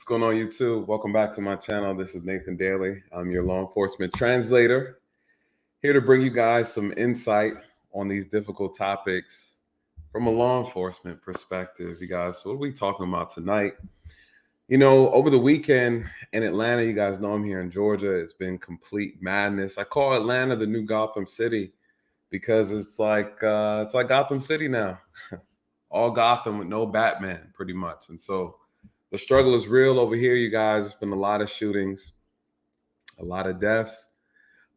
going on, YouTube? Welcome back to my channel. This is Nathan Daly. I'm your law enforcement translator, here to bring you guys some insight on these difficult topics from a law enforcement perspective, you guys. So what are we talking about tonight? Over the weekend in Atlanta, you guys know I'm here in Georgia. It's been complete madness. I call Atlanta the new Gotham City because it's like Gotham City now. All Gotham with no Batman, pretty much. And so the struggle is real over here, you guys. There's been a lot of shootings, a lot of deaths.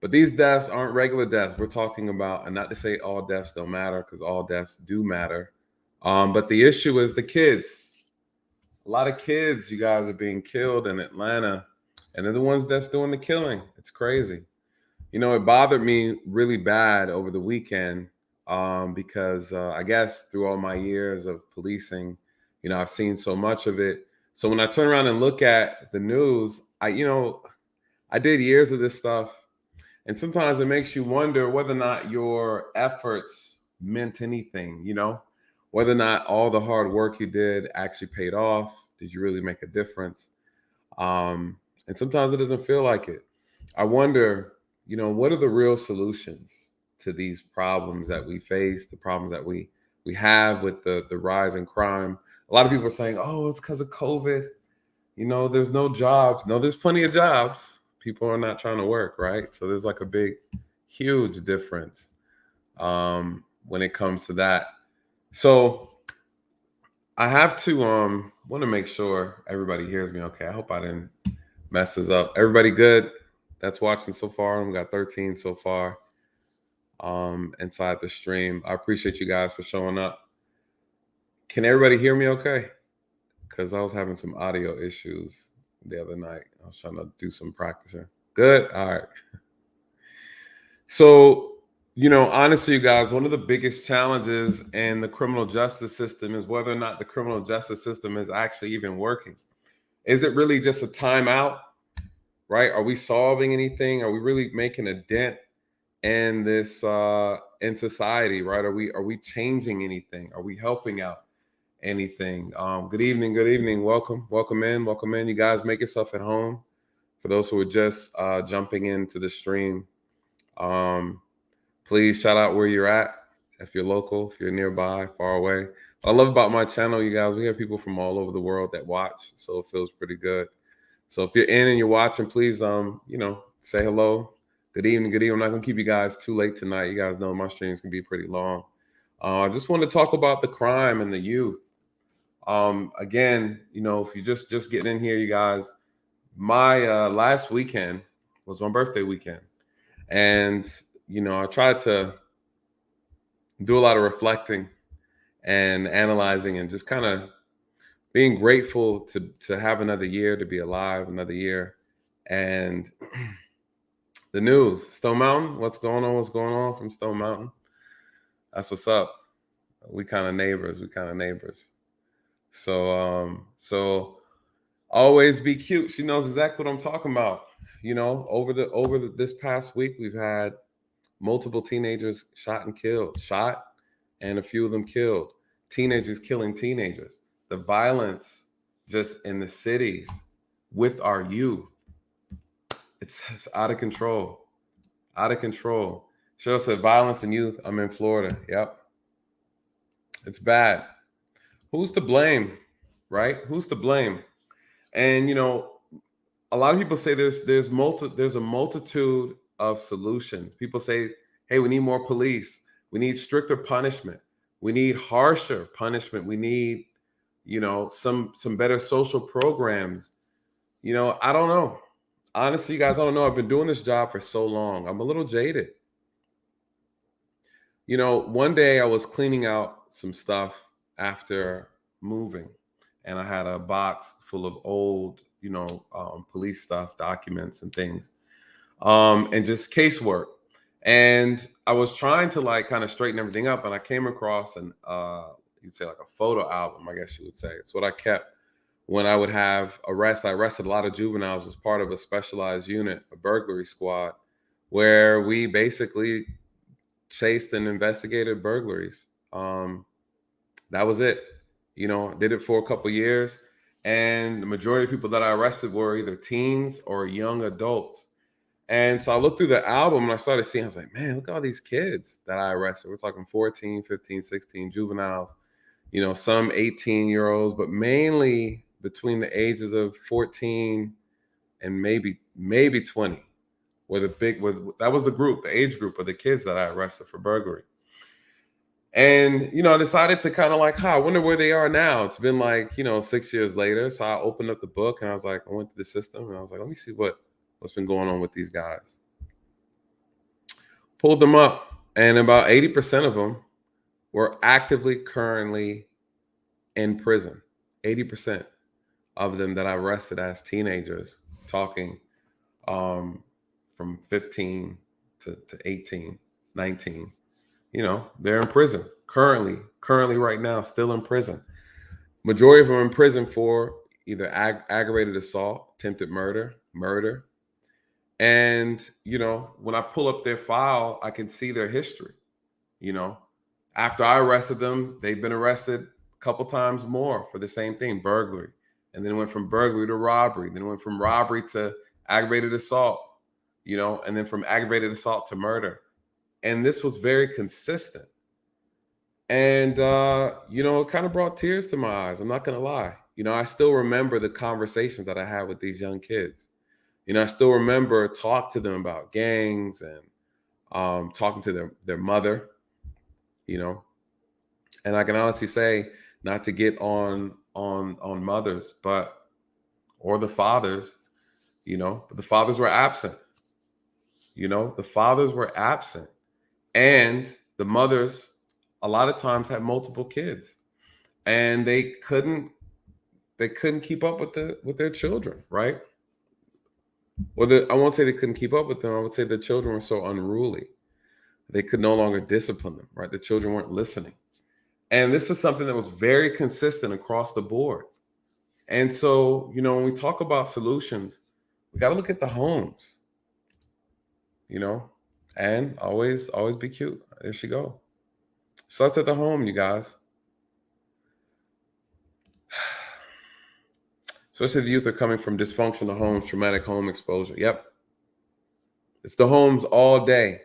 But these deaths aren't regular deaths. We're talking about, and not to say all deaths don't matter, because all deaths do matter. But the issue is the kids. A lot of kids, you guys, are being killed in Atlanta, and they're the ones that's doing the killing. It's crazy. It bothered me really bad over the weekend because I guess through all my years of policing, I've seen so much of it. So when I turn around and look at the news, I did years of this stuff. And sometimes it makes you wonder whether or not your efforts meant anything, whether or not all the hard work you did actually paid off. Did you really make a difference? And sometimes it doesn't feel like it. I wonder, what are the real solutions to these problems that we face, the problems that we have with the rise in crime? A lot of people are saying, oh, it's because of COVID. There's no jobs. No, there's plenty of jobs. People are not trying to work, right? So there's like a big, huge difference when it comes to that. So I have to want to make sure everybody hears me okay. I hope I didn't mess this up. Everybody good that's watching so far? We got 13 so far inside the stream. I appreciate you guys for showing up. Can everybody hear me okay? Because I was having some audio issues the other night. I was trying to do some practicing. Good? All right. So, honestly, you guys, one of the biggest challenges in the criminal justice system is whether or not the criminal justice system is actually even working. Is it really just a timeout, right? Are we solving anything? Are we really making a dent in this in society, right? Are we changing anything? Are we helping out anything? Good evening. Welcome in. You guys make yourself at home. For those who are just jumping into the stream, please shout out where you're at. If you're local, if you're nearby, far away. What I love about my channel, you guys, we have people from all over the world that watch, so it feels pretty good. So if you're in and you're watching, please, say hello. Good evening. I'm not gonna keep you guys too late tonight. You guys know my streams can be pretty long. I just want to talk about the crime and the youth. Again, if you just getting in here, you guys, my last weekend was my birthday weekend. And, I tried to do a lot of reflecting and analyzing and just kind of being grateful to have another year, to be alive, another year. And the news, Stone Mountain, what's going on from Stone Mountain? That's what's up. We kind of neighbors. So always be cute. She knows exactly what I'm talking about. Over this past week, we've had multiple teenagers shot and a few of them killed. Teenagers killing teenagers. The violence just in the cities with our youth, it's out of control. Cheryl said violence in youth. I'm in Florida. Yep. It's bad. Who's to blame, right? Who's to blame? And, a lot of people say there's a multitude of solutions. People say, hey, we need more police. We need stricter punishment. We need harsher punishment. We need, some better social programs. I don't know. Honestly, you guys, I don't know. I've been doing this job for so long. I'm a little jaded. One day I was cleaning out some stuff after moving, and I had a box full of old, police stuff, documents and things, and just casework. And I was trying to kind of straighten everything up, and I came across you'd say like a photo album, I guess you would say. It's what I kept when I would have arrests. I arrested a lot of juveniles as part of a specialized unit, a burglary squad, where we basically chased and investigated burglaries. That was it. Did it for a couple years. And the majority of people that I arrested were either teens or young adults. And so I looked through the album and I started seeing, I was like, man, look at all these kids that I arrested. We're talking 14, 15, 16 juveniles, some 18-year-olds, but mainly between the ages of 14 and maybe 20 that was the age group of the kids that I arrested for burglary. And, I decided to kind of like, I wonder where they are now. It's been like, 6 years later. So I opened up the book and I was like, I went to the system and I was like, let me see what's been going on with these guys. Pulled them up, and about 80% of them were actively currently in prison. 80% of them that I arrested as teenagers, talking from 15 to 18, 19. They're in prison currently right now, still in prison. Majority of them are in prison for either aggravated assault, attempted murder. And, when I pull up their file, I can see their history. After I arrested them, they've been arrested a couple times more for the same thing, burglary. And then it went from burglary to robbery. Then it went from robbery to aggravated assault, and then from aggravated assault to murder. And this was very consistent. And, it kind of brought tears to my eyes. I'm not going to lie. I still remember the conversations that I had with these young kids. I still remember talk to them about gangs and talking to their mother, and I can honestly say, not to get on mothers, or the fathers, but the fathers were absent. The fathers were absent, and the mothers a lot of times had multiple kids, and they couldn't keep up with their children, right? I won't say they couldn't keep up with them. I would say the children were so unruly. They could no longer discipline them, right? The children weren't listening. And this is something that was very consistent across the board. And so, when we talk about solutions, we got to look at the homes, and always be cute. There she go. Starts at the home, you guys. Especially the youth are coming from dysfunctional homes, traumatic home exposure. Yep. It's the homes all day.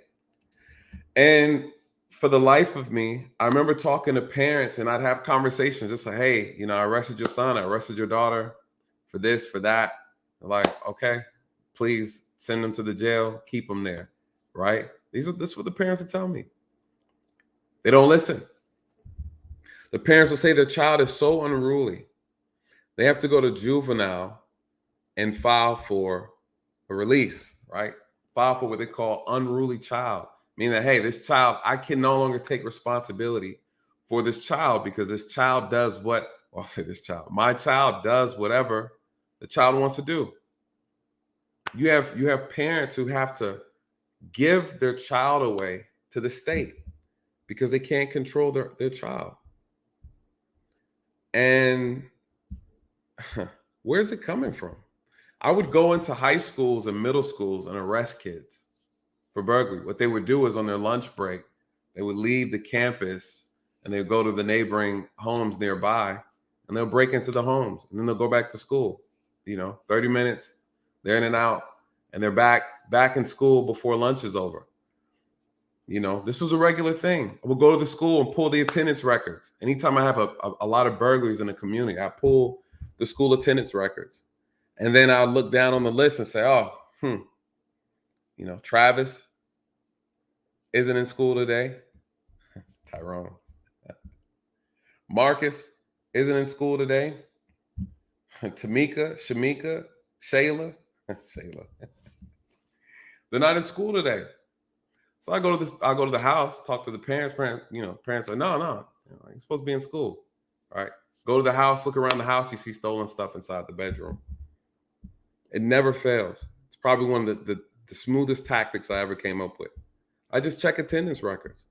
And for the life of me, I remember talking to parents, and I'd have conversations just like, hey, I arrested your son, I arrested your daughter for this, for that. They're like, okay, please send them to the jail, keep them there, right? This is what the parents will tell me. They don't listen. The parents will say their child is so unruly, they have to go to juvenile and file for a release, right? File for what they call unruly child. Meaning that, hey, this child, I can no longer take responsibility for this child because this child does my child does whatever the child wants to do. You have parents who have to give their child away to the state because they can't control their child. And where's it coming from? I would go into high schools and middle schools and arrest kids for burglary. What they would do is on their lunch break, they would leave the campus and they'd go to the neighboring homes nearby, and they'll break into the homes, and then they'll go back to school. 30 minutes, they're in and out, and they're back in school before lunch is over. This was a regular thing. I would go to the school and pull the attendance records. Anytime I have a lot of burglaries in the community, I pull the school attendance records. And then I'll look down on the list and say, Travis isn't in school today. Tyrone. Marcus isn't in school today. Tamika, Shamika, Shayla. They're not in school today. So I go to the house, talk to the parents. Parents say, no, you're supposed to be in school. All right. Go to the house, look around the house, you see stolen stuff inside the bedroom. It never fails. It's probably one of the smoothest tactics I ever came up with. I just check attendance records.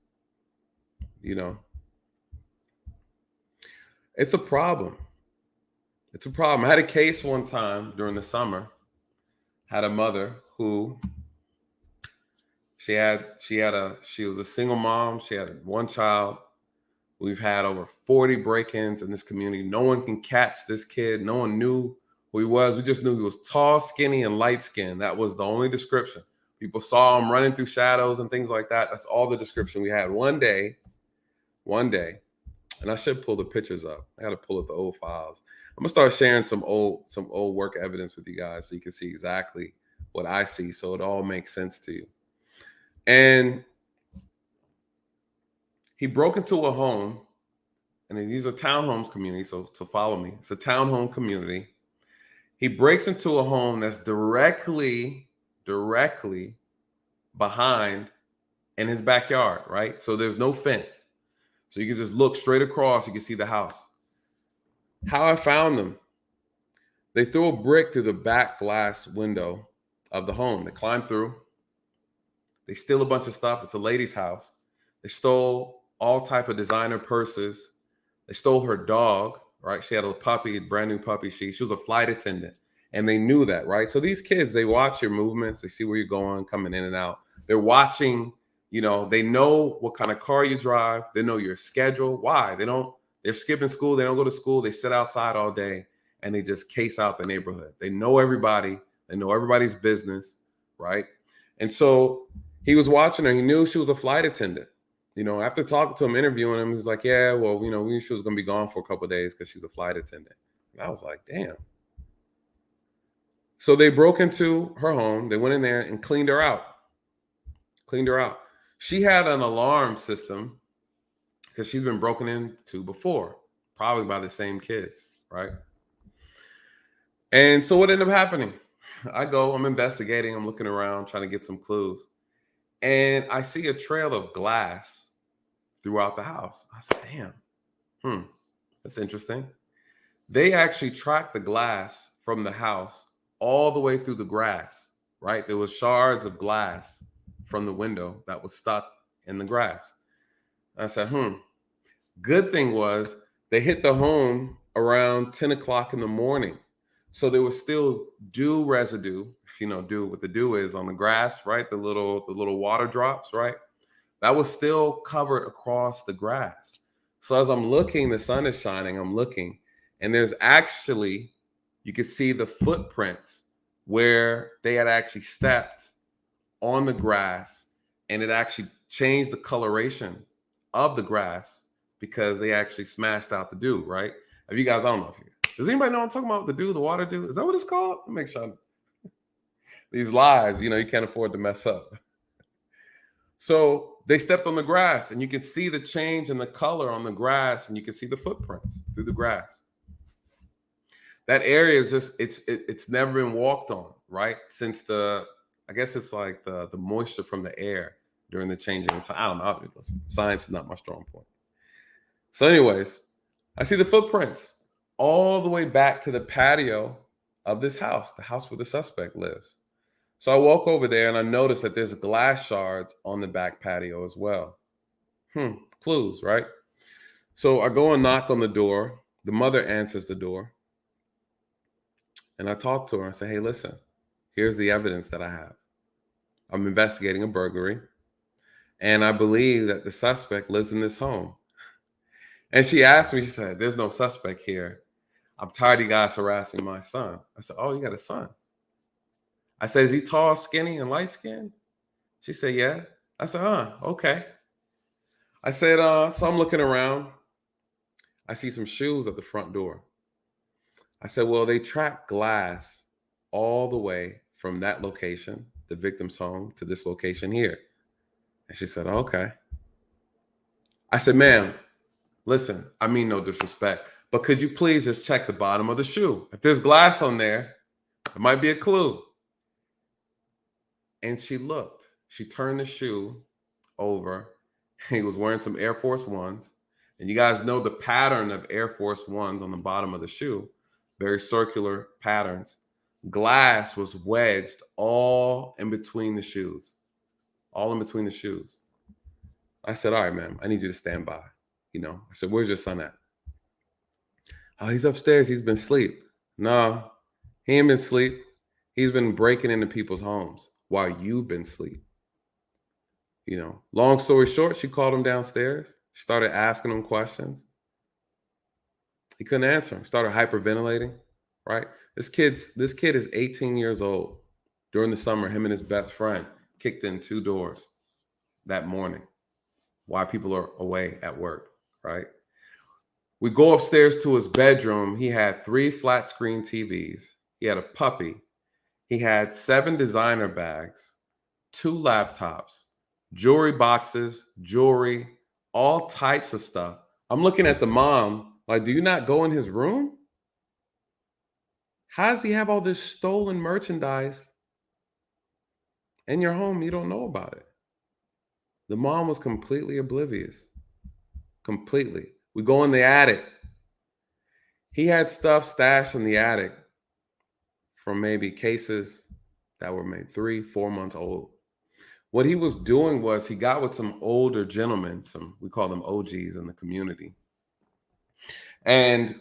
It's a problem. It's a problem. I had a case one time during the summer. Had a mother who she was a single mom. She had one child We've had over 40 break-ins in this community. No one can catch this kid. No one knew who he was. We just knew he was tall, skinny, and light-skinned. That was the only description. People saw him running through shadows and things like that. That's all the description we had. One day, and I should pull the pictures up. I got to pull up the old files. I'm gonna start sharing some old work evidence with you guys so you can see exactly what I see, so it all makes sense to you. And he broke into a home, and these are townhomes community, so follow me. It's a townhome community. He breaks into a home that's directly behind in his backyard, right? So there's no fence. So you can just look straight across, you can see the house. How I found them, they threw a brick through the back glass window of the home. They climbed through. They steal a bunch of stuff. It's a lady's house. They stole all type of designer purses. They stole her dog, right? She had a puppy, a brand new puppy. She was a flight attendant, and they knew that, right? So these kids, they watch your movements. They see where you're going, coming in and out. They're watching, you know, they know what kind of car you drive. They know your schedule. Why? They're skipping school. They don't go to school. They sit outside all day, and they just case out the neighborhood. They know everybody. They know everybody's business, right? And so he was watching her. He knew she was a flight attendant. You know, after talking to him, interviewing him, he's like, yeah, well, you know, we knew she was going to be gone for a couple of days because she's a flight attendant. And I was like, damn. So they broke into her home. They went in there and cleaned her out. She had an alarm system because she's been broken into before, probably by the same kids, right? And so what ended up happening? I'm investigating, I'm looking around, trying to get some clues. And I see a trail of glass throughout the house. I said, damn, that's interesting. They actually tracked the glass from the house all the way through the grass, right? There was shards of glass from the window that was stuck in the grass. I said, Good thing was they hit the home around 10 o'clock in the morning. So there was still dew residue, if you know dew, what the dew is on the grass, right? The little water drops, right? That was still covered across the grass. So as I'm looking, the sun is shining, I'm looking, and there's actually, you could see the footprints where they had actually stepped on the grass, and it actually changed the coloration of the grass because they actually smashed out the dew, right? If you guys, I don't know if you, does anybody know what I'm talking about? The dew, the water dew? Is that what it's called? Let me make sure. These lives, you know, you can't afford to mess up. So they stepped on the grass, and you can see the change in the color on the grass, and you can see the footprints through the grass. That area is just, it's never been walked on, right? Since I guess it's like the moisture from the air during the changing of time. I don't know. Listen, science is not my strong point. So anyways, I see the footprints all the way back to the patio of this house, the house where the suspect lives. So I walk over there and I notice that there's glass shards on the back patio as well. Clues, right? So I go and knock on the door. The mother answers the door. And I talk to her. I say, hey, listen, here's the evidence that I have. I'm investigating a burglary. And I believe that the suspect lives in this home. And she asked me, she said, there's no suspect here. I'm tired of you guys harassing my son. I said, oh, you got a son? I said, is he tall, skinny, and light-skinned? She said, yeah. I said, okay. I said, so I'm looking around. I see some shoes at the front door. I said, well, they tracked glass all the way from that location, the victim's home, to this location here. And she said, okay. I said, ma'am, listen, I mean no disrespect, but could you please just check the bottom of the shoe? If there's glass on there, it might be a clue. And she looked. She turned the shoe over. He was wearing some Air Force Ones. And you guys know the pattern of Air Force Ones on the bottom of the shoe. Very circular patterns. Glass was wedged all in between the shoes. All in between the shoes. I said, all right, ma'am, I need you to stand by. You know, I said, where's your son at? Oh, he's upstairs. He's been asleep. No, he ain't been asleep. He's been breaking into people's homes while you've been asleep. You know, long story short, she called him downstairs. She started asking him questions. He couldn't answer. He started hyperventilating, right? This kid is 18 years old. During the summer, him and his best friend kicked in 2 doors that morning while people are away at work, right? We go upstairs to his bedroom. He had 3 flat screen TVs. He had a puppy. He had 7 designer bags, 2 laptops, jewelry boxes, jewelry, all types of stuff. I'm looking at the mom, like, do you not go in his room? How does he have all this stolen merchandise in your home? You don't know about it. The mom was completely oblivious. Completely. We go in the attic. He had stuff stashed in the attic from maybe cases that were maybe 3, 4 months old. What he was doing was he got with some older gentlemen, we call them OGs in the community. And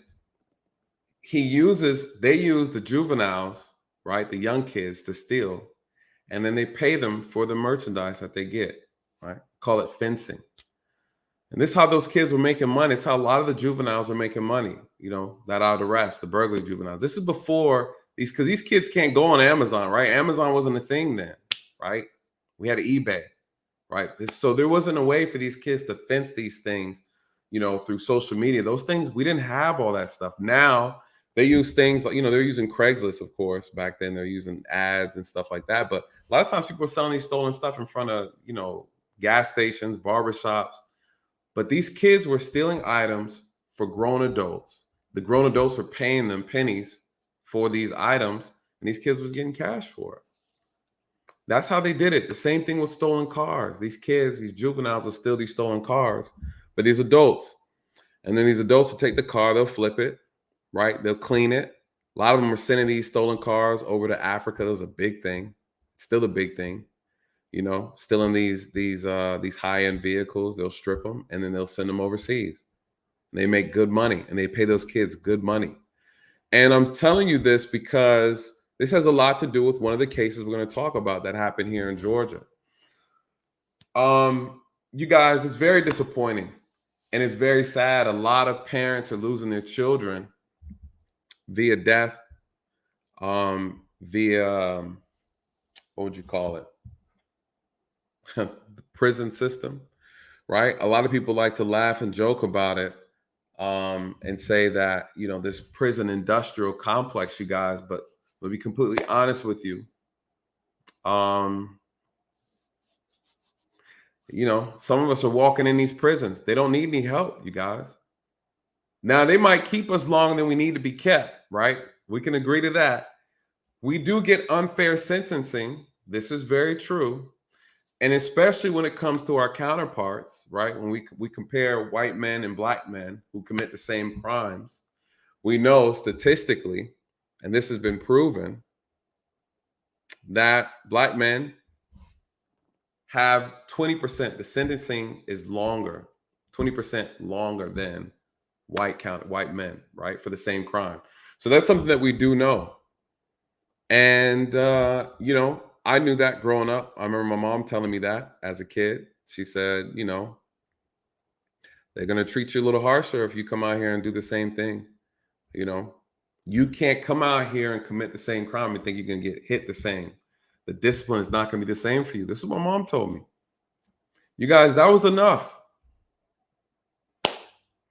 they use the juveniles, right? The young kids to steal. And then they pay them for the merchandise that they get, right? Call it fencing. And this is how those kids were making money. It's how a lot of the juveniles were making money, that out of the rest, the burglary juveniles. This is before because these kids can't go on Amazon, right? Amazon wasn't a thing then, right? We had eBay, right? So there wasn't a way for these kids to fence these things, through social media. Those things, we didn't have all that stuff. Now they use things like, they're using Craigslist, of course. Back then they're using ads and stuff like that. But a lot of times people are selling these stolen stuff in front of, gas stations, barbershops. But these kids were stealing items for grown adults. The grown adults were paying them pennies for these items, and these kids was getting cash for it. That's how they did it. The same thing with stolen cars. These kids, these juveniles will steal these stolen cars, but these adults. And then these adults will take the car, they'll flip it, right? They'll clean it. A lot of them are sending these stolen cars over to Africa. That was a big thing. It's still a big thing. Still in these high-end vehicles, they'll strip them and then they'll send them overseas. And they make good money and they pay those kids good money. And I'm telling you this because this has a lot to do with one of the cases we're going to talk about that happened here in Georgia. You guys, it's very disappointing and it's very sad. A lot of parents are losing their children via death, via what would you call it? The prison system, right? A lot of people like to laugh and joke about it, and say that, this prison industrial complex, you guys, but to be completely honest with you, some of us are walking in these prisons. They don't need any help, you guys. Now, they might keep us longer than we need to be kept, right? We can agree to that. We do get unfair sentencing. This is very true. And especially when it comes to our counterparts, right? When we compare white men and black men who commit the same crimes, we know statistically, and this has been proven, that black men have 20%, the sentencing is longer, 20% longer than white men, right? For the same crime. So that's something that we do know. And, I knew that growing up. I remember my mom telling me that as a kid. She said, they're going to treat you a little harsher if you come out here and do the same thing. You can't come out here and commit the same crime and think you're going to get hit the same. The discipline is not going to be the same for you. This is what my mom told me. You guys, that was enough.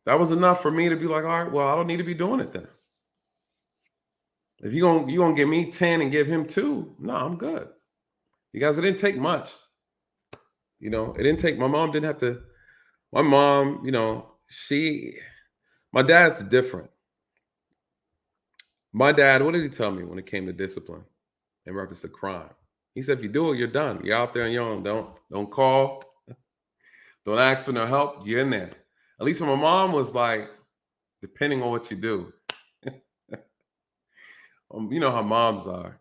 That was enough for me to be like, all right, well, I don't need to be doing it then. If you're going to give me 10 and give him 2, no, I'm good. You guys, it didn't take much. It didn't take, my mom, my dad's different. My dad, what did he tell me when it came to discipline in reference to crime? He said, if you do it, you're done. You're out there on your own. Don't call. Don't ask for no help. You're in there. At least when my mom was like, depending on what you do. You know how moms are.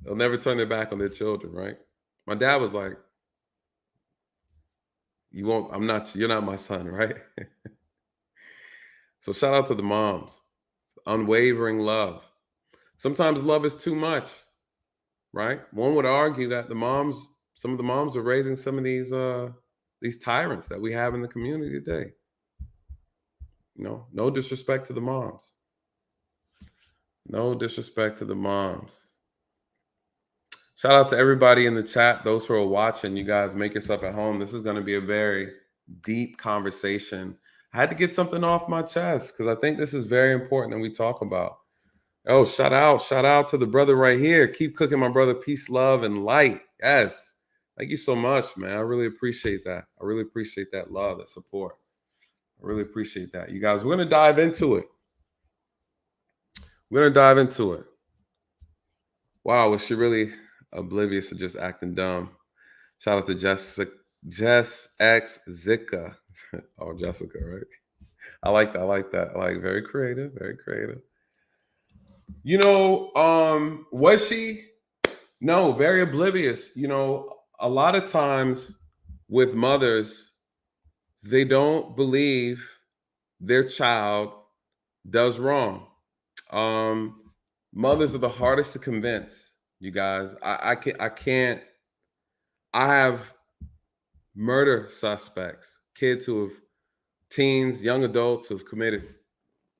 They'll never turn their back on their children, right? My dad was like, you're not my son, right? So shout out to the moms. Unwavering love. Sometimes love is too much, right? One would argue that some of the moms are raising some of these these tyrants that we have in the community today. No disrespect to the moms. No disrespect to the moms. Shout out to everybody in the chat, those who are watching. You guys make yourself at home. This is going to be a very deep conversation. I had to get something off my chest because I think this is very important that we talk about. Oh, shout out to the brother right here. Keep cooking, my brother. Peace, love, and light. Yes. Thank you so much, man. I really appreciate that. I really appreciate that love, that support. I really appreciate that. You guys, we're going to dive into it. We're going to dive into it. Wow, was she really oblivious to just acting dumb? Shout out to Jess X Zika. Oh, Jessica, right? I like that. I like very creative, very creative. Was she? No, very oblivious. A lot of times with mothers, they don't believe their child does wrong. Mothers are the hardest to convince, you guys. I can't. I have murder suspects, kids who have teens, young adults who have committed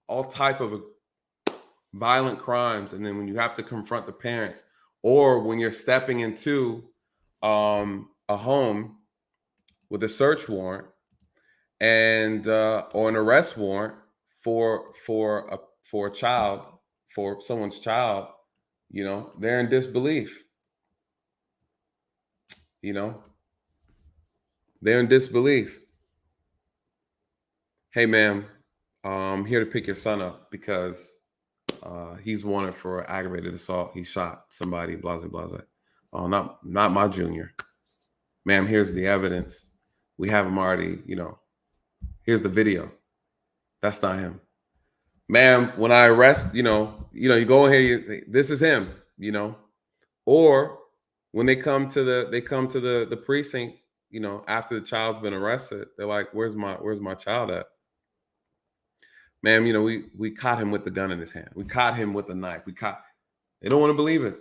all type of violent crimes, and then when you have to confront the parents, or when you're stepping into a home with a search warrant and or an arrest warrant for a child, for someone's child, they're in disbelief. They're in disbelief. Hey, ma'am, I'm here to pick your son up because he's wanted for aggravated assault. He shot somebody, blase, blase. Oh, not my junior. Ma'am, here's the evidence. We have him already, here's the video. That's not him. Ma'am, when I arrest, you go in here, this is him, Or when they come to the precinct, after the child's been arrested, they're like, where's my child at? Ma'am, we caught him with the gun in his hand. We caught him with a knife. They don't want to believe it.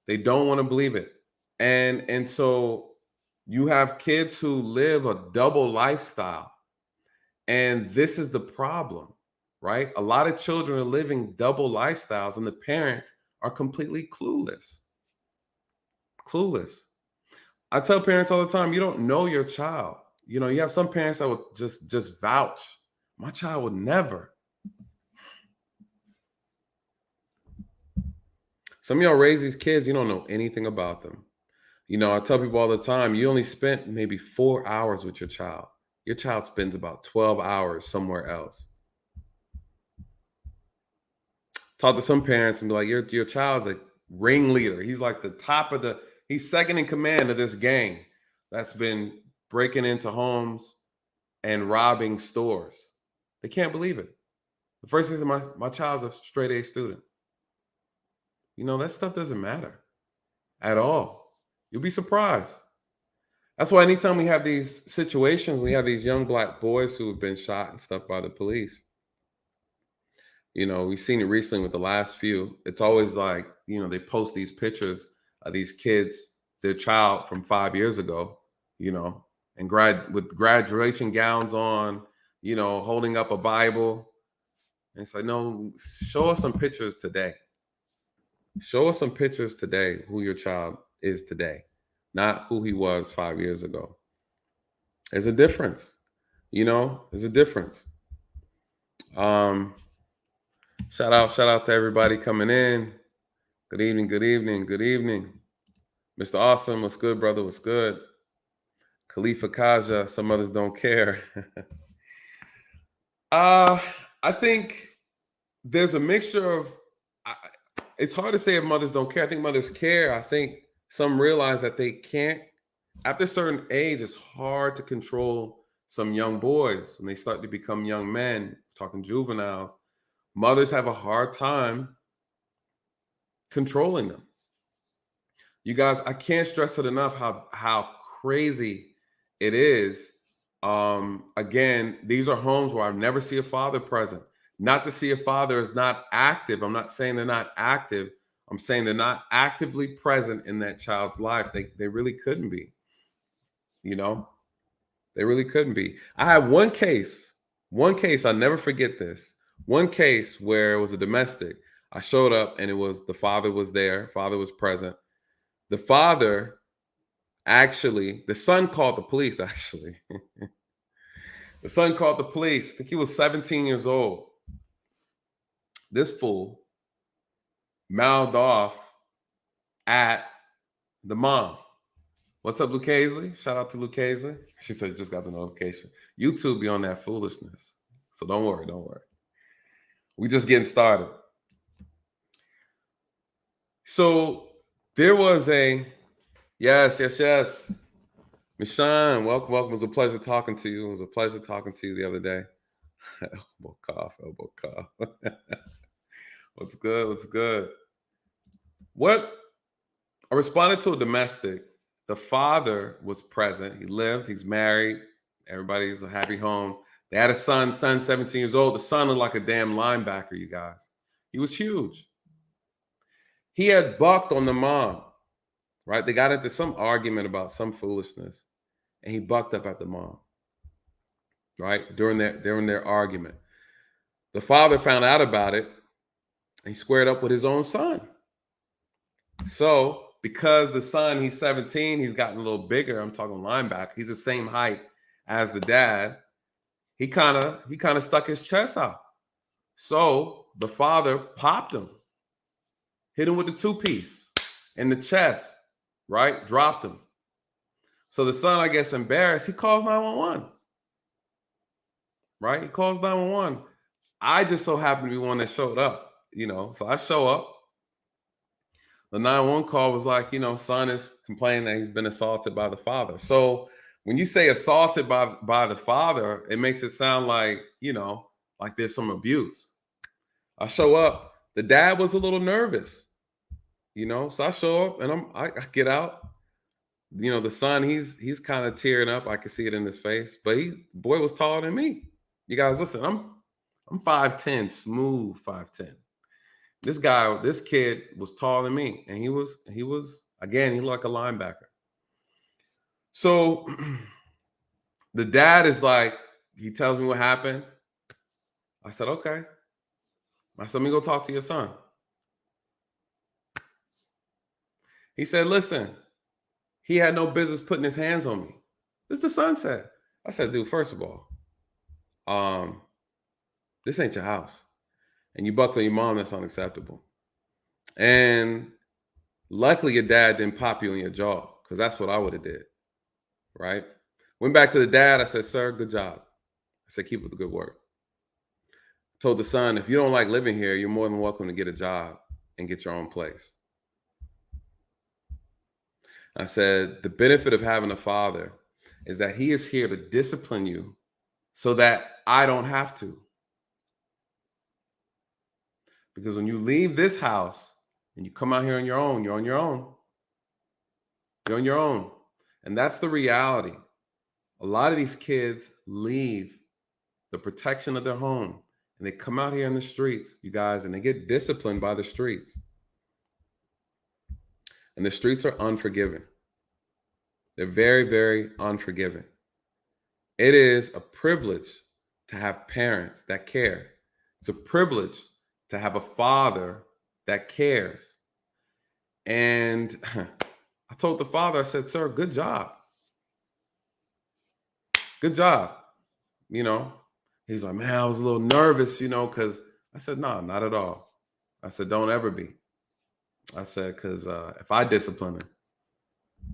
They don't want to believe it. And so you have kids who live a double lifestyle. And this is the problem, right? A lot of children are living double lifestyles and the parents are completely clueless. Clueless. I tell parents all the time, you don't know your child. You have some parents that will just vouch. My child would never. Some of y'all raise these kids, you don't know anything about them. I tell people all the time, you only spent maybe 4 hours with your child. Your child spends about 12 hours somewhere else. Talk to some parents and be like, your child's a ringleader. He's like he's second in command of this gang that's been breaking into homes and robbing stores. They can't believe it. The first thing is my child's a straight A student. That stuff doesn't matter at all. You'll be surprised. That's why anytime we have these situations, we have these young Black boys who have been shot and stuff by the police. We've seen it recently with the last few. It's always like, they post these pictures of these kids, their child from 5 years ago, and with graduation gowns on, holding up a Bible. And it's like, no, show us some pictures today. Show us some pictures today, who your child is today, not who he was 5 years ago. There's a difference, there's a difference. Shout out to everybody coming in. Good evening, good evening, good evening. Mr. Awesome, what's good, brother? What's good? Khalifa Kaja, some others don't care. I think there's a mixture of, it's hard to say if mothers don't care. I think mothers care. I think some realize that they can't. After a certain age, it's hard to control some young boys when they start to become young men, talking juveniles. Mothers have a hard time controlling them. You guys, I can't stress it enough how crazy it is. Again, these are homes where I never see a father present. Not to see a father is not active. I'm not saying they're not active. I'm saying they're not actively present in that child's life. They really couldn't be, They really couldn't be. I had one case, I'll never forget this. One case where it was a domestic. I showed up and it was the father was there, father was present. The father the son called the police, actually. The son called the police. I think he was 17 years old. This fool mouthed off at the mom. What's up, Luke Hazley? Shout out to Luke Hazley. She said, just got the notification. YouTube be on that foolishness. So don't worry. We just getting started. So there was yes. Michonne, welcome. It was a pleasure talking to you. The other day. Elbow cough. What's good? I responded to a domestic. The father was present. He lived. He's married. Everybody's a happy home. They had a son 17 years old. The son looked like a damn linebacker, you guys. He was huge. He had bucked on the mom, right? They got into some argument about some foolishness, and he bucked up at the mom, right? During their argument. The father found out about it, and he squared up with his own son. So, because the son, he's 17, he's gotten a little bigger. I'm talking linebacker. He's the same height as the dad. He kind of stuck his chest out. So the father popped him, hit him with the 2-piece in the chest, right? Dropped him. So the son, I guess, embarrassed. He calls 911, right? He calls 911. I just so happened to be one that showed up, So I show up. The 911 call was like, son is complaining that he's been assaulted by the father. So when you say assaulted by the father, it makes it sound like, like there's some abuse. I show up. The dad was a little nervous, So I show up and I get out. The son, he's kind of tearing up. I can see it in his face. But boy was taller than me. You guys, listen, I'm 5'10", smooth 5'10". This kid was taller than me, and he was again, he looked like a linebacker. So the dad is like, he tells me what happened. I said, okay. I said, let me go talk to your son. He said, listen, he had no business putting his hands on me. This the son said. I said, dude, first of all, this ain't your house. And you bucked on your mom, that's unacceptable. And luckily your dad didn't pop you in your jaw, because that's what I would have did, right? Went back to the dad. I said, sir, good job. I said, keep up the good work. Told the son, if you don't like living here, you're more than welcome to get a job and get your own place. I said, the benefit of having a father is that he is here to discipline you so that I don't have to. Because when you leave this house and you come out here on your own, you're on your own. You're on your own. And that's the reality. A lot of these kids leave the protection of their home and they come out here in the streets, you guys, and they get disciplined by the streets. And the streets are unforgiving. They're very, very unforgiving. It is a privilege to have parents that care. It's a privilege to have a father that cares. And I told the father, I said, sir, good job. Good job. He's like, man, I was a little nervous, because I said, no, not at all. I said, don't ever be. I said, because if I discipline him,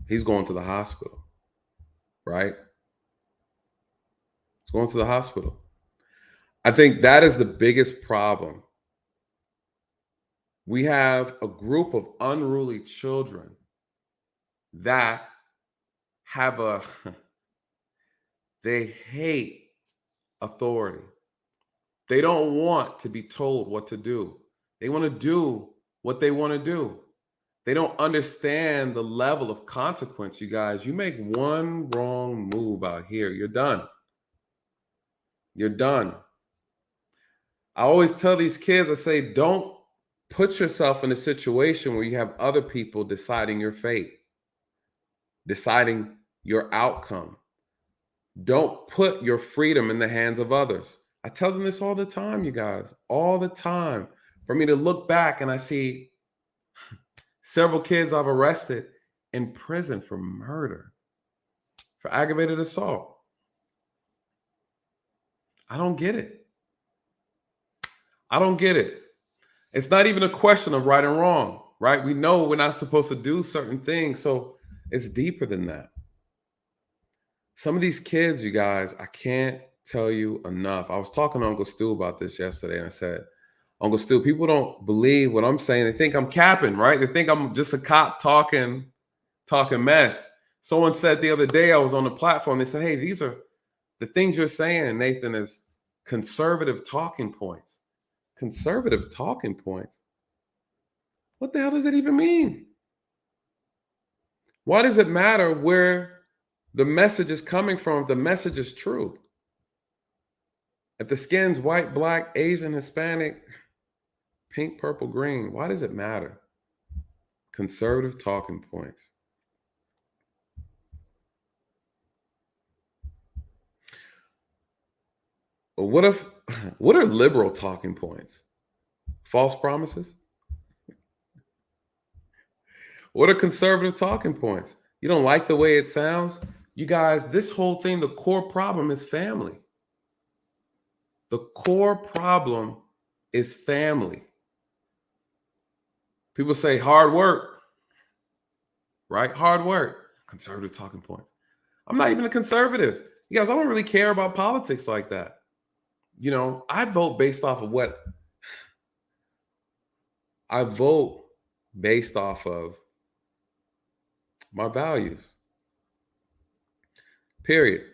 he's going to the hospital, right? He's going to the hospital. I think that is the biggest problem. We have a group of unruly children that they hate authority. They don't want to be told what to do. They want to do what they want to do. They don't understand the level of consequence, you guys. You make one wrong move out here, you're done. You're done. I always tell these kids, I say, don't put yourself in a situation where you have other people deciding your fate, deciding your outcome. Don't put your freedom in the hands of others. I tell them this all the time, you guys, all the time. For me to look back and I see several kids I've arrested in prison for murder, for aggravated assault. I don't get it. I don't get it. It's not even a question of right and wrong, right? We know we're not supposed to do certain things. So it's deeper than that. Some of these kids, you guys, I can't tell you enough. I was talking to Uncle Stu about this yesterday, and I said, Uncle Stu, people don't believe what I'm saying. They think I'm capping, right? They think I'm just a cop talking mess. Someone said the other day, I was on the platform, they said, hey, these are the things you're saying, Nathan, is conservative talking points. Conservative talking points. What the hell does that even mean? Why does it matter where the message is coming from if the message is true? If the skin's white, black, Asian, Hispanic, pink, purple, green, why does it matter? Conservative talking points. But what are liberal talking points? False promises? What are conservative talking points? You don't like the way it sounds? You guys, this whole thing, the core problem is family. The core problem is family. People say hard work, right? Hard work. Conservative talking points. I'm not even a conservative. You guys, I don't really care about politics like that. You know, I vote based off of what I vote based off of my values. Period.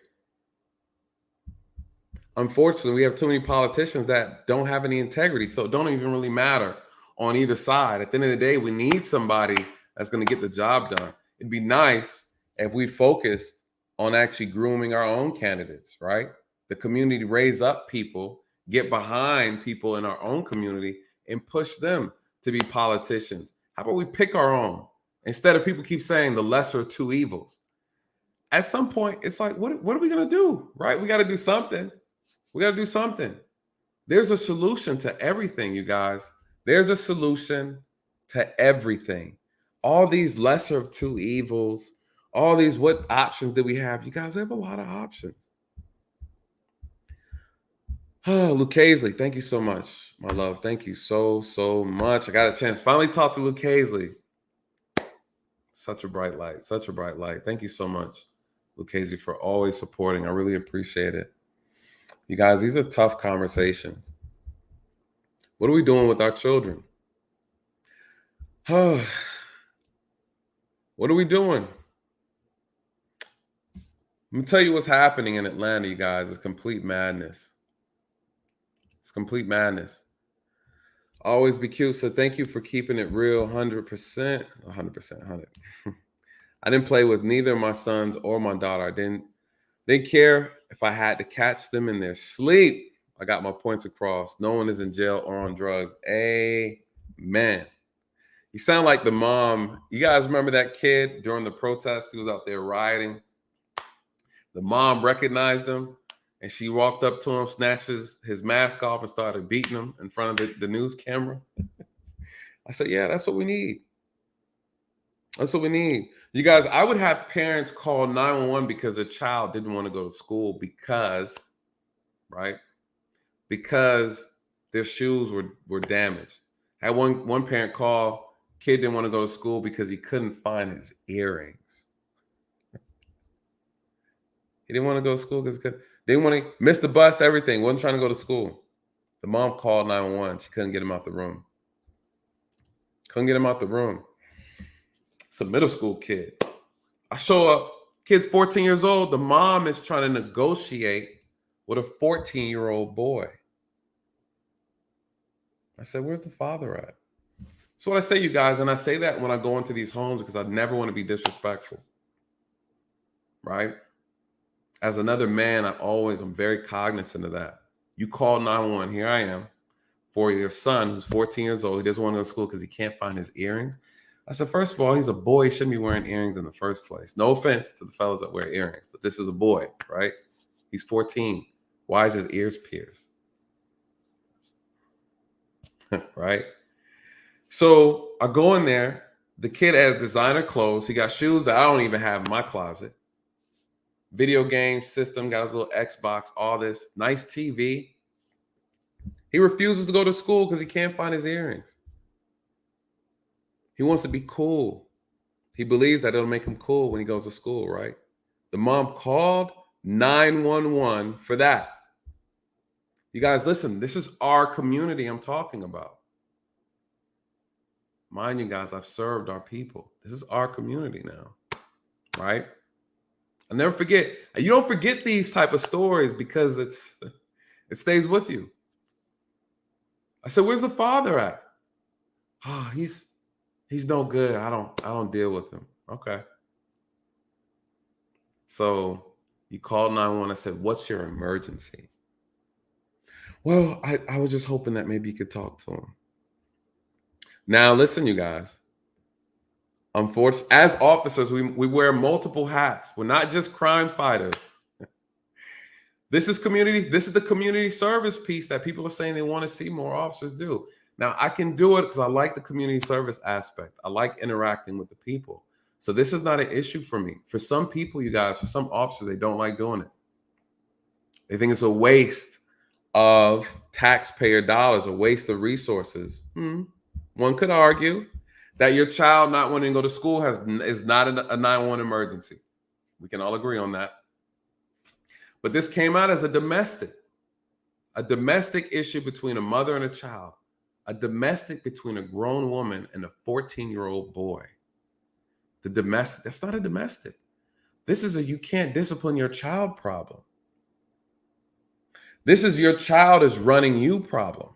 Unfortunately, we have too many politicians that don't have any integrity, so it don't even really matter on either side. At the end of the day, we need somebody that's going to get the job done. It'd be nice if we focused on actually grooming our own candidates, right? The community raise up people, get behind people in our own community, and push them to be politicians. How about we pick our own instead of people keep saying the lesser of two evils? At some point, it's like, what are we going to do, right? We got to do something. We got to do something. There's a solution to everything, you guys. There's a solution to everything. All these lesser of two evils, all these, what options do we have? You guys, we have a lot of options. Oh, Lucchese, thank you so much, my love. Thank you so much. I got a chance to finally talk to Lucchese. Such a bright light, such a bright light. Thank you so much, Lucchese, for always supporting. I really appreciate it. You guys, these are tough conversations. What are we doing with our children? What are we doing? I'm going to tell you what's happening in Atlanta, you guys. It's complete madness. It's complete madness. Always be cute. So thank you for keeping it real. 100%. 100%. I didn't play with neither my sons or my daughter. I didn't care if I had to catch them in their sleep. I got my points across. No one is in jail or on drugs. Amen. You sound like the mom. You guys remember that kid during the protest? He was out there rioting. The mom recognized him, and she walked up to him, snatched his mask off, and started beating him in front of the news camera. I said, yeah, that's what we need. That's what we need. You guys, I would have parents call 911 because a child didn't want to go to school because their shoes were damaged. I had one parent call, kid didn't want to go to school because he couldn't find his earrings. He didn't want to go to school because he didn't want to miss the bus, everything. Wasn't trying to go to school. The mom called 911. She couldn't get him out the room. It's a middle school kid. I show up, kid's 14 years old. The mom is trying to negotiate with a 14-year-old boy. I said, where's the father at? So what I say, you guys, and I say that when I go into these homes because I never want to be disrespectful, right? As another man, I'm very cognizant of that. You call 911, here I am, for your son who's 14 years old. He doesn't want to go to school because he can't find his earrings. I said, first of all, he's a boy. He shouldn't be wearing earrings in the first place. No offense to the fellas that wear earrings, but this is a boy, right? He's 14. Why is his ears pierced? Right? So I go in there. The kid has designer clothes. He got shoes that I don't even have in my closet. Video game system, got his little Xbox, all this. Nice TV. He refuses to go to school because he can't find his earrings. He wants to be cool. He believes that it'll make him cool when he goes to school, right? The mom called 911 for that. You guys, listen, this is our community I'm talking about. Mind you guys, I've served our people. This is our community now, right? I'll never forget. You don't forget these type of stories because it stays with you. I said, "Where's the father at?" "Oh, he's no good. I don't deal with him." Okay. So you called 911. I said, "What's your emergency?" "Well, I was just hoping that maybe you could talk to him." Now, listen, you guys. Unfortunately, as officers, we wear multiple hats. We're not just crime fighters. This is the community service piece that people are saying they want to see more officers do. Now, I can do it because I like the community service aspect. I like interacting with the people. So this is not an issue for me. For some people, you guys, for some officers, they don't like doing it. They think it's a waste of taxpayer dollars, a waste of resources. One could argue that your child not wanting to go to school is not a 911 emergency. We can all agree on that. But this came out as a domestic issue between a mother and a child, a domestic between a grown woman and a 14-year-old boy. That's not a domestic. This is a you can't discipline your child problem. This is your child is running you problem.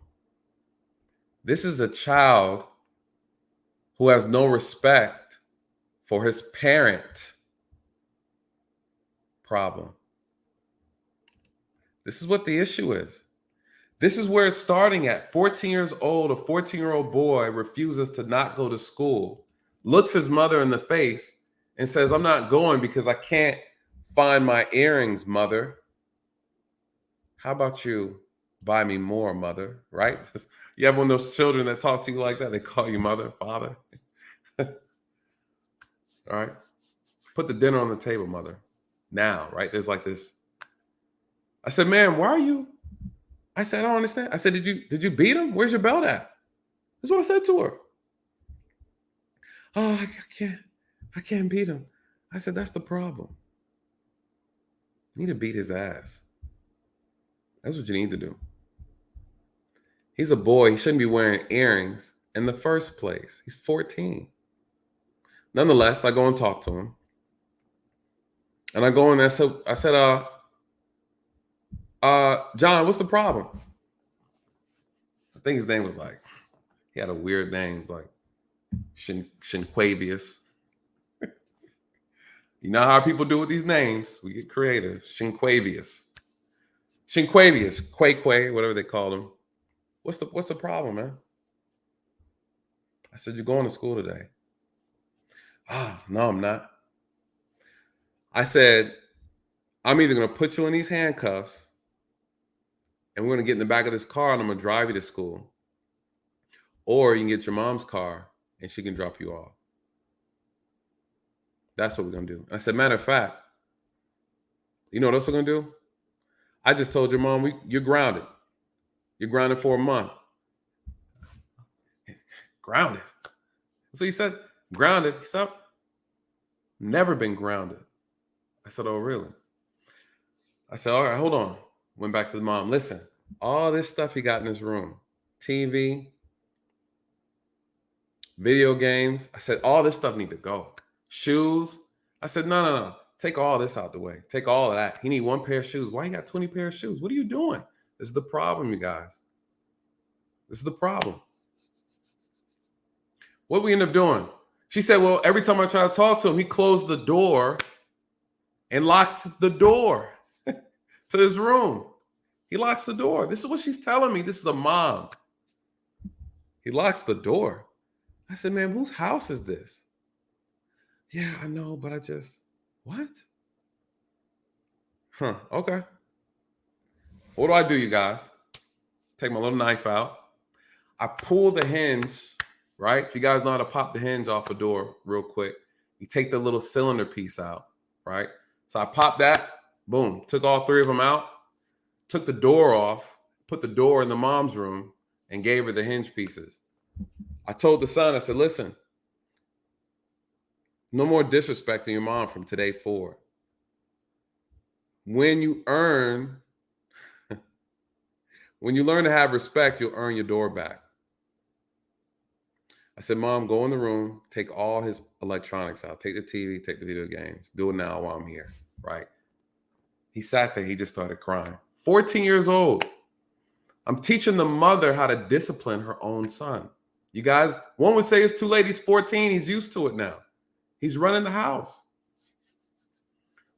This is a child who has no respect for his parent problem. This is what the issue is. This is where it's starting at. 14 years old, a 14-year-old boy refuses to not go to school, looks his mother in the face and says, "I'm not going because I can't find my earrings, mother. How about you buy me more, mother?" Right? You have one of those children that talk to you like that. They call you mother, father. All right. Put the dinner on the table, mother. Now, right? There's like this. I said, "Man, why are you?" I said, "I don't understand." I said, Did you beat him? Where's your belt at?" That's what I said to her. "Oh, I can't beat him." I said, "That's the problem. You need to beat his ass. That's what you need to do. He's a boy. He shouldn't be wearing earrings in the first place. He's 14. Nonetheless, I go and talk to him. And I go in there. So I said, "John, what's the problem?" I think his name was he had a weird name, like Shinquavius. You know how people do with these names? We get creative. Shinquavius, Quay, whatever they call him. What's the problem, man? I said, "You're going to school today." No, I'm not. I said, "I'm either going to put you in these handcuffs and we're going to get in the back of this car and I'm going to drive you to school. Or you can get your mom's car and she can drop you off. That's what we're going to do." I said, "Matter of fact, you know what else we're going to do? I just told your mom you're grounded. You're grounded for a month." Grounded? So he said, "Grounded?" He said, "Never been grounded." I said, "Oh, really?" I said, "All right, hold on." Went back to the mom. "Listen, all this stuff you got in this room, TV, video games." I said, "All this stuff need to go. Shoes." I said, No. Take all this out the way. Take all of that. He need one pair of shoes. Why you got 20 pair of shoes? What are you doing? This is the problem, you guys. This is the problem. What we end up doing? She said, "Well, every time I try to talk to him, he closed the door and locks the door to his room. He locks the door." This is what she's telling me. This is a mom. He locks the door. I said, "Man, whose house is this?" "Yeah, I know, but I just..." "What?" Okay. What do I do, you guys? Take my little knife out. I pull the hinge, right? If you guys know how to pop the hinge off a door real quick, you take the little cylinder piece out, right? So I popped that, boom, took all three of them out, took the door off, put the door in the mom's room, and gave her the hinge pieces. I told the son, I said, listen, no more disrespecting your mom from today forward. When you learn to have respect, you'll earn your door back. I said, Mom, go in the room, take all his electronics out, take the TV, take the video games, do it now while I'm here, right? He sat there, he just started crying. 14 years old. I'm teaching the mother how to discipline her own son. You guys, one would say it's too late. He's 14, he's used to it now. He's running the house.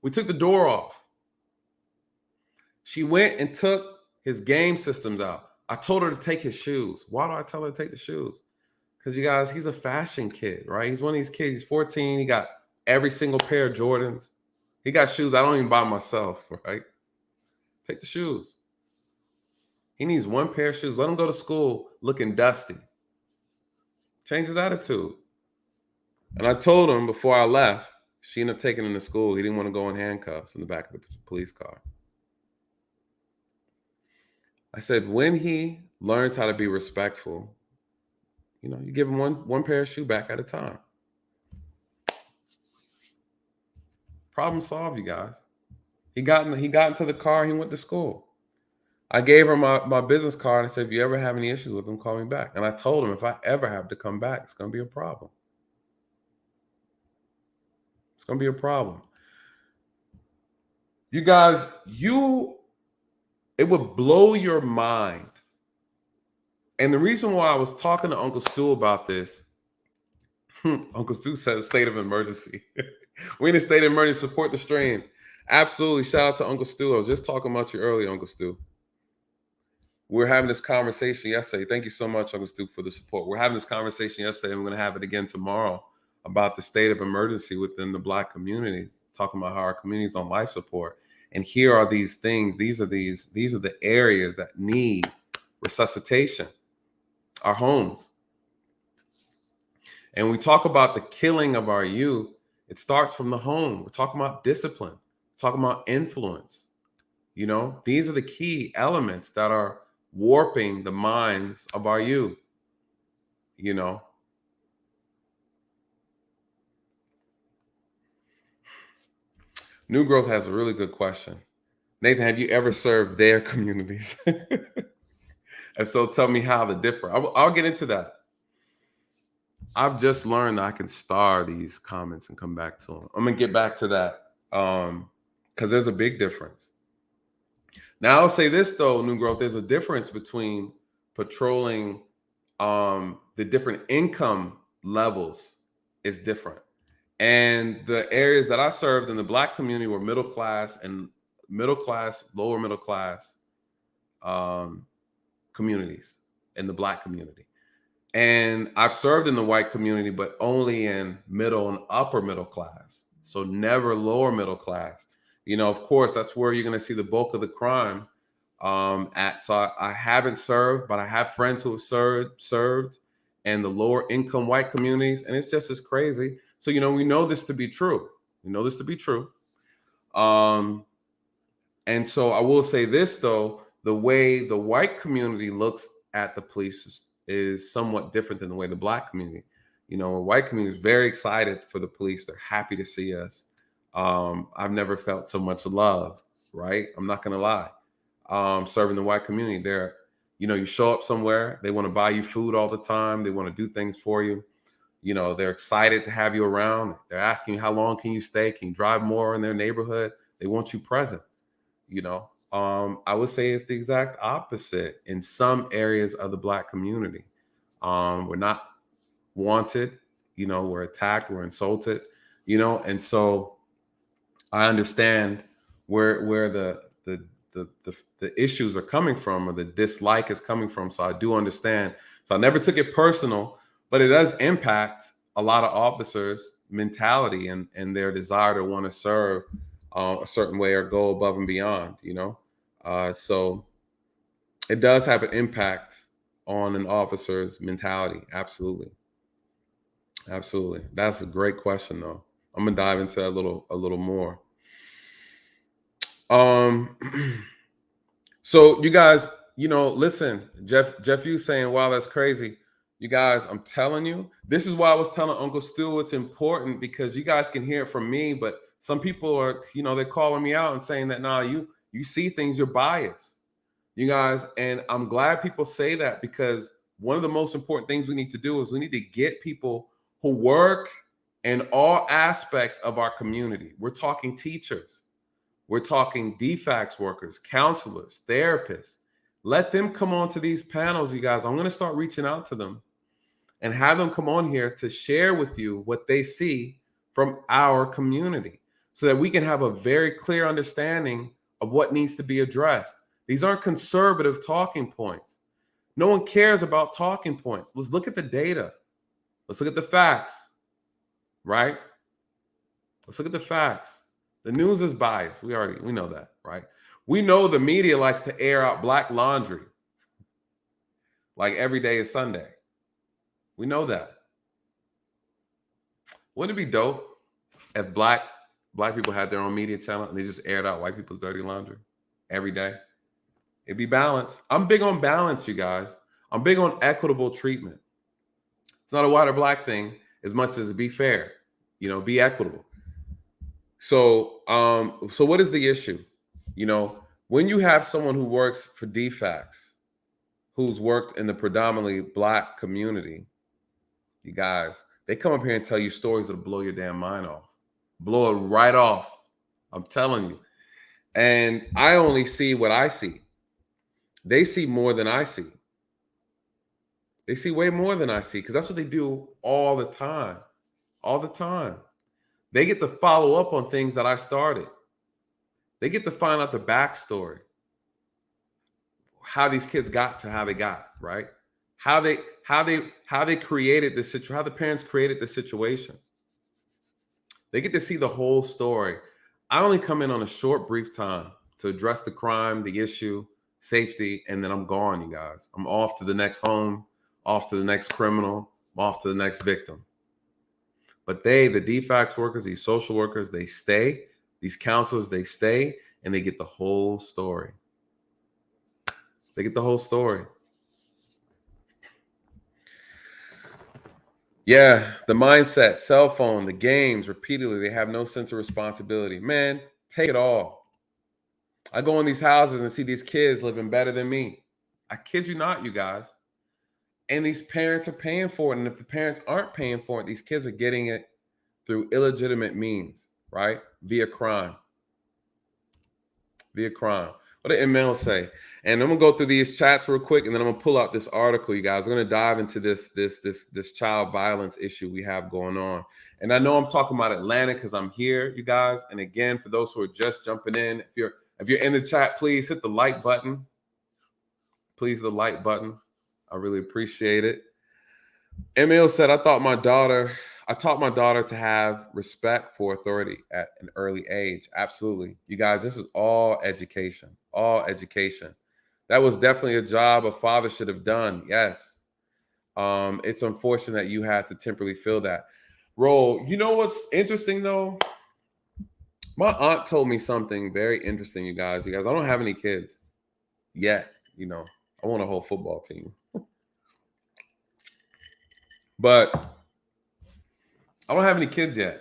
We took the door off. She went and took his game systems out. I told her to take his shoes. Why do I tell her to take the shoes? Because you guys, he's a fashion kid, right? He's one of these kids. He's 14. He got every single pair of Jordans. He got shoes I don't even buy myself, right? Take the shoes. He needs one pair of shoes. Let him go to school looking dusty. Change his attitude. And I told him before I left, she ended up taking him to school. He didn't want to go in handcuffs in the back of the police car. I said, when he learns how to be respectful, you give him one pair of shoe back at a time. Problem solved, you guys. He got into the car. He went to school. I gave her my business card and said, if you ever have any issues with him, call me back. And I told him, if I ever have to come back, it's going to be a problem. It's going to be a problem. You guys, it would blow your mind. And the reason why I was talking to Uncle Stu about this, Uncle Stu said a state of emergency. We're in a state of emergency. Support the stream. Absolutely. Shout out to Uncle Stu. I was just talking about you earlier, Uncle Stu. We're having this conversation yesterday. Thank you so much, Uncle Stu, for the support. We're having this conversation yesterday, and we're going to have it again tomorrow about the state of emergency within the Black community, talking about how our community is on life support. And here are these things. These are the areas that need resuscitation. Our homes. And we talk about the killing of our youth. It starts from the home. We're talking about discipline. We're talking about influence. These are the key elements that are warping the minds of our youth. New Growth has a really good question. Nathan, have you ever served their communities? And so tell me how the different. I'll get into that. I've just learned that I can star these comments and come back to them. I'm going to get back to that because there's a big difference. Now, I'll say this, though, New Growth, there's a difference between patrolling the different income levels is different. And the areas that I served in the Black community were middle class, lower middle class communities in the Black community. And I've served in the white community, but only in middle and upper middle class. So never lower middle class. Of course, that's where you're going to see the bulk of the crime at. So I haven't served, but I have friends who have served in the lower income white communities. And it's just as crazy. So, we know this to be true. And so I will say this, though, the way the white community looks at the police is somewhat different than the way the Black community. The white community is very excited for the police. They're happy to see us. I've never felt so much love, right? I'm not going to lie. Serving the white community, you show up somewhere, they want to buy you food all the time. They want to do things for you. They're excited to have you around. They're asking you, how long can you stay? Can you drive more in their neighborhood? They want you present. I would say it's the exact opposite in some areas of the Black community. We're not wanted, we're attacked, we're insulted, and so I understand where the issues are coming from, or the dislike is coming from. So I do understand. So I never took it personal, but it does impact a lot of officers' mentality and their desire to want to serve a certain way or go above and beyond, So it does have an impact on an officer's mentality. Absolutely. Absolutely. That's a great question though. I'm gonna dive into that a little more. Um so you guys, listen, Jeff you saying, wow, that's crazy. You guys, I'm telling you, this is why I was telling Uncle Stu it's important, because you guys can hear it from me, but some people are, they're calling me out and saying that, nah, you see things, you're biased. You guys, and I'm glad people say that, because one of the most important things we need to do is we need to get people who work in all aspects of our community. We're talking teachers, we're talking DFACS workers, counselors, therapists. Let them come on to these panels, you guys. I'm going to start reaching out to them and have them come on here to share with you what they see from our community, so that we can have a very clear understanding of what needs to be addressed. These aren't conservative talking points. No one cares about talking points. Let's look at the data. Let's look at the facts, right? Let's look at the facts. The news is biased. We know that, right? We know the media likes to air out black laundry like every day is Sunday. We know that. Wouldn't it be dope if black people had their own media channel and they just aired out white people's dirty laundry every day? It'd be balanced. I'm big on balance, you guys. I'm big on equitable treatment. It's not a white or black thing as much as be fair, be equitable. So what is the issue? When you have someone who works for DFACS, who's worked in the predominantly black community, you guys, they come up here and tell you stories that'll blow your damn mind off. Blow it right off. I'm telling you. And I only see what I see. They see more than I see. They see way more than I see, because that's what they do all the time. All the time. They get to follow up on things that I started. They get to find out the backstory. How these kids got to how they got, right? How they created this situation, how the parents created the situation. They get to see the whole story. I only come in on a short, brief time to address the crime, the issue, safety, and then I'm gone, you guys. I'm off to the next home, off to the next criminal, off to the next victim. But the DFACS workers, these social workers, they stay. These counselors, they stay, and they get the whole story. They get the whole story. Yeah, the mindset, cell phone, the games, repeatedly, they have no sense of responsibility. Man, take it all. I go in these houses and see these kids living better than me. I kid you not, you guys. And these parents are paying for it. And if the parents aren't paying for it, these kids are getting it through illegitimate means, right? Via crime. Via crime. What did Emil say? And I'm gonna go through these chats real quick, and then I'm gonna pull out this article, you guys. We're gonna dive into this child violence issue we have going on. And I know I'm talking about Atlanta because I'm here, you guys. And again, for those who are just jumping in, if you're in the chat, please hit the like button. Please, the like button. I really appreciate it. Emil said, I taught my daughter to have respect for authority at an early age. Absolutely. You guys, this is all education. All education. That was definitely a job a father should have done. Yes. It's unfortunate that you had to temporarily feel that role. You know what's interesting though? My aunt told me something very interesting, you guys. I don't have any kids yet. I want a whole football team. But I don't have any kids yet.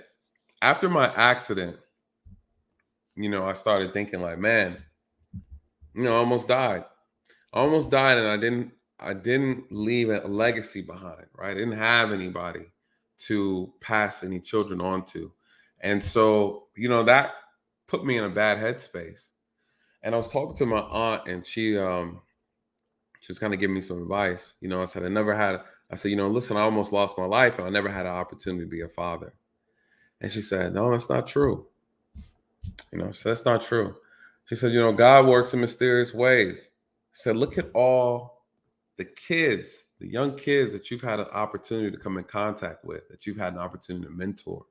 After my accident, I started thinking like, man, I almost died. And I didn't leave a legacy behind, right? I didn't have anybody to pass any children on to. And so, that put me in a bad headspace. And I was talking to my aunt, and she was kind of giving me some advice. I said, listen, I almost lost my life and I never had an opportunity to be a father. And she said, no, that's not true. That's not true. She said, God works in mysterious ways. She said, look at all the kids, the young kids that you've had an opportunity to come in contact with, that you've had an opportunity to mentor,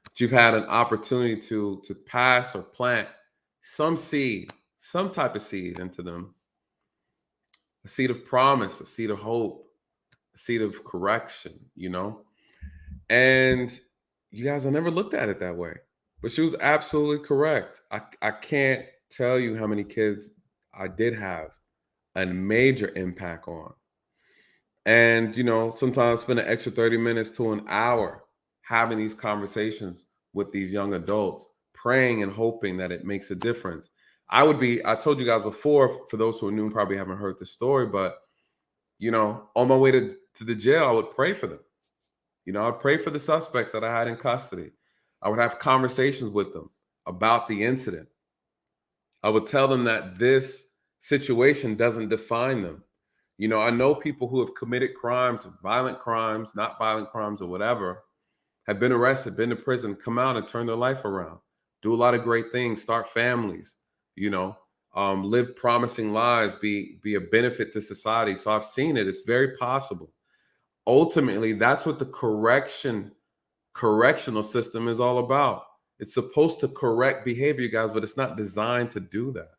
that you've had an opportunity to pass or plant some seed some type of seed into them, a seed of promise, a seed of hope, a seed of correction, And you guys, I never looked at it that way. But she was absolutely correct. I can't tell you how many kids I did have a major impact on. And, sometimes spend an extra 30 minutes to an hour having these conversations with these young adults, praying and hoping that it makes a difference. I told you guys before, for those who are new, probably haven't heard the story, but, on my way to the jail, I would pray for them. I'd pray for the suspects that I had in custody. I would have conversations with them about the incident. I would tell them that this situation doesn't define them. I know people who have committed crimes, violent crimes, not violent crimes, or whatever, have been arrested, been to prison, come out and turn their life around, do a lot of great things, start families, live promising lives, be a benefit to society. So I've seen it. It's very possible. Ultimately, that's what the correctional system is all about. It's supposed to correct behavior, guys, but it's not designed to do that.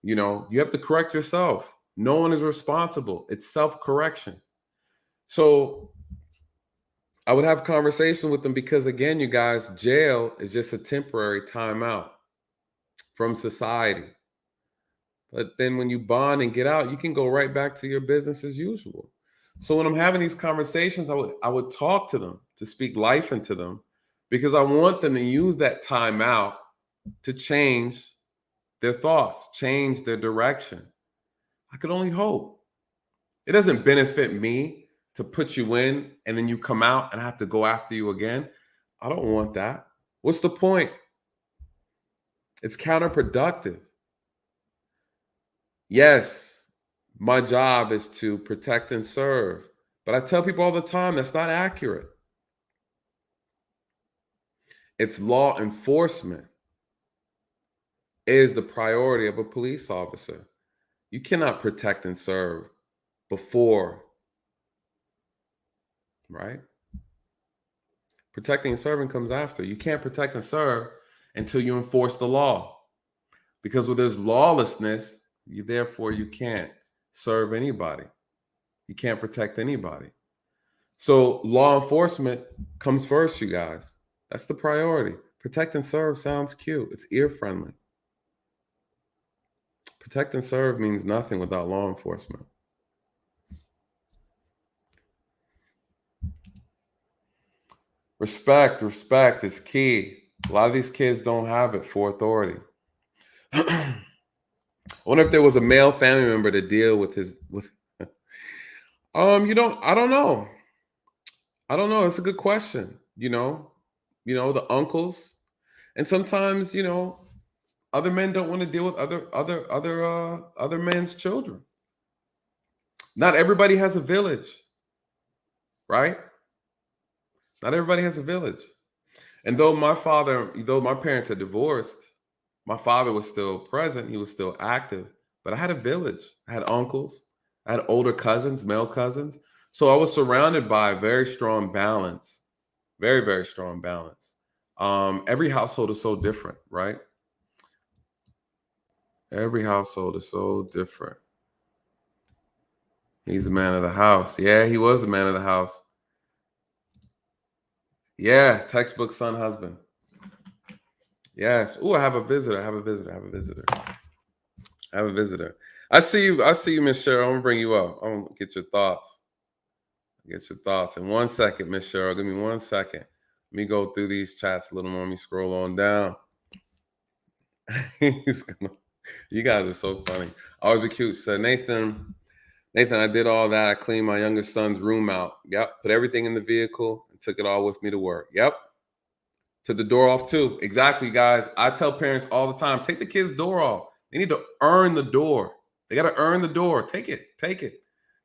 You have to correct yourself. No one is responsible. It's self-correction. So I would have conversations with them because, again, you guys, jail is just a temporary timeout from society. But then when you bond and get out, you can go right back to your business as usual. So when I'm having these conversations, I would talk to them, to speak life into them, because I want them to use that time out to change their thoughts, change their direction. I could only hope. It doesn't benefit me to put you in and then you come out and I have to go after you again. I don't want that. What's the point? It's counterproductive. Yes, my job is to protect and serve. But I tell people all the time that's not accurate. It's law enforcement is the priority of a police officer. You cannot protect and serve before, right? Protecting and serving comes after. You can't protect and serve until you enforce the law. Because where there's lawlessness, therefore you can't serve anybody. You can't protect anybody. So law enforcement comes first, you guys. That's the priority. Protect and serve sounds cute. It's ear friendly. Protect and serve means nothing without law enforcement. Respect is key. A lot of these kids don't have it for authority. I wonder if there was a male family member to deal with I don't know. It's a good question. The uncles. And sometimes, other men don't want to deal with other men's children. Not everybody has a village, right? Not everybody has a village. And though my parents are divorced, my father was still present. He was still active. But I had a village. I had uncles. I had older cousins, male cousins. So I was surrounded by a very strong balance. Very, very strong balance. Every household is so different, right? Every household is so different. He's a man of the house. Yeah, he was a man of the house. Yeah, textbook son, husband. Yes. Oh, I have a visitor. I see you, Miss Cheryl. I'm gonna bring you up. I'm gonna get your thoughts. In 1 second, Miss Cheryl. Give me 1 second. Let me go through these chats a little more. Let me scroll on down. You guys are so funny. Always be cute. So Nathan, I did all that. I cleaned my youngest son's room out. Yep. Put everything in the vehicle and took it all with me to work. Yep. Took the door off too. Exactly, guys. I tell parents all the time, take the kids' door off. They need to earn the door. They got to earn the door. Take it.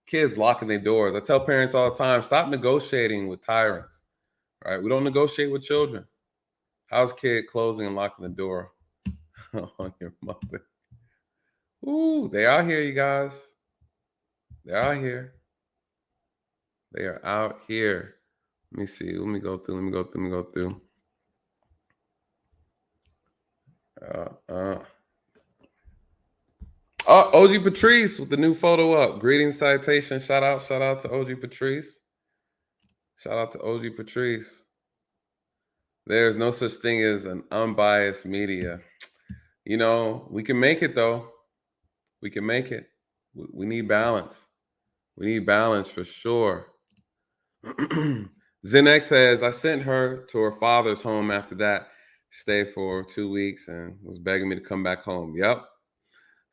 Kids locking their doors. I tell parents all the time, stop negotiating with tyrants. All right. We don't negotiate with children. How's kid closing and locking the door on your mother? Ooh, they out here, you guys. They're out here. They are out here. Let me see. Let me go through. Oh, OG Patrice with the new photo up. Greetings, citation. Shout out to OG Patrice. Shout out to OG Patrice. There's no such thing as an unbiased media. You know, we can make it though. We can make it. We need balance. We need balance for sure. Zenex says, I sent her to her father's home after that. Stayed for 2 weeks and was begging me to come back home. Yep.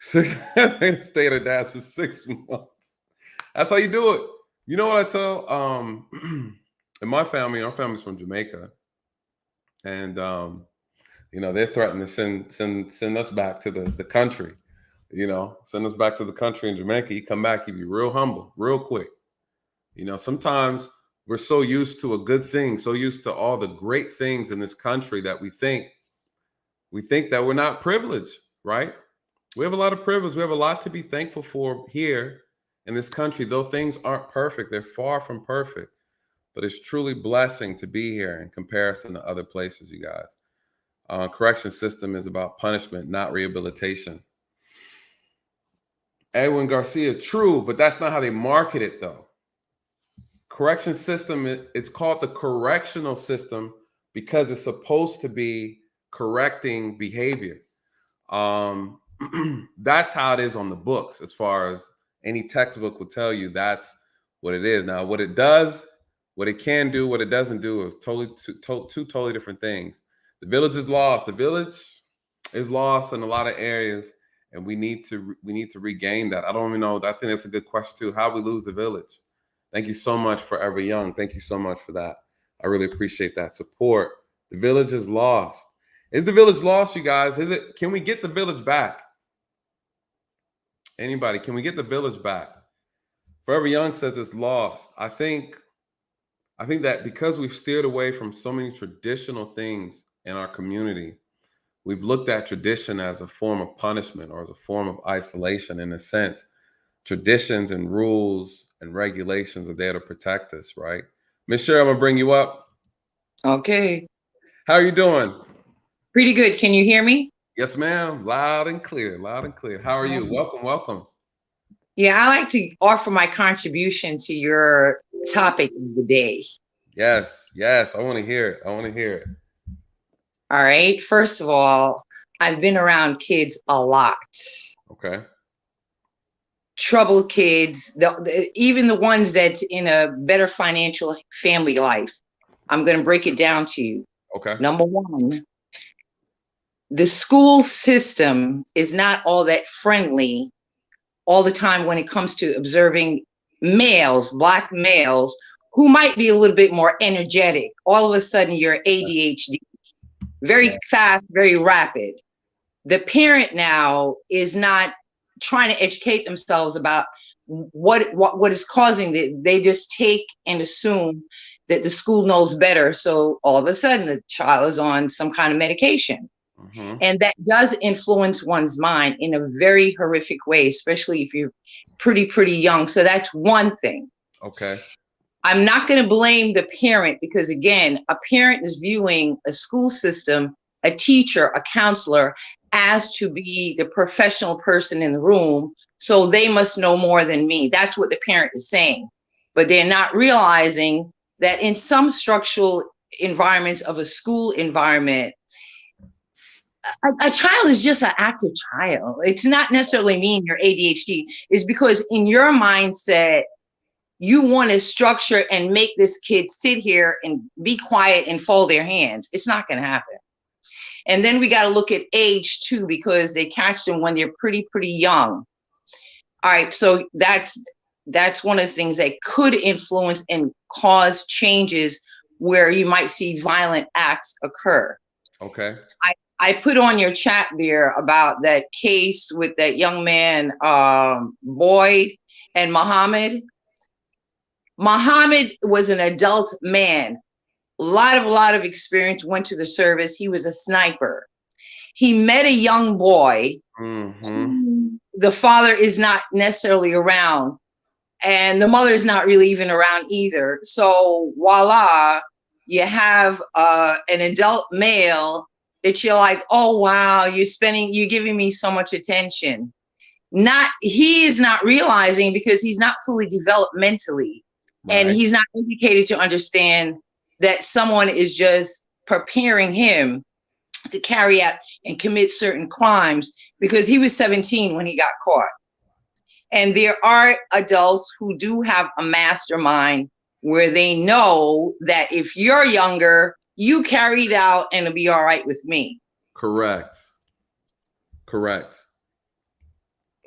Stayed at her dad's for 6 months. That's how you do it. You know what I tell? In my family, our family's from Jamaica. And you know, they're threatening to send us back to the country. You know, send us back to the country in Jamaica. You come back, you be real humble, real quick. You know, sometimes we're so used to a good thing, so used to all the great things in this country that we think that we're not privileged, right? We have a lot of privilege. We have a lot to be thankful for here in this country. Though things aren't perfect, they're far from perfect. But it's truly blessing to be here in comparison to other places, you guys. Correction system is about punishment, not rehabilitation. Edwin Garcia, true, but that's not how they market it, though. Correction system, it's called the correctional system because it's supposed to be correcting behavior. That's how it is on the books, as far as any textbook will tell you. That's what it is. Now, what it does, what it can do, what it doesn't do is two totally different things. The village is lost. The village is lost in a lot of areas, and we need to regain that. I don't even know. I think that's a good question too. How we lose the village. Thank you so much, Forever Young. Thank you so much for that. I really appreciate that support. The village is lost. Is the village lost, you guys? Is it? Can we get the village back? Anybody? Can we get the village back? Forever Young says it's lost. I think that because we've steered away from so many traditional things in our community, we've looked at tradition as a form of punishment or as a form of isolation. In a sense, traditions and rules and regulations are there to protect us, right? Miss Cheryl, I'm gonna bring you up. Okay. How are you doing? Pretty good. Can you hear me? Yes, ma'am. Loud and clear. Loud and clear. How are you? Welcome, welcome. Yeah, I like to offer my contribution to your topic of the day. Yes, yes. I want to hear it. I want to hear it. All right. First of all, I've been around kids a lot. Okay. Troubled kids, even the ones that's in a better financial family life. I'm going to break it down to you. Okay. Number one, the school system is not all that friendly all the time when it comes to observing males, Black males, who might be a little bit more energetic. All of a sudden, you're ADHD, very fast, very rapid. The parent now is not trying to educate themselves about what is causing it. They just take and assume that the school knows better. So all of a sudden, the child is on some kind of medication. Mm-hmm. And that does influence one's mind in a very horrific way, especially if you're pretty young. So that's one thing. Okay. I'm not going to blame the parent because, again, a parent is viewing a school system, a teacher, a counselor as to be the professional person in the room. So they must know more than me. That's what the parent is saying. But they're not realizing that in some structural environments of a school environment, a child is just an active child. It's not necessarily mean you're ADHD. It's because in your mindset, you want to structure and make this kid sit here and be quiet and fold their hands. It's not going to happen. And then we got to look at age too, because they catch them when they're pretty young. All right. So that's one of the things that could influence and cause changes where you might see violent acts occur. Okay. I put on your chat there about that case with that young man, Boyd and Muhammad. Muhammad was an adult man, a lot of experience, went to the service. He was a sniper. He met a young boy. Mm-hmm. The father is not necessarily around, and the mother is not really even around either. So voila, you have an adult male that you're like, oh wow, you're giving me so much attention. he is not realizing because he's not fully developed mentally, and he's not educated to understand that someone is just preparing him to carry out and commit certain crimes, because he was 17 when he got caught. And there are adults who do have a mastermind where they know that if you're younger, you carry it out and it'll be all right with me. Correct.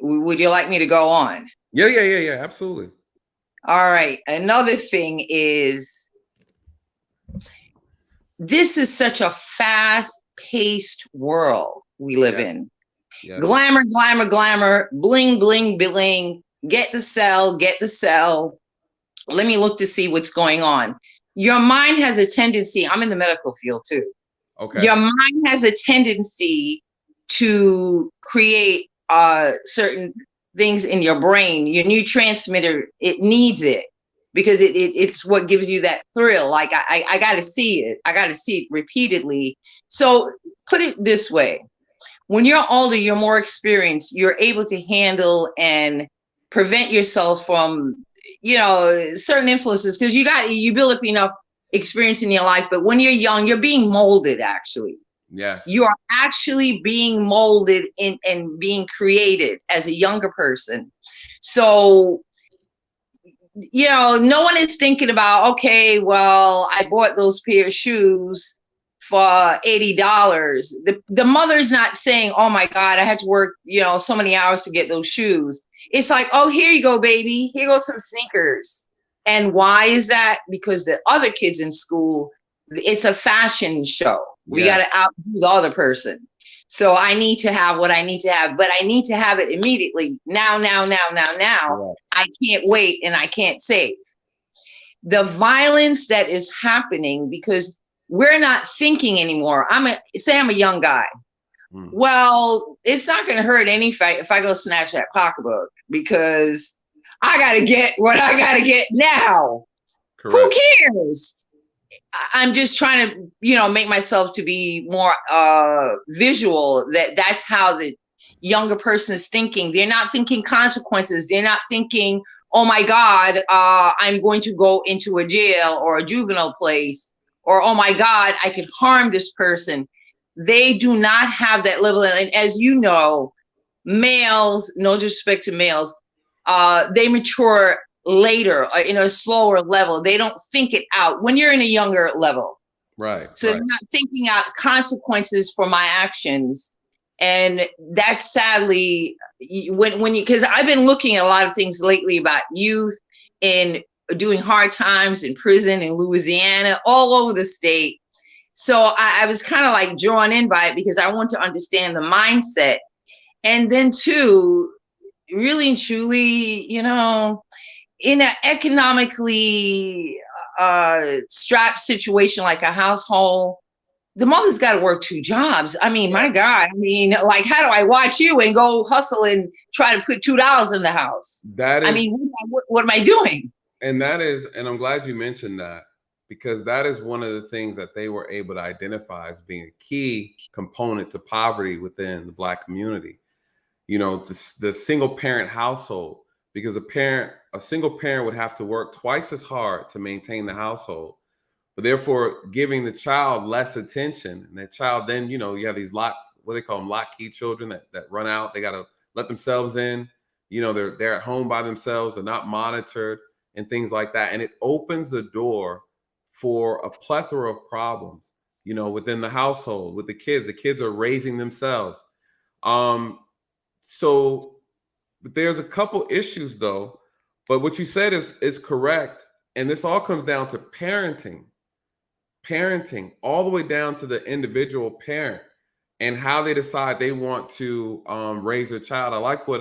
Would you like me to go on? Yeah, absolutely. All right. Another thing is, this is such a fast-paced world we live in. Yes. Glamour, glamour, glamour, bling, bling, bling. Get the cell. Let me look to see what's going on. Your mind has a tendency, I'm in the medical field too. Okay. Your mind has a tendency to create certain things in your brain. Your neurotransmitter, it needs it because it's what gives you that thrill. Like I got to see it. I got to see it repeatedly. So put it this way. When you're older, you're more experienced, you're able to handle and prevent yourself from, certain influences, because you build up enough experience in your life. But when you're young, you're being molded, actually. Yes. You are actually being molded and being created as a younger person. So, no one is thinking about, okay, well, I bought those pair of shoes for $80. The mother's not saying, oh my God, I had to work, so many hours to get those shoes. It's like, oh, here you go, baby. Here goes some sneakers. And why is that? Because the other kids in school, it's a fashion show. We got to outdo the other person. So I need to have what I need to have, but I need to have it immediately. Now. Right. I can't wait and I can't save. The violence that is happening because we're not thinking anymore. I'm a young guy. Well, it's not going to hurt any fight if I go snatch that pocketbook because I got to get what I got to get now. Correct. Who cares? I'm just trying to, make myself to be more visual. That's how the younger person is thinking. They're not thinking consequences. They're not thinking, oh my God, I'm going to go into a jail or a juvenile place. Or, oh my God, I could harm this person. They do not have that level. And as you know, males, no disrespect to males, they mature later in a slower level. They don't think it out when you're in a younger level. Right. So they're not thinking out consequences for my actions. And that's sadly, because I've been looking at a lot of things lately about youth and doing hard times in prison in Louisiana, all over the state. So I was kind of like drawn in by it because I want to understand the mindset. And then too, really and truly, in an economically strapped situation like a household, the mother's got to work 2 jobs. I mean, my God, like, how do I watch you and go hustle and try to put $2 in the house? What am I doing? And I'm glad you mentioned that, because that is one of the things that they were able to identify as being a key component to poverty within the Black community. The single parent household, because a single parent would have to work twice as hard to maintain the household, but therefore giving the child less attention. And that child then, you have these what they call them, lock-key children that run out. They got to let themselves in. They're at home by themselves. They're not monitored and things like that. And it opens the door for a plethora of problems, within the household, with the kids. The kids are raising themselves. So there's a couple issues though, but what you said is correct. And this all comes down to parenting all the way down to the individual parent and how they decide they want to raise their child. I like what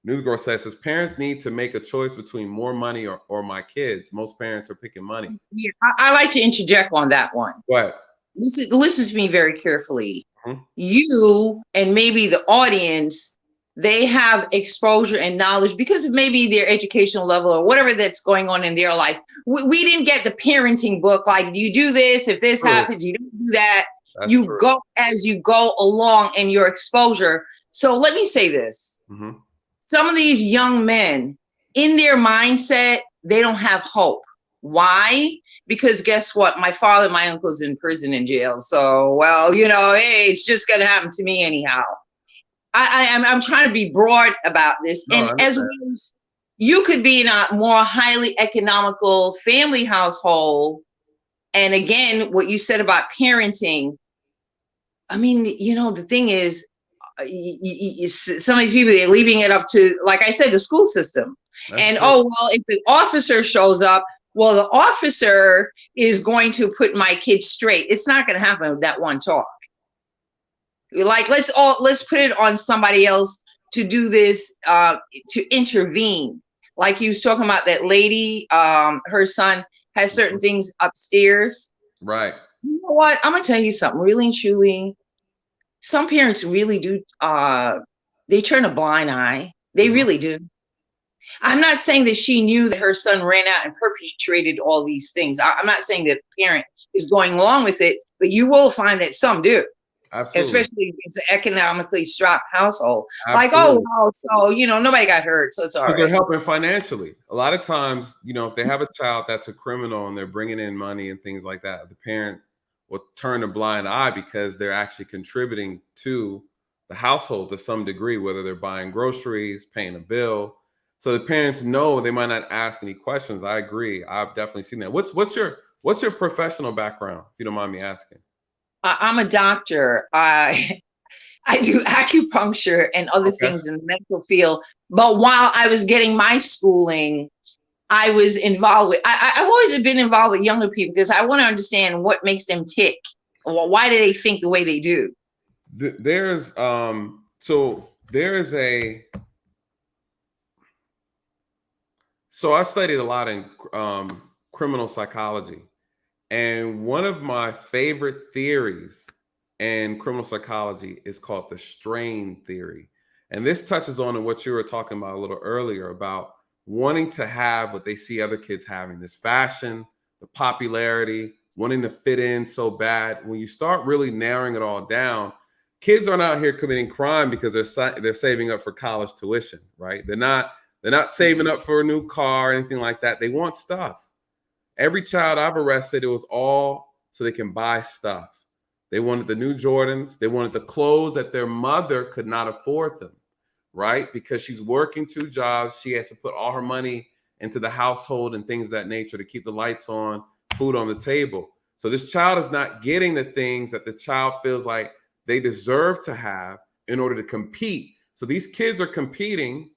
Newsgirl says parents need to make a choice between more money or my kids. Most parents are picking money. Yeah, I like to interject on that one. Go ahead. Listen to me very carefully. Mm-hmm. You and maybe the audience, they have exposure and knowledge because of maybe their educational level or whatever that's going on in their life. We didn't get the parenting book, like, you do this, if this happens, you don't do that. That's you true. Go as you go along in your exposure. So let me say this. Mm-hmm. some of these young men, in their mindset, they don't have hope. Why? Because guess what? My father, my uncle's in prison and jail. So, well, you know, hey, it's just gonna happen to me anyhow. I'm trying to be broad about this. No, I And as understand. well as you could be in a more highly economical family household. And again, what you said about parenting, I mean, you know, the thing is, some of these people, they're leaving it up to, like I said, the school system. That's And true. oh, well, if the officer shows up, well, the officer is going to put my kid straight. It's not going to happen with that one talk. Like, let's put it on somebody else to do this, to intervene. Like you was talking about that lady, her son has certain things upstairs. Right. You know what? I'm gonna tell you something really and truly. Some parents really do, they turn a blind eye. They Mhm. really do. I'm not saying that she knew that her son ran out and perpetrated all these things. I'm not saying that the parent is going along with it, but you will find that some do, Absolutely. especially if it's an economically strapped household. Like, oh, Absolutely. well, so, you know, nobody got hurt, so it's all Because they're right. helping financially. A lot of times, you know, if they have a child that's a criminal and they're bringing in money and things like that, the parent will turn a blind eye because they're actually contributing to the household to some degree, whether they're buying groceries, paying a bill. So the parents know they might not ask any questions. I agree. I've definitely seen that. What's your professional background, if you don't mind me asking? I'm a doctor. I do acupuncture and other Okay. things in the medical field. But while I was getting my schooling, I was involved with, I've always been involved with younger people because I want to understand what makes them tick. Why do they think the way they do? There's so there's a so I studied a lot in criminal psychology. And one of my favorite theories in criminal psychology is called the strain theory. And this touches on what you were talking about a little earlier about wanting to have what they see other kids having, this fashion, the popularity, wanting to fit in so bad. When you start really narrowing it all down, kids aren't out here committing crime because they're saving up for college tuition, right? They're not saving up for a new car or anything like that. They want stuff. Every child I've arrested, it was all so they can buy stuff. They wanted the new Jordans. They wanted the clothes that their mother could not afford them, right? Because she's working two jobs. She has to put all her money into the household and things of that nature to keep the lights on, food on the table. So this child is not getting the things that the child feels like they deserve to have in order to compete. So these kids are competing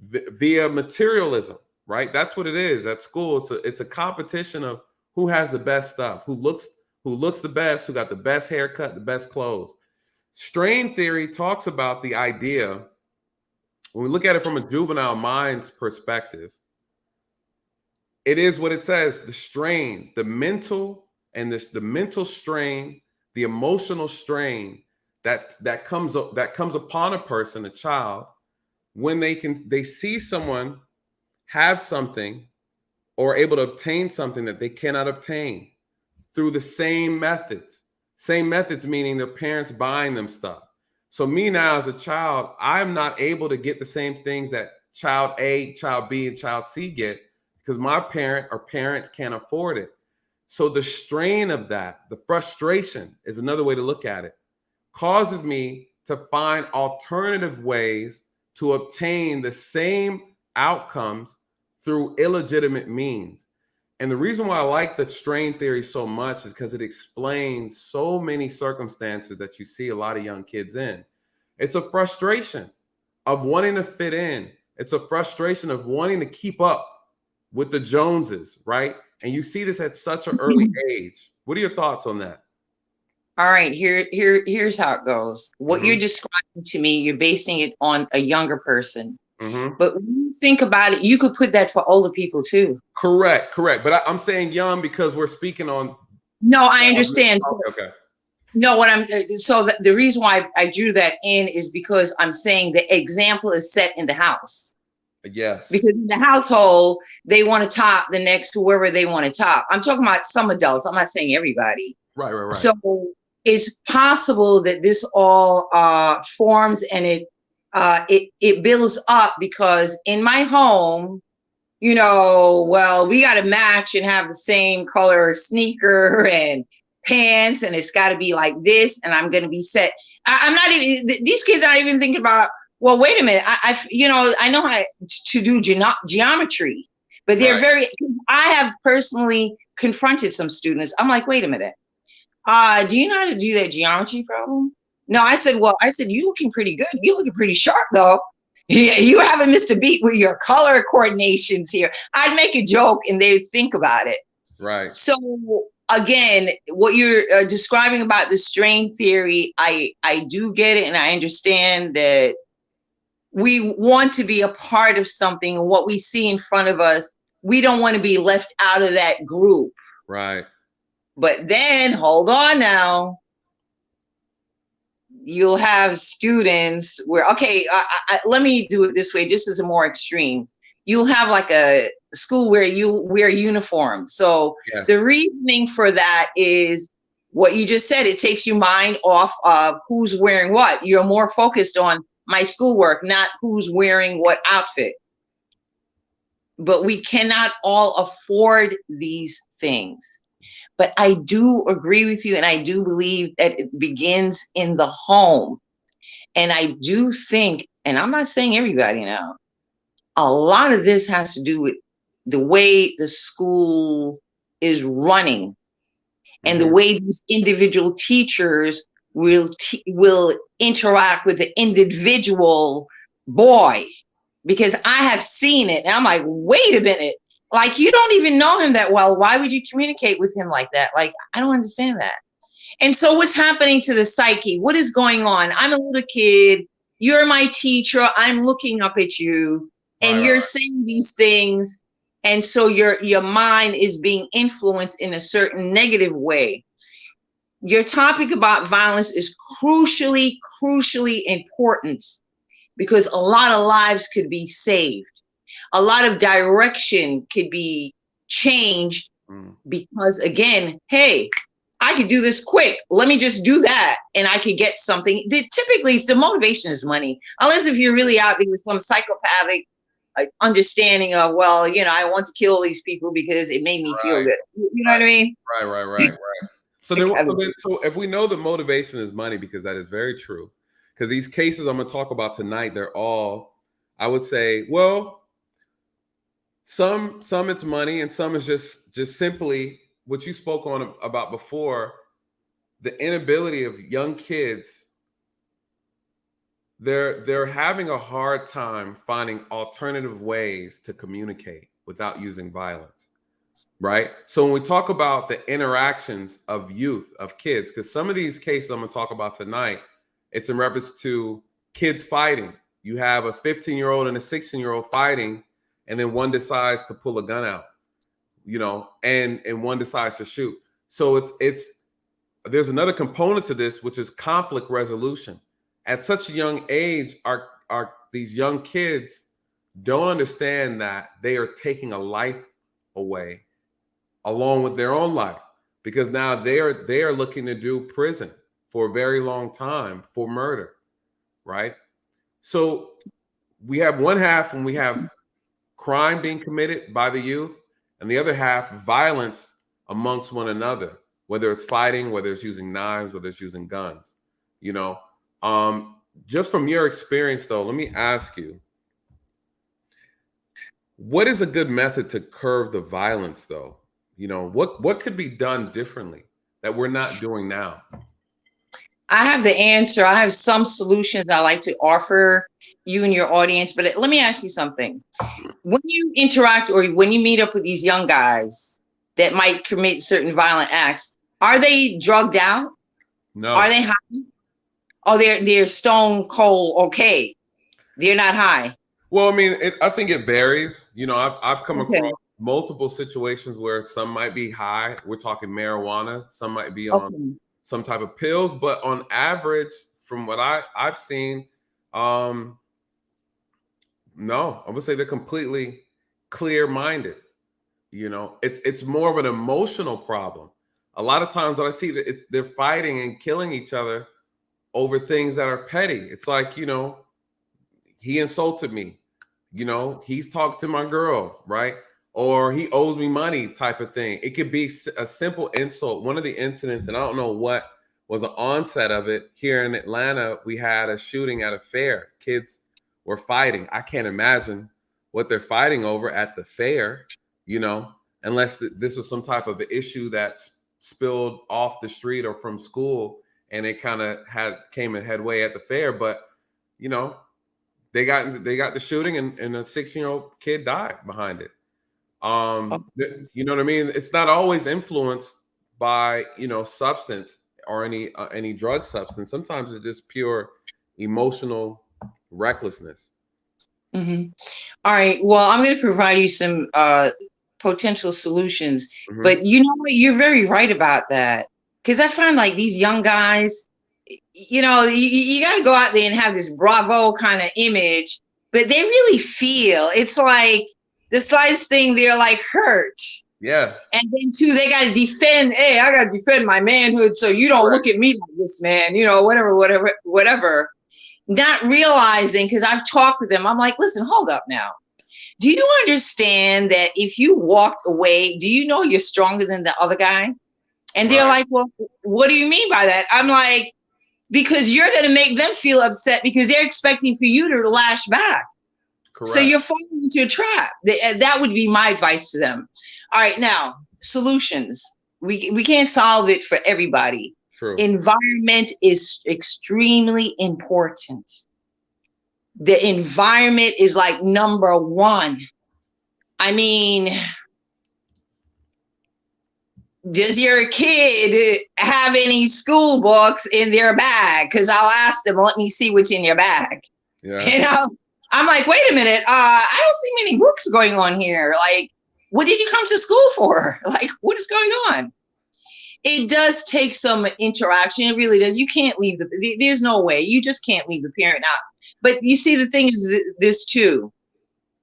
via materialism, right? That's what it is at school. It's a competition of who has the best stuff, who looks the best, who got the best haircut, the best clothes. Strain theory talks about the idea, when we look at it from a juvenile mind's perspective, it is what it says, the strain, the mental strain, the emotional strain that comes upon a person, a child, when they see someone have something or able to obtain something that they cannot obtain through the same methods. Same methods meaning their parents buying them stuff. So me now as a child, I'm not able to get the same things that child A, child B, and child C get because my parent or parents can't afford it. So the strain of that, the frustration is another way to look at it, causes me to find alternative ways to obtain the same outcomes through illegitimate means. And the reason why I like the strain theory so much is because it explains so many circumstances that you see a lot of young kids in. It's a frustration of wanting to fit in. It's a frustration of wanting to keep up with the Joneses, right? And you see this at such an early age. What are your thoughts on that? All right, here's how it goes. What you're Mm-hmm. describing to me, you're basing it on a younger person. Mm-hmm. But when you think about it, you could put that for older people too. Correct. But I'm saying young because we're speaking on. No, I understand. Okay. No, the reason why I drew that in is because I'm saying the example is set in the house. Yes. Because in the household, they want to top the next whoever they want to top. I'm talking about some adults. I'm not saying everybody. Right. So it's possible that this all forms and it it builds up, because in my home, well, we got to match and have the same color sneaker and pants, and it's got to be like this, and I'm going to be set. I'm not even, these kids aren't even thinking about, well, wait a minute, I know how to do geometry, but they're Right. I have personally confronted some students. I'm like, wait a minute, do you know how to do that geometry problem? No, I said, you looking pretty good. You looking pretty sharp though. Yeah, you haven't missed a beat with your color coordinations here. I'd make a joke and they'd think about it. Right. So again, what you're describing about the strain theory, I do get it, and I understand that we want to be a part of something, and what we see in front of us, we don't want to be left out of that group. Right. But then, hold on now, you'll have students where, okay, let me do it this way, just as a more extreme. You'll have like a school where you wear uniform. So Yes. the reasoning for that is what you just said. It takes your mind off of who's wearing what. You're more focused on my schoolwork, not who's wearing what outfit. But we cannot all afford these things. But I do agree with you, and I do believe that it begins in the home. And I do think, and I'm not saying everybody now, a lot of this has to do with the way the school is running, and the way these individual teachers will interact with the individual boy. Because I have seen it, and I'm like, wait a minute. Like, you don't even know him that well. Why would you communicate with him like that? Like, I don't understand that. And so what's happening to the psyche? What is going on? I'm a little kid. You're my teacher. I'm looking up at you, and you're saying these things. And so your mind is being influenced in a certain negative way. Your topic about violence is crucially important, because a lot of lives could be saved. A lot of direction could be changed, because again, hey, I could do this quick. Let me just do that, and I could get something. Typically, the motivation is money, unless if you're really out there with some psychopathic understanding of, well, I want to kill these people because it made me feel good. You know what I mean? Right. So if we know the motivation is money, because that is very true, because these cases I'm going to talk about tonight, they're all, I would say, well, some it's money, and some is just simply what you spoke on about before, the inability of young kids. They're having a hard time finding alternative ways to communicate without using violence, right? So when we talk about the interactions of youth, of kids, because some of these cases I'm going to talk about tonight, it's in reference to kids fighting. You have a 15-year-old and a 16-year-old fighting, and then one decides to pull a gun out, and one decides to shoot. So it's there's another component to this, which is conflict resolution. At such a young age, are these young kids don't understand that they are taking a life away along with their own life, because now they are looking to do prison for a very long time for murder, right? So we have one half when we have crime being committed by the youth, and the other half violence amongst one another, whether it's fighting, whether it's using knives, whether it's using guns. Just from your experience though, let me ask you, what is a good method to curb the violence though? What could be done differently that we're not doing now? I have the answer. I have some solutions I like to offer you and your audience, but let me ask you something. When you interact or when you meet up with these young guys that might commit certain violent acts, are they drugged out? No. Are they high? Oh, they're stone cold okay. They're not high. Well, I mean, I think it varies. I've come across multiple situations where some might be high. We're talking marijuana. Some might be on some type of pills, but on average, from what I've seen, no, I would say they're completely clear-minded. It's more of an emotional problem. A lot of times, what I see that they're fighting and killing each other over things that are petty. It's like, he insulted me, you know, he's talked to my girl, right? Or he owes me money type of thing. It could be a simple insult. One of the incidents, and I don't know what was the onset of it, here in Atlanta, we had a shooting at a fair. Kids were fighting. I can't imagine what they're fighting over at the fair, you know, unless this was some type of issue that's spilled off the street or from school, and it kind of came a headway at the fair. But, you know, they got the shooting, and a 16-year-old kid died behind it. You know what I mean? It's not always influenced by, you know, substance or any drug substance. Sometimes it's just pure emotional recklessness. Mm-hmm. All right. Well, I'm going to provide you some potential solutions, Mm-hmm. but you know what? You're very right about that, because I find like these young guys, you know, you got to go out there and have this bravo kind of image, but they really feel it's like the slightest thing, they're like hurt. Yeah. And then too, they got to defend. Hey, I got to defend my manhood, so you don't look at me like this, man. You know, whatever. Not realizing, because I've talked with them, I'm like, listen, hold up now. Do you understand that if you walked away, do you know you're stronger than the other guy? And they're like, well, what do you mean by that? I'm like, because you're going to make them feel upset because they're expecting for you to lash back. Correct. So you're falling into a trap. That would be my advice to them. All right, now, solutions. We can't solve it for everybody. True. Environment is extremely important. The environment is like number one. I mean, does your kid have any school books in their bag? Because I'll ask them, let me see what's in your bag. Yeah. You know, I'm like, wait a minute. I don't see many books going on here. Like, what did you come to school for? Like, what is going on? It does take some interaction. It really does. You can't leave there's no way. You just can't leave the parent out. But you see, the thing is this too.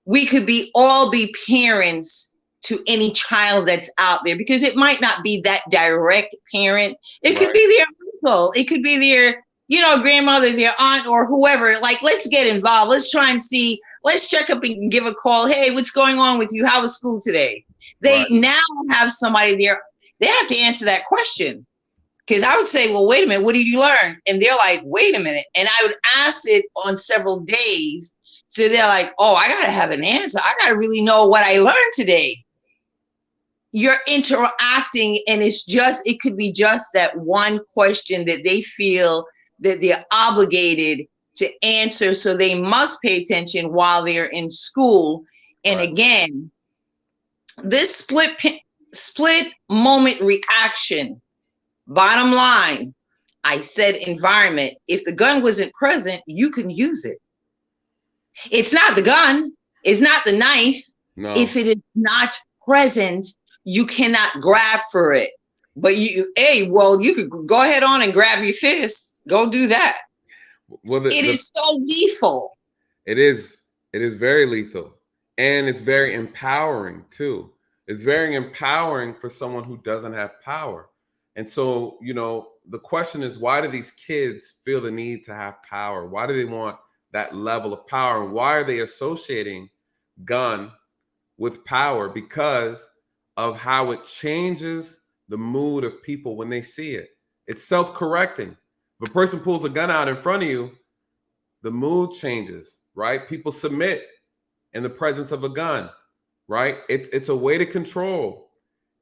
We could all be parents to any child that's out there, because it might not be that direct parent. It could be their uncle. It could be their, you know, grandmother, their aunt, or whoever. Like, let's get involved. Let's try and see. Let's check up and give a call. Hey, what's going on with you? How was school today? They now have somebody there. They have to answer that question. Because I would say, well, wait a minute, what did you learn? And they're like, wait a minute. And I would ask it on several days. So they're like, oh, I got to have an answer. I got to really know what I learned today. You're interacting, and it could be just that one question that they feel that they're obligated to answer. So they must pay attention while they're in school. And again, this split moment reaction, bottom line, I said environment. If the gun wasn't present, you can use it. It's not the gun. It's not the knife. No. If it is not present, you cannot grab for it. But you could go ahead on and grab your fist. Go do that. Well, it is so lethal. It is. It is very lethal. And it's very empowering too. It's very empowering for someone who doesn't have power. And so, you know, the question is, why do these kids feel the need to have power? Why do they want that level of power? And why are they associating gun with power? Because of how it changes the mood of people when they see it. It's self-correcting. If a person pulls a gun out in front of you, the mood changes, right? People submit in the presence of a gun, right? It's a way to control.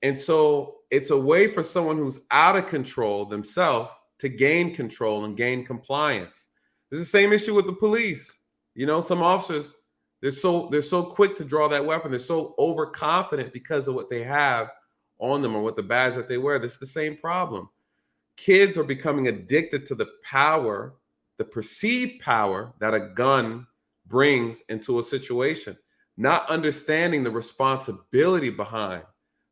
And so it's a way for someone who's out of control themselves to gain control and gain compliance. There's the same issue with the police. You know, some officers, they're so quick to draw that weapon. They're so overconfident because of what they have on them or what the badge that they wear. This is the same problem. Kids are becoming addicted to the power, the perceived power that a gun brings into a situation, not understanding the responsibility behind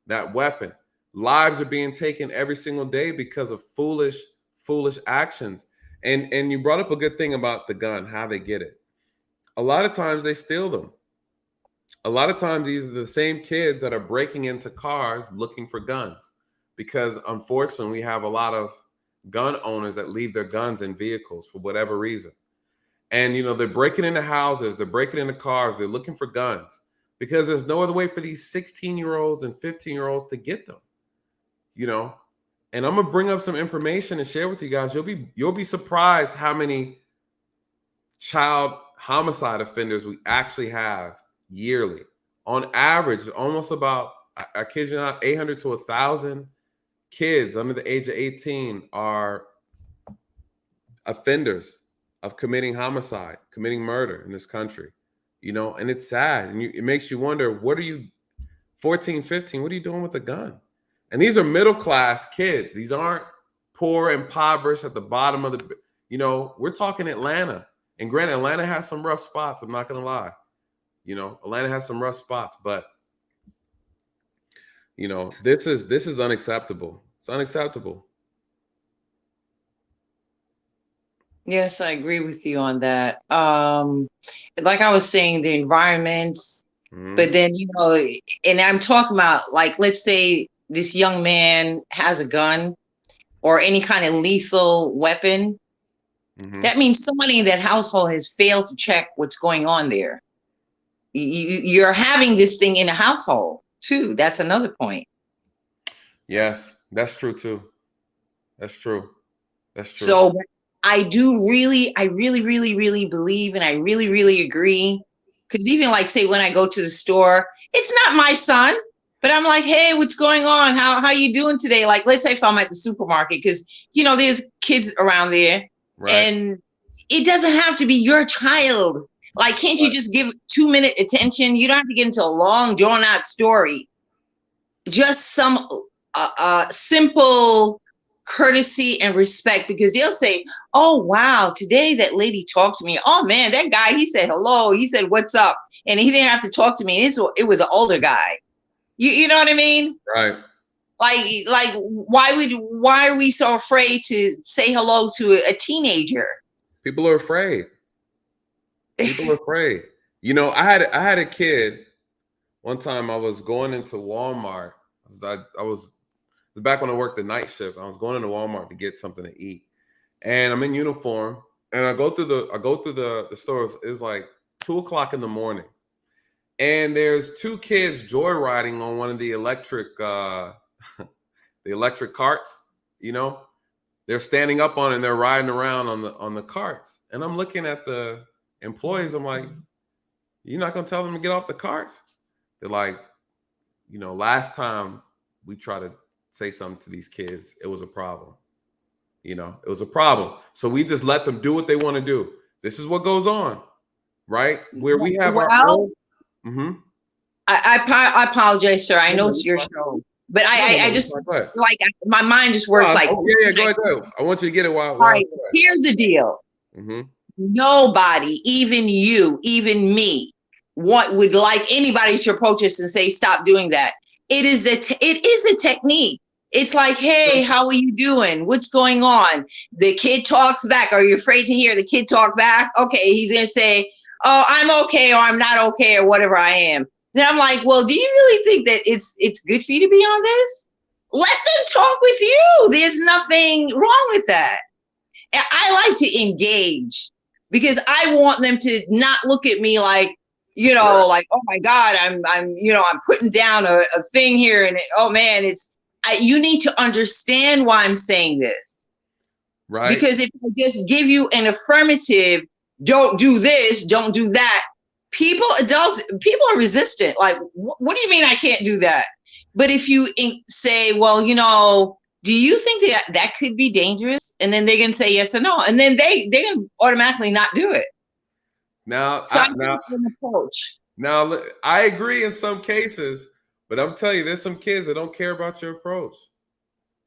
that weapon. Lives are being taken every single day because of foolish actions. And you brought up a good thing about the gun, how they get it. A lot of times they steal them. A lot of times these are the same kids that are breaking into cars looking for guns, because unfortunately we have a lot of gun owners that leave their guns in vehicles for whatever reason. And, they're breaking into houses, they're breaking into cars, they're looking for guns because there's no other way for these 16-year-olds and 15-year-olds to get them, And I'm going to bring up some information and share with you guys. You'll be surprised how many child homicide offenders we actually have yearly. On average, almost about, I kid you not, 800 to 1,000 kids under the age of 18 are offenders of committing homicide, committing murder in this country, and it's sad. And it makes you wonder, 14, 15, what are you doing with a gun? And these are middle-class kids. These aren't poor, impoverished at the bottom of we're talking Atlanta. And granted, Atlanta has some rough spots. I'm not going to lie. Atlanta has some rough spots, but this is unacceptable. It's unacceptable. Yes, I agree with you on that. Like I was saying, the environment, but then, and I'm talking about, like, let's say this young man has a gun or any kind of lethal weapon. That means somebody in that household has failed to check what's going on there. You're having this thing in a household too. That's another point. Yes, that's true too. That's true. So I really, really believe, and I really, really agree. Because even like, say, when I go to the store, it's not my son, but I'm like, hey, what's going on? How you doing today? Like, let's say if I'm at the supermarket, because, there's kids around there, right. And it doesn't have to be your child. Like, can't you just give 2-minute attention? You don't have to get into a long, drawn out story. Just some simple courtesy and respect, because they'll say, oh, wow, today that lady talked to me. Oh, man, that guy, he said hello. He said, what's up? And he didn't have to talk to me. It was an older guy. You know what I mean? Right. Like why are we so afraid to say hello to a teenager? People are afraid. People are afraid. I had a kid one time. I was going into Walmart. I was back when I worked the night shift. I was going into Walmart to get something to eat, and I'm in uniform. And I go through the stores. It's like 2:00 in the morning, and there's two kids joyriding on one of the electric carts. They're standing up on it and they're riding around on the carts. And I'm looking at the employees. I'm like, you're not gonna tell them to get off the carts? They're like, last time we tried to say something to these kids, it was a problem. It was a problem. So we just let them do what they want to do. This is what goes on, right? Where we have our own. I apologize, sir. I know it's your show, but I just like my mind just works like. Yeah, go ahead. I want you to get it while. All right, here's the deal. Nobody, even you, even me, would like anybody to approach us and say, stop doing that. It is a technique. It's like, hey, how are you doing? What's going on? The kid talks back. Are you afraid to hear the kid talk back? Okay, he's going to say, oh, I'm okay, or I'm not okay, or whatever I am. Then I'm like, well, do you really think that it's good for you to be on this? Let them talk with you. There's nothing wrong with that. And I like to engage because I want them to not look at me like, like, oh my God, I'm putting down a thing here, and oh man, you need to understand why I'm saying this. Right. Because if I just give you an affirmative, don't do this, don't do that, people are resistant. Like, what do you mean I can't do that? But if you say, well, do you think that could be dangerous? And then they can say yes or no. And then they can automatically not do it. Now, so an approach. Now, I agree in some cases, but I'm telling you, there's some kids that don't care about your approach.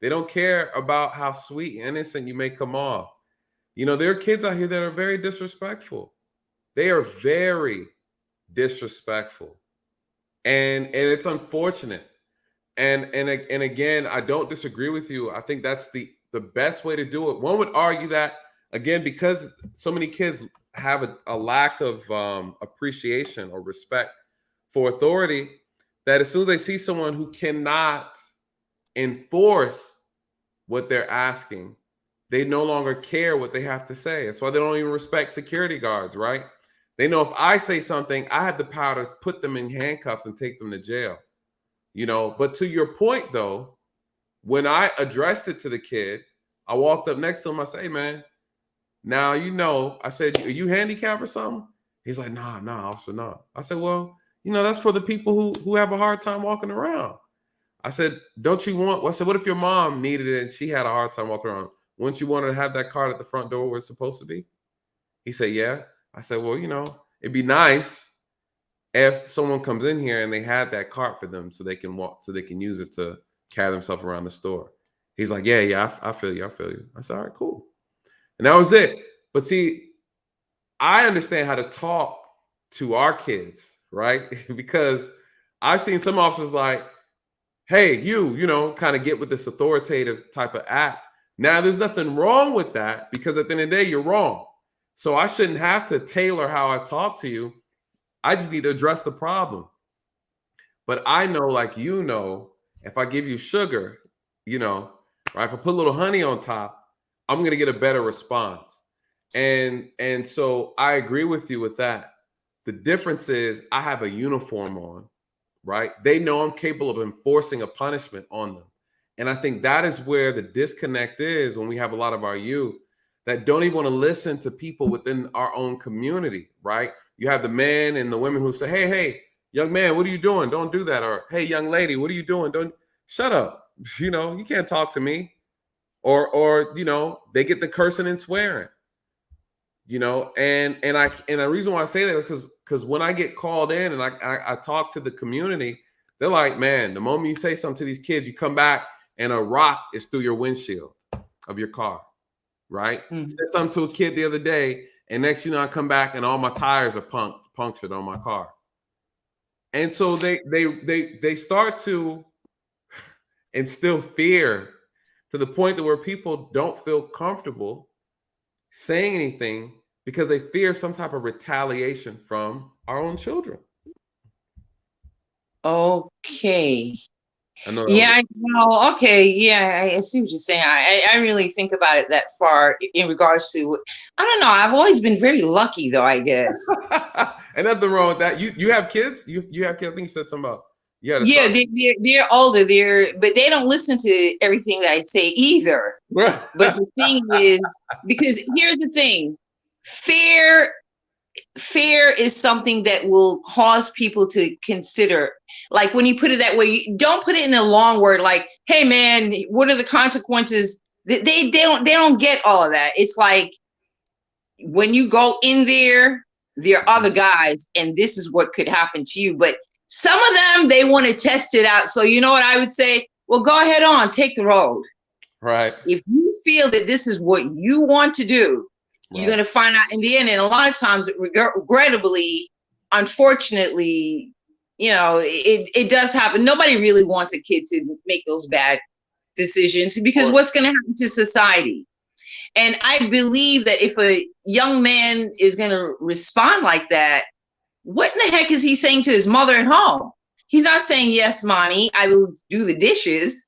They don't care about how sweet and innocent you may come off. There are kids out here that are very disrespectful. They are very disrespectful. And it's unfortunate. And again, I don't disagree with you. I think that's the best way to do it. One would argue that, again, because so many kids have a lack of appreciation or respect for authority, that as soon as they see someone who cannot enforce what they're asking, they no longer care what they have to say. That's why they don't even respect security guards, right? They know if I say something, I have the power to put them in handcuffs and take them to jail. But to your point though, when I addressed it to the kid, I walked up next to him. I say, "Hey, man, now I said, are you handicapped or something?" He's like, nah, officer, no. I said, well, that's for the people who have a hard time walking around. I said, don't you want, I said, what if your mom needed it and she had a hard time walking around? Wouldn't you want her to have that card at the front door where it's supposed to be? He said, yeah. I said, well, it'd be nice if someone comes in here and they had that cart for them so they can use it to carry themselves around the store. He's like, yeah, I feel you. I said, all right, cool. And that was it. But see, I understand how to talk to our kids, right? Because I've seen some officers like, hey, kind of get with this authoritative type of act. Now, there's nothing wrong with that because at the end of the day, you're wrong. So I shouldn't have to tailor how I talk to you. I just need to address the problem. But I know, like, if I give you sugar, right, if I put a little honey on top, I'm going to get a better response. And so I agree with you with that. The difference is I have a uniform on, right? They know I'm capable of enforcing a punishment on them. And I think that is where the disconnect is when we have a lot of our youth that don't even want to listen to people within our own community, right? You have the men and the women who say, hey, young man, what are you doing? Don't do that. Or, hey, young lady, what are you doing? Don't shut up. You can't talk to me. Or they get the cursing and swearing. And the reason why I say that is because when I get called in and I talk to the community, they're like, man, the moment you say something to these kids, you come back and a rock is through your windshield of your car, right? I said something to a kid the other day, and next I come back and all my tires are punctured on my car. And so they start to instill fear to the point that where people don't feel comfortable saying anything because they fear some type of retaliation from our own children. Okay. I know. Yeah, okay. Yeah, I see what you're saying. I really think about it that far in regards to, I don't know. I've always been very lucky though, I guess. And nothing wrong with that. You have kids? You have kids? I think you said something about. Yeah, they're older. But they don't listen to everything that I say either. But the thing is, because here's the thing, fear is something that will cause people to consider. Like when you put it that way, don't put it in a long word. Like, hey man, what are the consequences? They don't get all of that. It's like when you go in there are other guys, and this is what could happen to you. But some of them, they want to test it out. So you know what I would say? Well, go ahead on, take the road. Right. If you feel that this is what you want to do, right, you're going to find out in the end. And a lot of times, regrettably, unfortunately, it does happen. Nobody really wants a kid to make those bad decisions because what's going to happen to society? And I believe that if a young man is going to respond like that, what in the heck is he saying to his mother at home? He's not saying, yes, mommy, I will do the dishes.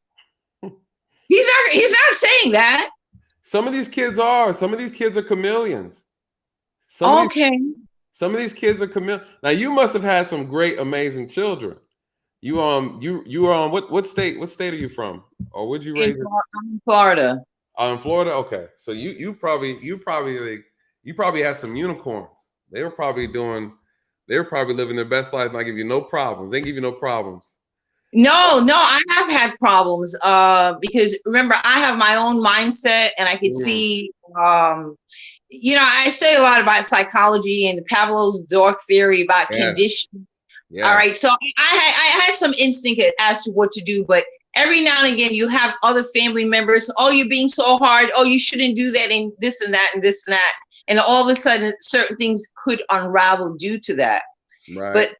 He's not saying that. Some of these kids are chameleons. Some of these kids are chameleons. Now you must have had some great, amazing children. You are on what state? What state are you from? Or would you raise? I'm in Florida. Oh, in Florida. Okay, so you probably had some unicorns. They were probably living their best life. I give you no problems. They give you no problems. No, I have had problems because remember, I have my own mindset, and I could see, I study a lot about psychology and Pavlov's dog theory about conditioning. Yeah. All right, so I had some instinct as to what to do, but every now and again, you have other family members. Oh, you're being so hard. Oh, you shouldn't do that, and this and that, and this and that. And all of a sudden, certain things could unravel due to that. Right. But,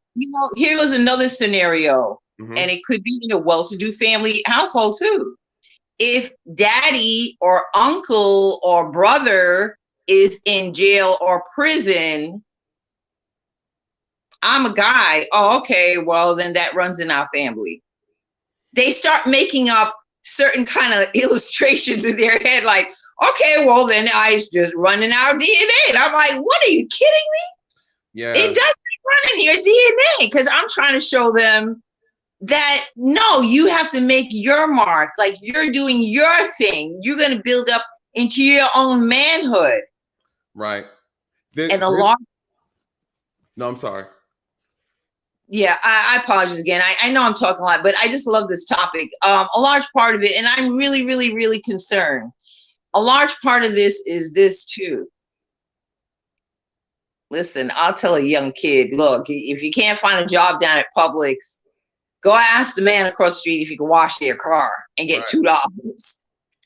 here goes another scenario. Mm-hmm. And it could be in a well-to-do family household too. If daddy or uncle or brother is in jail or prison, I'm a guy. Oh, okay. Well, then that runs in our family. They start making up certain kind of illustrations in their head, like, Okay, well then it's just running our DNA. And I'm like, what, are you kidding me? Yeah. It doesn't run in your DNA, because I'm trying to show them that no, you have to make your mark. Like, you're doing your thing. You're going to build up into your own manhood. Right. And a lot. No, I'm sorry. Yeah, I apologize again. I know I'm talking a lot, but I just love this topic. A large part of it, and I'm really, really, really concerned. A large part of this is this too. Listen, I'll tell a young kid, look, if you can't find a job down at Publix, go ask the man across the street if you can wash their car and get $2.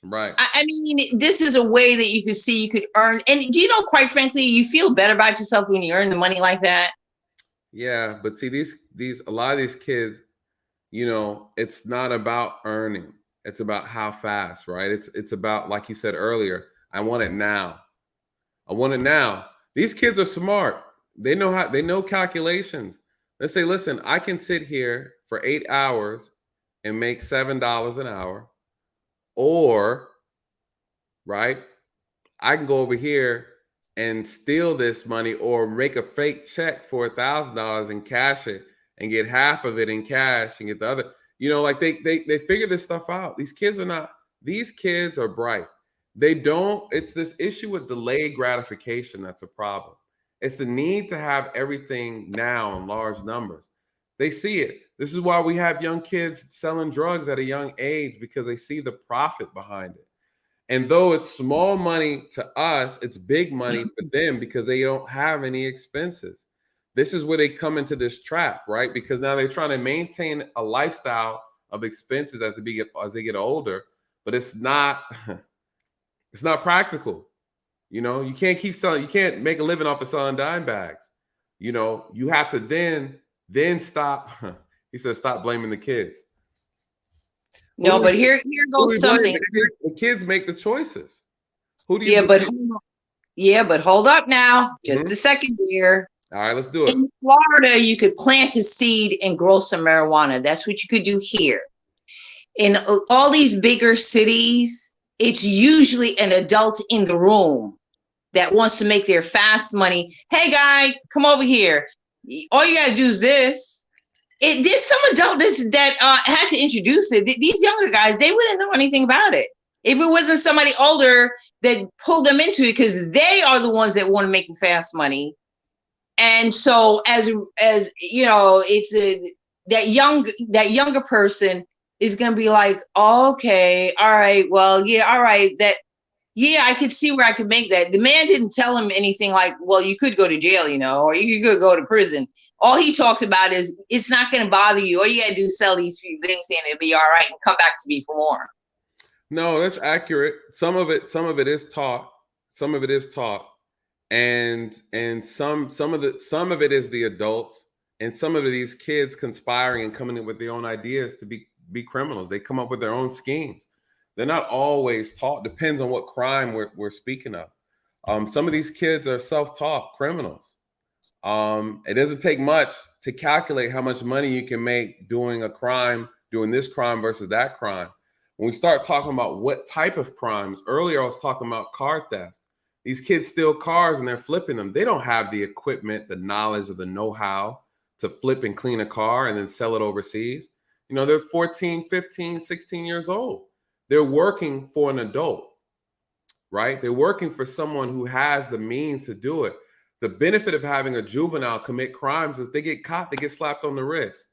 Right. I mean, this is a way that you could see you could earn. And do you know, quite frankly, you feel better about yourself when you earn the money like that. Yeah, but see, a lot of these kids, you know, it's not about earning. It's about how fast, right? It's about, like you said earlier, I want it now. I want it now. These kids are smart. They know calculations. Let's say, listen, I can sit here for 8 hours and make $7 an hour, or, right, I can go over here and steal this money or make a fake check for $1,000 and cash it and get half of it in cash and get the other. You know, like they figure this stuff out. These kids are bright. It's this issue with delayed gratification that's a problem. It's the need to have everything now in large numbers. They see it. This is why we have young kids selling drugs at a young age, because they see the profit behind it. And though it's small money to us, it's big money for them because they don't have any expenses. This is where they come into this trap, right? Because now they're trying to maintain a lifestyle of expenses as they get older, but it's not practical. You know, you can't keep selling, you can't make a living off of selling dime bags. You know, you have to then stop. He said, stop blaming the kids. No, but here goes something. The kids make the choices. Who do you? But hold up now, just a second here. All right, let's do it. In Florida, you could plant a seed and grow some marijuana. That's what you could do here. In all these bigger cities, it's usually an adult in the room that wants to make their fast money. Hey, guy, come over here. All you got to do is this. There's some adults that had to introduce it. These younger guys, they wouldn't know anything about it if it wasn't somebody older that pulled them into it, because they are the ones that want to make the fast money. And so, as you know, it's that younger person is going to be like, oh, okay, all right, well, yeah, all right, I could see where I could make that. The man didn't tell him anything like, well, you could go to jail, you know, or you could go to prison. All he talked about is it's not going to bother you. All you got to do is sell these few things and it'll be all right, and come back to me for more. No, that's accurate. Some of it is taught. Some of it is taught. And some of it is the adults, and some of these kids conspiring and coming in with their own ideas to be criminals. They come up with their own schemes. They're not always taught. Depends on what crime we're speaking of. Some of these kids are self-taught criminals. It doesn't take much to calculate how much money you can make doing this crime versus that crime. When we start talking about what type of crimes, earlier I was talking about car theft. These kids steal cars and they're flipping them. They don't have the equipment, the knowledge, or the know-how to flip and clean a car and then sell it overseas. You know, they're 14, 15, 16 years old. They're working for an adult, right? They're working for someone who has the means to do it. The benefit of having a juvenile commit crimes is they get caught, they get slapped on the wrist.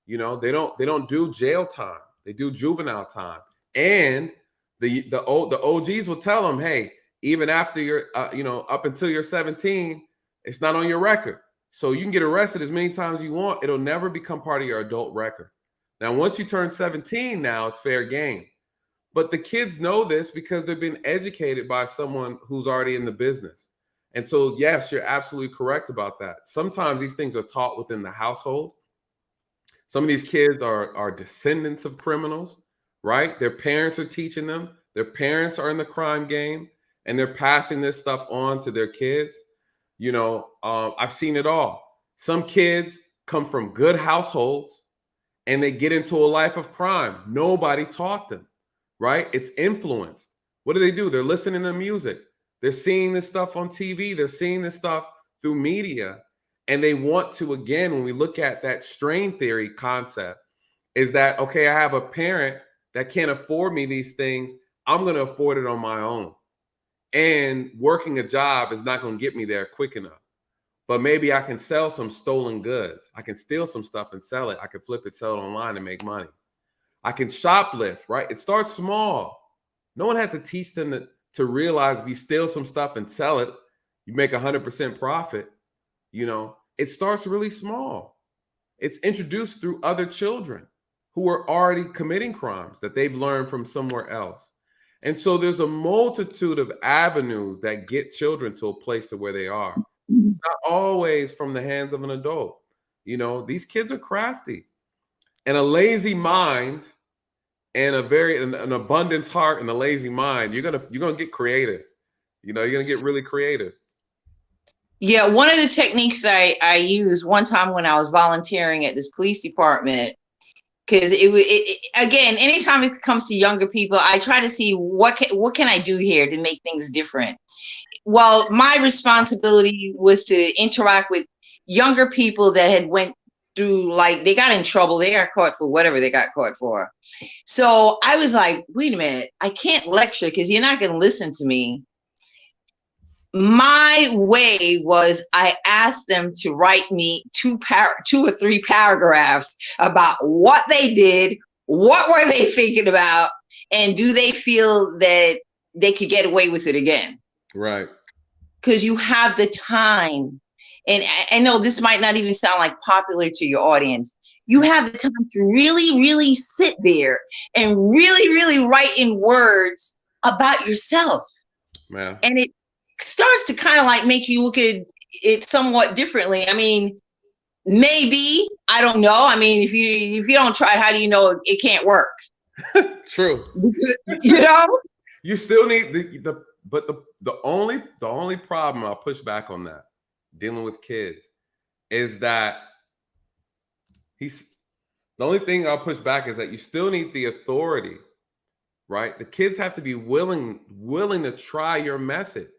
You know, they don't do jail time. They do juvenile time. And the OGs will tell them, hey, even after you're, up until you're 17, it's not on your record. So you can get arrested as many times as you want. It'll never become part of your adult record. Now, once you turn 17, now it's fair game. But the kids know this because they've been educated by someone who's already in the business. And so, yes, you're absolutely correct about that. Sometimes these things are taught within the household. Some of these kids are descendants of criminals, right? Their parents are teaching them. Their parents are in the crime game, and they're passing this stuff on to their kids. You know, I've seen it all. Some kids come from good households and they get into a life of crime. Nobody taught them, right? It's influenced. What do? They're listening to music. They're seeing this stuff on TV. They're seeing this stuff through media. And they want to, again, when we look at that strain theory concept, is that, okay, I have a parent that can't afford me these things. I'm going to afford it on my own. And working a job is not going to get me there quick enough. But maybe I can sell some stolen goods. I can steal some stuff and sell it. I can flip it, sell it online and make money. I can shoplift, right? It starts small. No one had to teach them to realize if you steal some stuff and sell it, you make 100% profit. You know, it starts really small. It's introduced through other children who are already committing crimes that they've learned from somewhere else. And so there's a multitude of avenues that get children to a place to where they are. It's not always from the hands of an adult. You know, these kids are crafty, and a lazy mind and an abundance heart and a lazy mind, you're gonna get creative. You know, you're gonna get really creative. Yeah, one of the techniques I used one time when I was volunteering at this police department, because again, anytime it comes to younger people, I try to see what can I do here to make things different. Well, my responsibility was to interact with younger people that had went through, like, they got in trouble, they got caught for whatever they got caught for. So I was like, wait a minute, I can't lecture because you're not going to listen to me. My way was I asked them to write me 2 or 3 paragraphs about what they did, what were they thinking about, and do they feel that they could get away with it again? Right. Because you have the time. And I know this might not even sound like popular to your audience. You have the time to really, really sit there and really, really write in words about yourself. Yeah. And it starts to kind of like make you look at it somewhat differently. I mean, maybe, I don't know. I mean, if you don't try, how do you know it can't work? True. You know? You still need the only problem, I'll push back on that, dealing with kids, is that the only thing I'll push back is that you still need the authority, right? The kids have to be willing to try your method.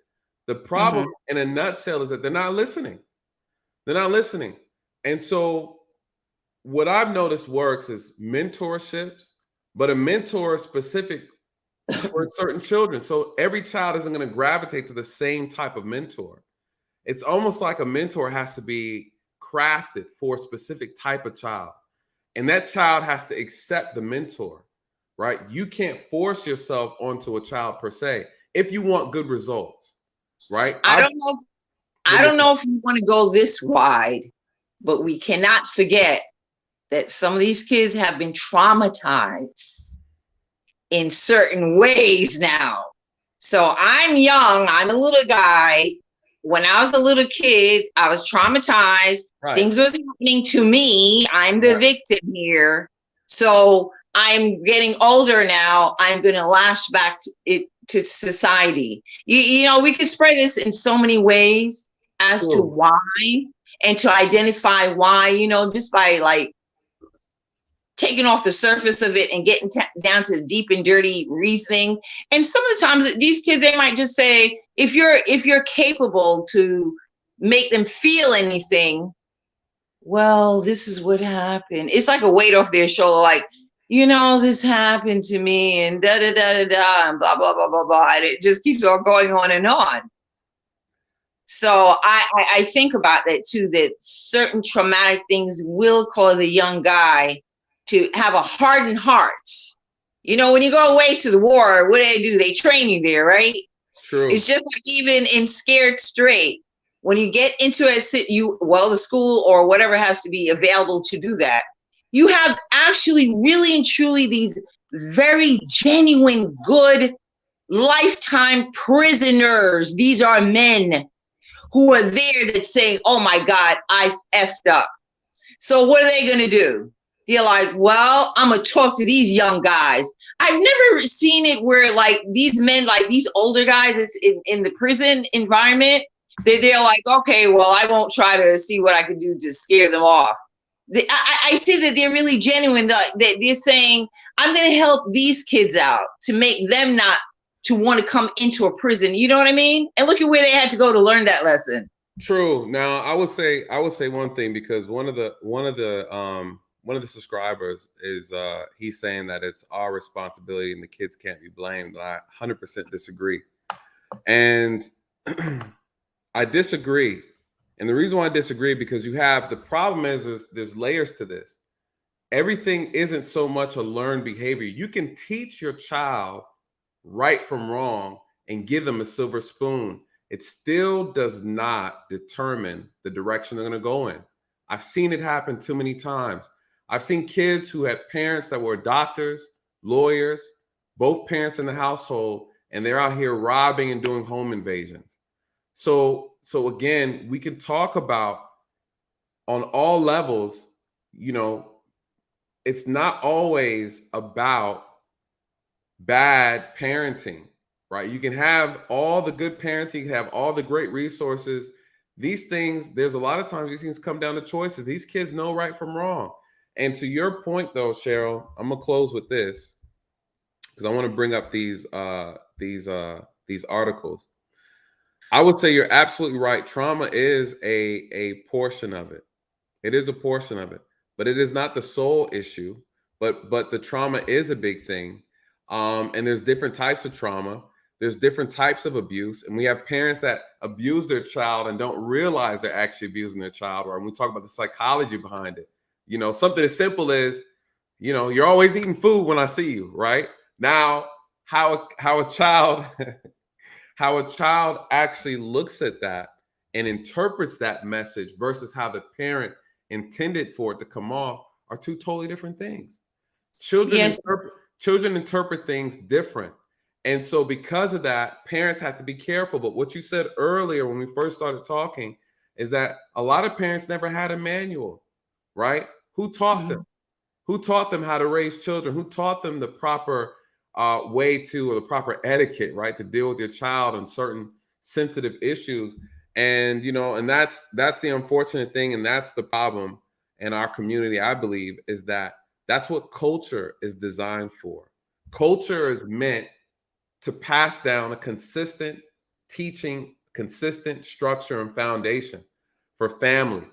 The problem in a nutshell is that they're not listening. They're not listening. And so what I've noticed works is mentorships, but a mentor is specific for certain children. So every child isn't going to gravitate to the same type of mentor. It's almost like a mentor has to be crafted for a specific type of child. And that child has to accept the mentor, right? You can't force yourself onto a child per se if you want good results, right? I don't know if you want to go this wide, but we cannot forget that some of these kids have been traumatized in certain ways now. So I'm young, I'm a little guy. When I was a little kid, I was traumatized. Right. Things was happening to me. I'm the victim here. So I'm getting older now. I'm going to lash back to society. You know, we could spread this in so many ways as to why, and to identify why, you know, just by like taking off the surface of it and getting down to the deep and dirty reasoning. And some of the times these kids, they might just say, if you're capable to make them feel anything, well, this is what happened. It's like a weight off their shoulder, like, you know, this happened to me and da da da da da and blah blah blah blah blah. And it just keeps on going on and on. So I think about that too, that certain traumatic things will cause a young guy to have a hardened heart. You know, when you go away to the war, what do? They train you there, right? True. It's just like even in Scared Straight, when you get into the school or whatever has to be available to do that, you have actually really and truly these very genuine, good, lifetime prisoners. These are men who are there that's saying, oh my God, I effed up. So what are they going to do? They're like, well, I'm going to talk to these young guys. I've never seen it where like these men, like these older guys, it's in the prison environment, they're like, okay, well, I won't try to see what I can do to scare them off. I see that they're really genuine. They're saying, I'm going to help these kids out to make them not to want to come into a prison. You know what I mean? And look at where they had to go to learn that lesson. True. Now, I would say one thing, because one of the subscribers is he's saying that it's our responsibility and the kids can't be blamed. I 100% disagree. And I disagree. And the reason why I disagree, because the problem is there's layers to this. Everything isn't so much a learned behavior. You can teach your child right from wrong and give them a silver spoon. It still does not determine the direction they're going to go in. I've seen it happen too many times. I've seen kids who had parents that were doctors, lawyers, both parents in the household, and they're out here robbing and doing home invasions. So again, we can talk about on all levels, it's not always about bad parenting, right? You can have all the good parenting, you can have all the great resources. These things, there's a lot of times these things come down to choices. These kids know right from wrong. And to your point though, Cheryl, I'm gonna close with this because I want to bring up these articles. I would say you're absolutely right. Trauma is a portion of it. It is a portion of it, but it is not the sole issue. But the trauma is a big thing. And there's different types of trauma. There's different types of abuse. And we have parents that abuse their child and don't realize they're actually abusing their child. Or when we talk about the psychology behind it, something as simple as, you're always eating food when I see you, right? Now, how a child how a child actually looks at that and interprets that message versus how the parent intended for it to come off are two totally different things. Children interpret things different. And so because of that, parents have to be careful. But what you said earlier when we first started talking is that a lot of parents never had a manual, right? Who taught them? Who taught them how to raise children? Who taught them the proper way to, or the proper etiquette, right, to deal with your child on certain sensitive issues? And and that's the unfortunate thing, and that's the problem in our community. I believe is that's what culture is designed for. Culture is meant to pass down a consistent teaching, consistent structure and foundation for family.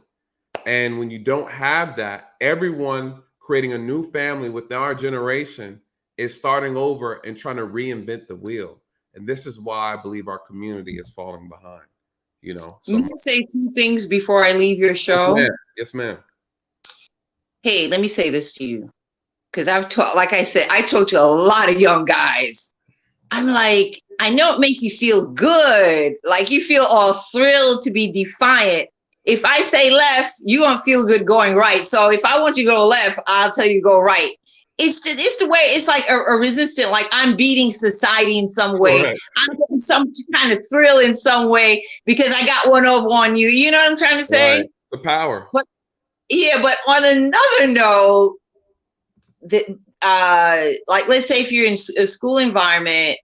And when you don't have that, everyone creating a new family within our generation is starting over and trying to reinvent the wheel. And this is why I believe our community is falling behind. So let me say two things before I leave your show. Yes, ma'am. Hey, let me say this to you. Because like I said, I talked to a lot of young guys. I'm like, I know it makes you feel good. Like you feel all thrilled to be defiant. If I say left, you won't feel good going right. So if I want you to go left, I'll tell you to go right. It's the way, it's like a resistant, like I'm beating society in some way. Correct. I'm getting some kind of thrill in some way because I got one over on you. You know what I'm trying to say? Right. The power. But on another note, like let's say if you're in a school environment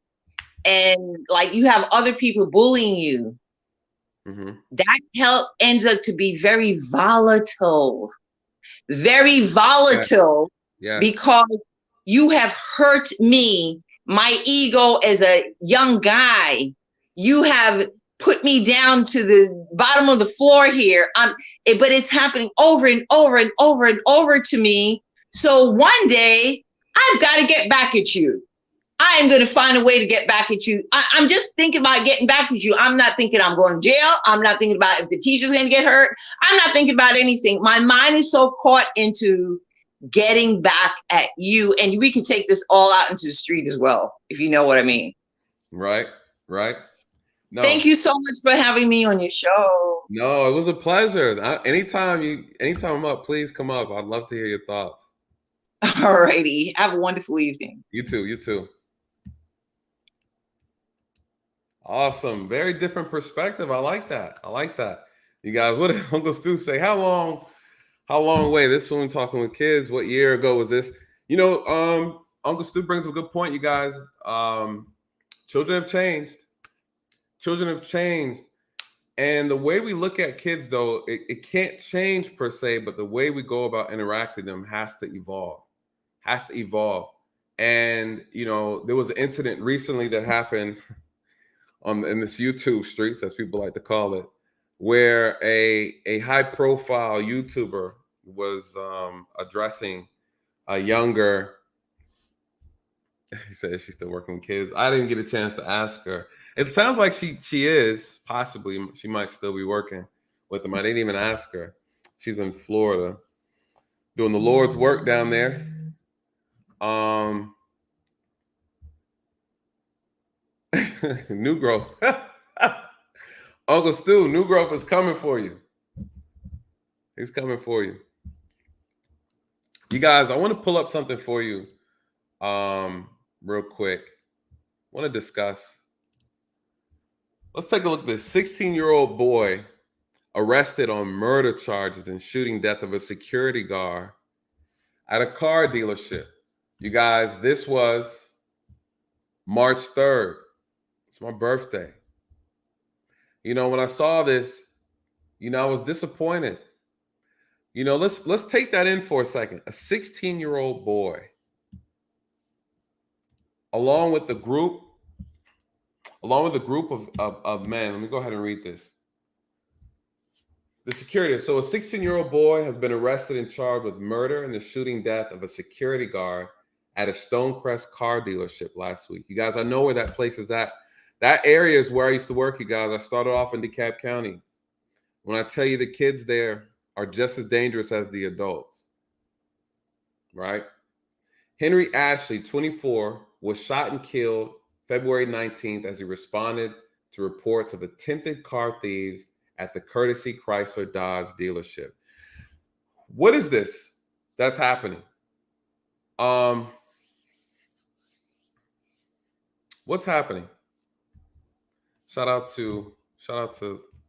and like you have other people bullying you, that ends up to be very volatile. Yes. Because you have hurt me, my ego as a young guy. You have put me down to the bottom of the floor here. But it's happening over and over and over and over to me. So one day I've got to get back at you. I am going to find a way to get back at you. I'm just thinking about getting back at you. I'm not thinking I'm going to jail. I'm not thinking about if the teacher's going to get hurt. I'm not thinking about anything. My mind is so caught into getting back at you. And we can take this all out into the street as well, if you know what I mean. Right. No. Thank you so much for having me on your show. No, it was a pleasure. Anytime I'm up, please come up. I'd love to hear your thoughts. All righty. Have a wonderful evening. You too. Awesome. Very different perspective. I like that. You guys, what did Uncle Stu say? How long away? This one talking with kids. What year ago was this? Uncle Stu brings up a good point, you guys. Children have changed. And the way we look at kids, though, it can't change per se, but the way we go about interacting them has to evolve. And, you know, there was an incident recently that happened in this YouTube streets, as people like to call it, where a high profile YouTuber was addressing a younger. He said she's still working with kids. I didn't get a chance to ask her. It sounds like she is, possibly she might still be working with them. I didn't even ask her. She's in Florida doing the Lord's work down there. New growth. Uncle Stu, new growth is coming for you. He's coming for you. You guys, I want to pull up something for you real quick. I want to discuss. Let's take a look at this 16-year-old boy arrested on murder charges and shooting death of a security guard at a car dealership. You guys, this was March 3rd. It's my birthday. You know, when I saw this, you know, I was disappointed. You know, let's take that in for a second. A 16-year-old boy, along with the group of men. Let me go ahead and read this. The security. So a 16-year-old boy has been arrested and charged with murder and the shooting death of a security guard at a Stonecrest car dealership last week. You guys, I know where that place is at. That area is where I used to work, you guys. I started off in DeKalb County. When I tell you the kids there are just as dangerous as the adults, right? Henry Ashley, 24, was shot and killed February 19th as he responded to reports of attempted car thieves at the Courtesy Chrysler Dodge dealership. What is this that's happening? What's happening? Shout out to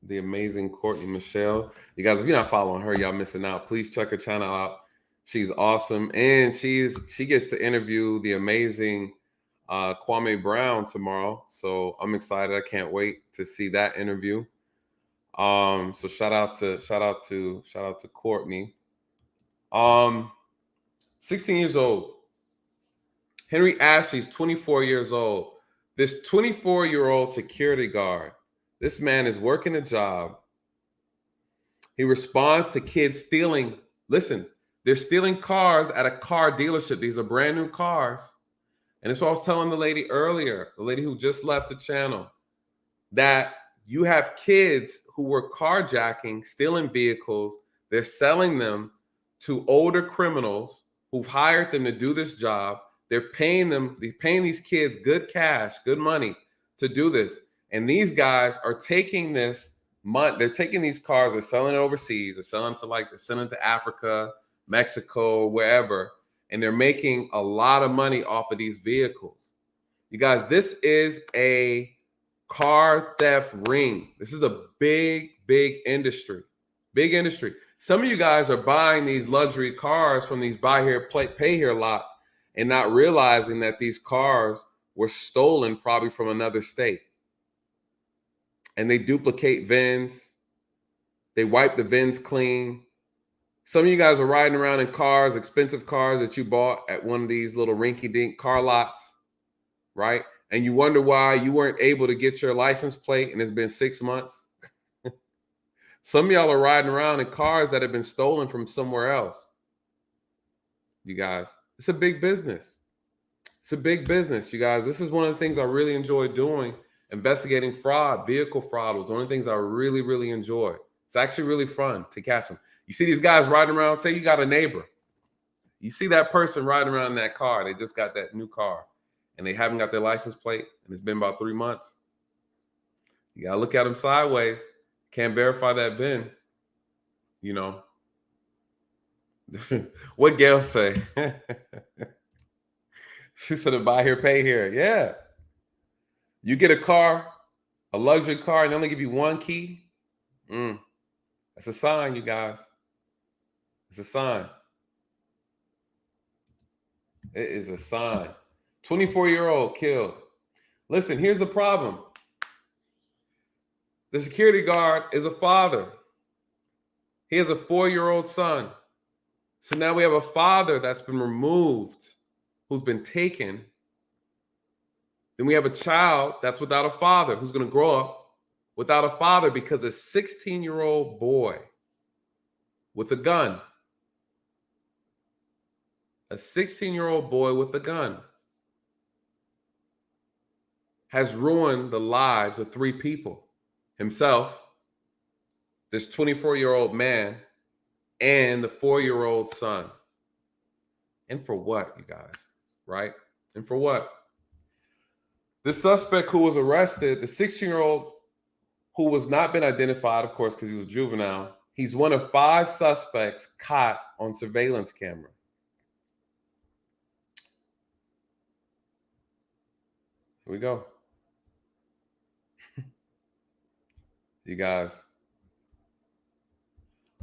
the amazing Courtney Michelle. You guys, if you're not following her, y'all missing out. Please check her channel out. She's awesome, and she gets to interview the amazing Kwame Brown tomorrow. So I'm excited. I can't wait to see that interview. So shout out to Courtney. 16 years old. Henry Ashley's 24 years old. This 24-year-old security guard, this man is working a job. He responds to kids stealing. Listen, they're stealing cars at a car dealership. These are brand new cars. And that's what I was telling the lady earlier, the lady who just left the channel, that you have kids who were carjacking, stealing vehicles. They're selling them to older criminals who've hired them to do this job. They're paying these kids good cash, good money to do this. And these guys are taking this money, they're taking these cars, they're selling it overseas, they're selling to they're sending to Africa, Mexico, wherever. And they're making a lot of money off of these vehicles. You guys, this is a car theft ring. This is a big industry. Big industry. Some of you guys are buying these luxury cars from these buy here, pay here lots and not realizing that these cars were stolen probably from another state. And they duplicate VINs. They wipe the VINs clean. Some of you guys are riding around in cars, expensive cars that you bought at one of these little rinky-dink car lots, right? And you wonder why you weren't able to get your license plate and it's been 6 months. Some of y'all are riding around in cars that have been stolen from somewhere else. You guys, it's a big business. It's a big business, you guys. This is one of the things I really enjoy doing. Investigating fraud, vehicle fraud was one of the things I really enjoy. It's actually really fun to catch them. You see these guys riding around, say you got a neighbor. You see that person riding around in that car. They just got that new car and they haven't got their license plate and it's been about 3 months. You got to look at them sideways. Can't verify that VIN. You know. What Gail say? She said, buy here, pay here. Yeah. You get a car, a luxury car, and they only give you one key. That's a sign, you guys. It's a sign. It is a sign. 24-year-old killed. Listen, here's the problem. The security guard is a father. He has a 4-year-old son. So now we have a father that's been removed who's been taken. Then we have a child that's without a father who's going to grow up without a father because a 16-year-old boy with a gun, a 16-year-old boy with a gun has ruined the lives of 3 people: himself, this 24-year-old man, and the 4-year-old son. And for what, you guys? Right? And for what? The suspect who was arrested, the 16-year-old who was not been identified, of course, because he was juvenile, he's one of 5 suspects caught on surveillance camera. Here we go. You guys,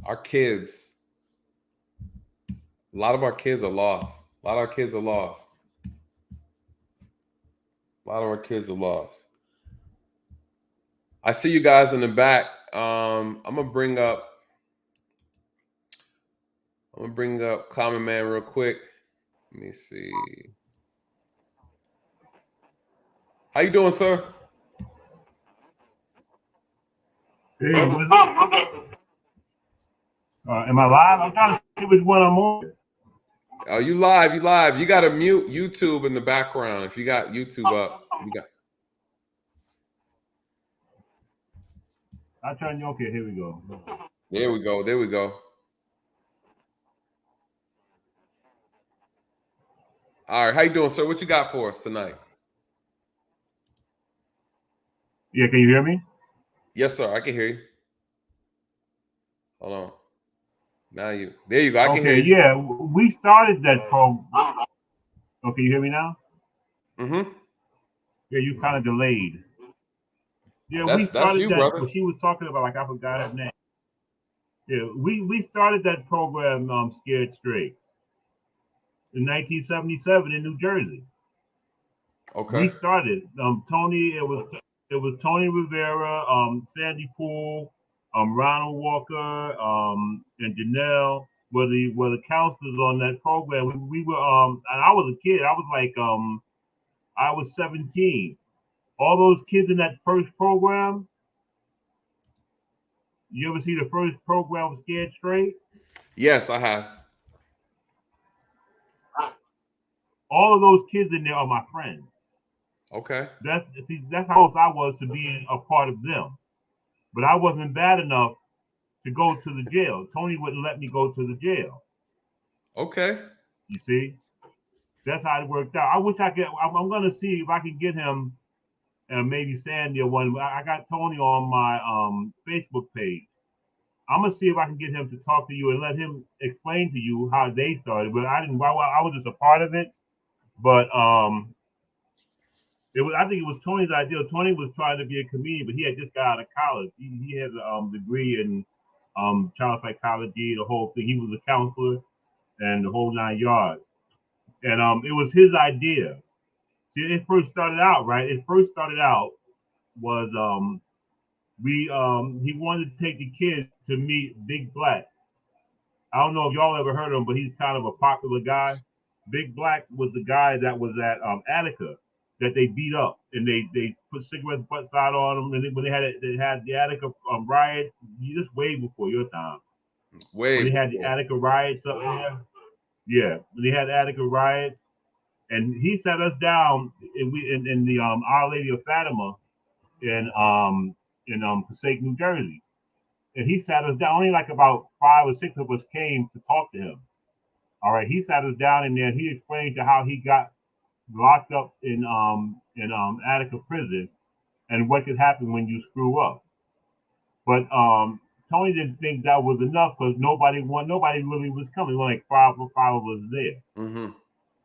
our kids, a lot of our kids are lost. A lot of our kids are lost. A lot of our kids are lost. I see you guys in the back. I'm gonna bring up Common Man real quick. Let me see. How you doing, sir? Hey, what's up? Am I live? I'm trying to see which one I'm on. Oh, you live. You live. You got to mute YouTube in the background. If you got YouTube up, you got. I'll turn you. Okay, here we go. There we go. There we go. All right. How you doing, sir? What you got for us tonight? Yeah, can you hear me? Yes, sir. I can hear you. Hold on. Now you. There you go. I can hear you. Yeah, we started that program. Okay, you hear me now? Mm-hmm. Yeah, you kind of delayed. Yeah, we That's started you, that. brother. What she was talking about, like I forgot her name. Yeah, we started that program, Scared Straight, in 1977 in New Jersey. Okay. We started. Tony, it was Tony Rivera, Sandy Poole, Ronald Walker, and Janelle were the counselors on that program. We were and I was a kid. I was like I was 17. All those kids in that first program. You ever see the first program of Scared Straight? Yes, I have. All of those kids in there are my friends. Okay. That's how close I was to being a part of them. But I wasn't bad enough to go to the jail. Tony wouldn't let me go to the jail. Okay. You see, that's how it worked out. I wish I could. I'm gonna see if I can get him, and maybe Sandy or one. I got Tony on my Facebook page. I'm gonna see if I can get him to talk to you and let him explain to you how they started. But I didn't. I was just a part of it. But it was. I think it was Tony's idea. Tony was trying to be a comedian, but he had just got out of college. He has a degree in child psychology, the whole thing. He was a counselor and the whole 9 yards. And it was his idea. See, it first started out, right? It first started out was he wanted to take the kids to meet Big Black. I don't know if y'all ever heard of him, but he's kind of a popular guy. Big Black was the guy that was at Attica that they beat up and they put cigarette butts out on them. And when they had the Attica riot, just way before your time. Way when they before. had the Attica riots up there. Yeah, when they had Attica riots. And he sat us down in the Our Lady of Fatima in Passaic, New Jersey. And he sat us down. Only like about 5 or 6 of us came to talk to him. All right, he sat us down in there and he explained to how he got locked up in Attica prison and what could happen when you screw up. But Tony didn't think that was enough because nobody really was coming. Only like five of us there. Mm-hmm.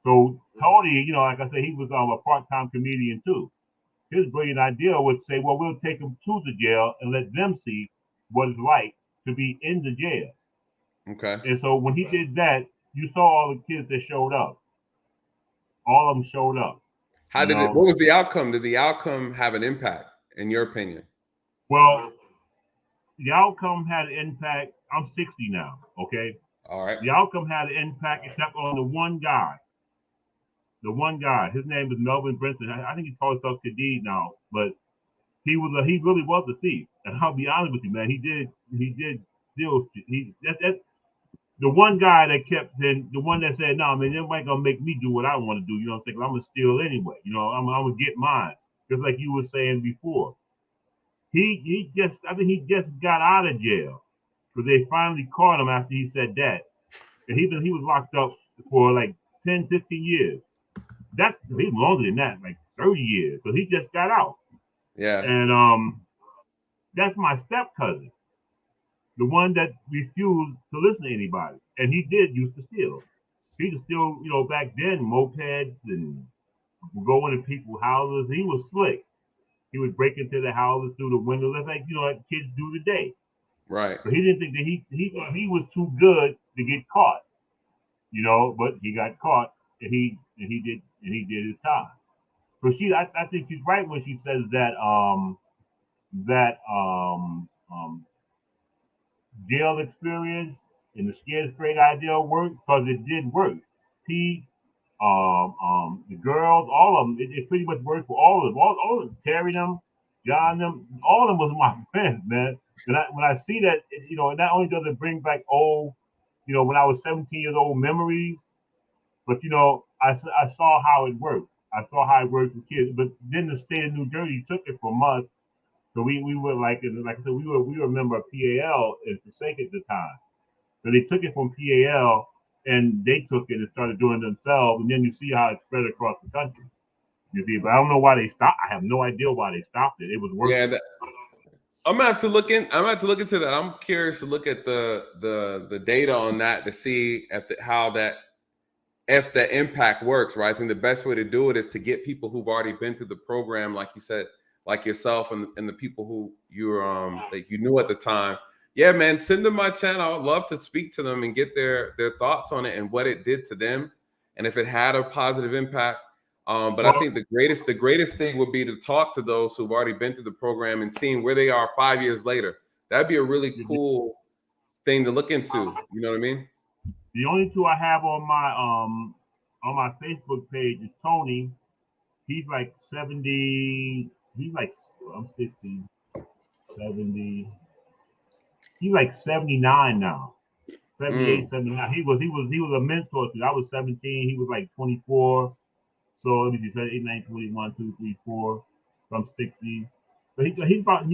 So Tony, like I said, he was a part-time comedian too. His brilliant idea was to say, well, we'll take them to the jail and let them see what it's like to be in the jail. Okay. And so when he did that, you saw all the kids that showed up. All of them showed up. How did it? What was the outcome? Did the outcome have an impact, in your opinion? Well, the outcome had an impact. I'm 60 now. Okay. All right. The outcome had an impact, except on the one guy. The one guy, his name is Melvin Brinson. I think he calls himself Khadid now, but he really was a thief. And I'll be honest with you, man, he did steal. That's the one guy that kept saying, the one that said, "No, man, everybody gonna make me do what I want to do." You know what I'm saying? I'm gonna steal anyway. You know, I'm gonna get mine. Just like you were saying before. I think he just got out of jail because they finally caught him after he said that. And he was locked up for like 10, 15 years. That's he's longer than that, like 30 years. So he just got out. Yeah. And that's my step cousin, the one that refused to listen to anybody. And he did used to steal. He used to steal, you know, back then, mopeds and go into people's houses. He was slick. He would break into the houses through the windows. That's like, you know, like kids do today. Right. But he didn't think that he thought he was too good to get caught, you know, but he got caught and he did his time. So I think she's right when she says that jail experience and the scared straight idea works because it did work. He the girls, all of them, it pretty much worked for all of them. All of them, Terry them, John them, all of them was my friends, man. And when I see that, you know, not only does it bring back old, you know, when I was 17 years old memories, but you know, I saw how it worked. I saw how it worked with kids. But then the state of New Jersey took it from us. So we were like I said, we were a member of PAL in Forsaken at the time. So they took it from PAL and they took it and started doing it themselves. And then you see how it spread across the country. You see, but I don't know why they stopped. I have no idea why they stopped it. It was working. Yeah, I'm gonna have to look into that. I'm curious to look at the data on that to see if the impact works, right? I think the best way to do it is to get people who've already been through the program, like you said, like yourself and the people who you're that you knew at the time. Yeah, man, send them my channel. I'd love to speak to them and get their thoughts on it and what it did to them, and if it had a positive impact. But I think the greatest thing would be to talk to those who've already been through the program and seeing where they are 5 years later. That'd be a really cool thing to look into. You know what I mean? The only two I have on my Facebook page is Tony. He's like 70. He's like, I'm 60, 70. He's like 79 now. 78, 79. He was a mentor to me. I was 17. He was like 24. So let me see, 8, 9, 21, 2, 3, 4. So I'm 60. But he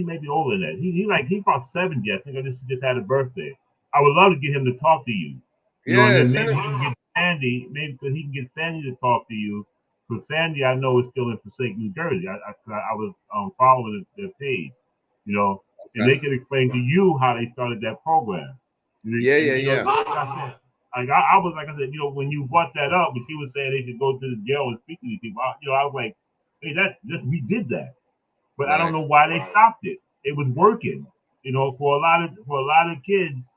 may be older than that. He's about 70. I think I just had a birthday. I would love to get him to talk to you. You know, and then maybe he can get Sandy, maybe because he can get Sandy to talk to you. Because Sandy, I know, is still in Forsaken, New Jersey. I was following their page, you know, and they can explain to you how they started that program. Yeah. Like I was, like I said, you know, when you brought that up, when she was saying they should go to the jail and speak to these people, you know, I was like, hey, we did that, but I don't know why they stopped it. It was working, you know, for a lot of kids,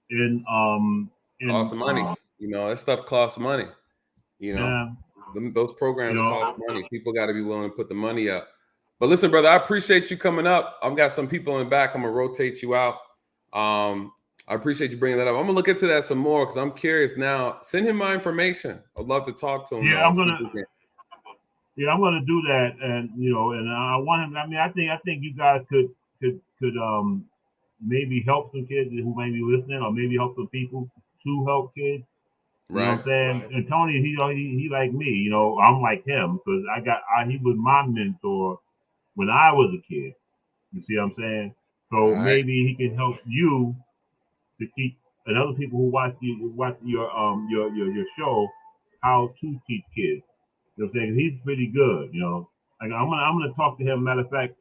and costs money. You know, that stuff costs money. You know, those programs cost money. People got to be willing to put the money up. But listen, brother, I appreciate you coming up. I've got some people in the back. I'm gonna rotate you out. I appreciate you bringing that up. I'm gonna look into that some more because I'm curious now. Send him my information. I'd love to talk to him. Yeah, I'm gonna do that, and you know, and I want him. I mean, I think you guys could maybe help some kids who may be listening, or maybe help some people to help kids. You know what I'm saying? And Tony, he like me. You know, I'm like him because he was my mentor when I was a kid. You see what I'm saying? So maybe he can help you to teach and other people who watch your show how to teach kids. You know what I'm saying? He's pretty good. You know, like I'm gonna talk to him. Matter of fact,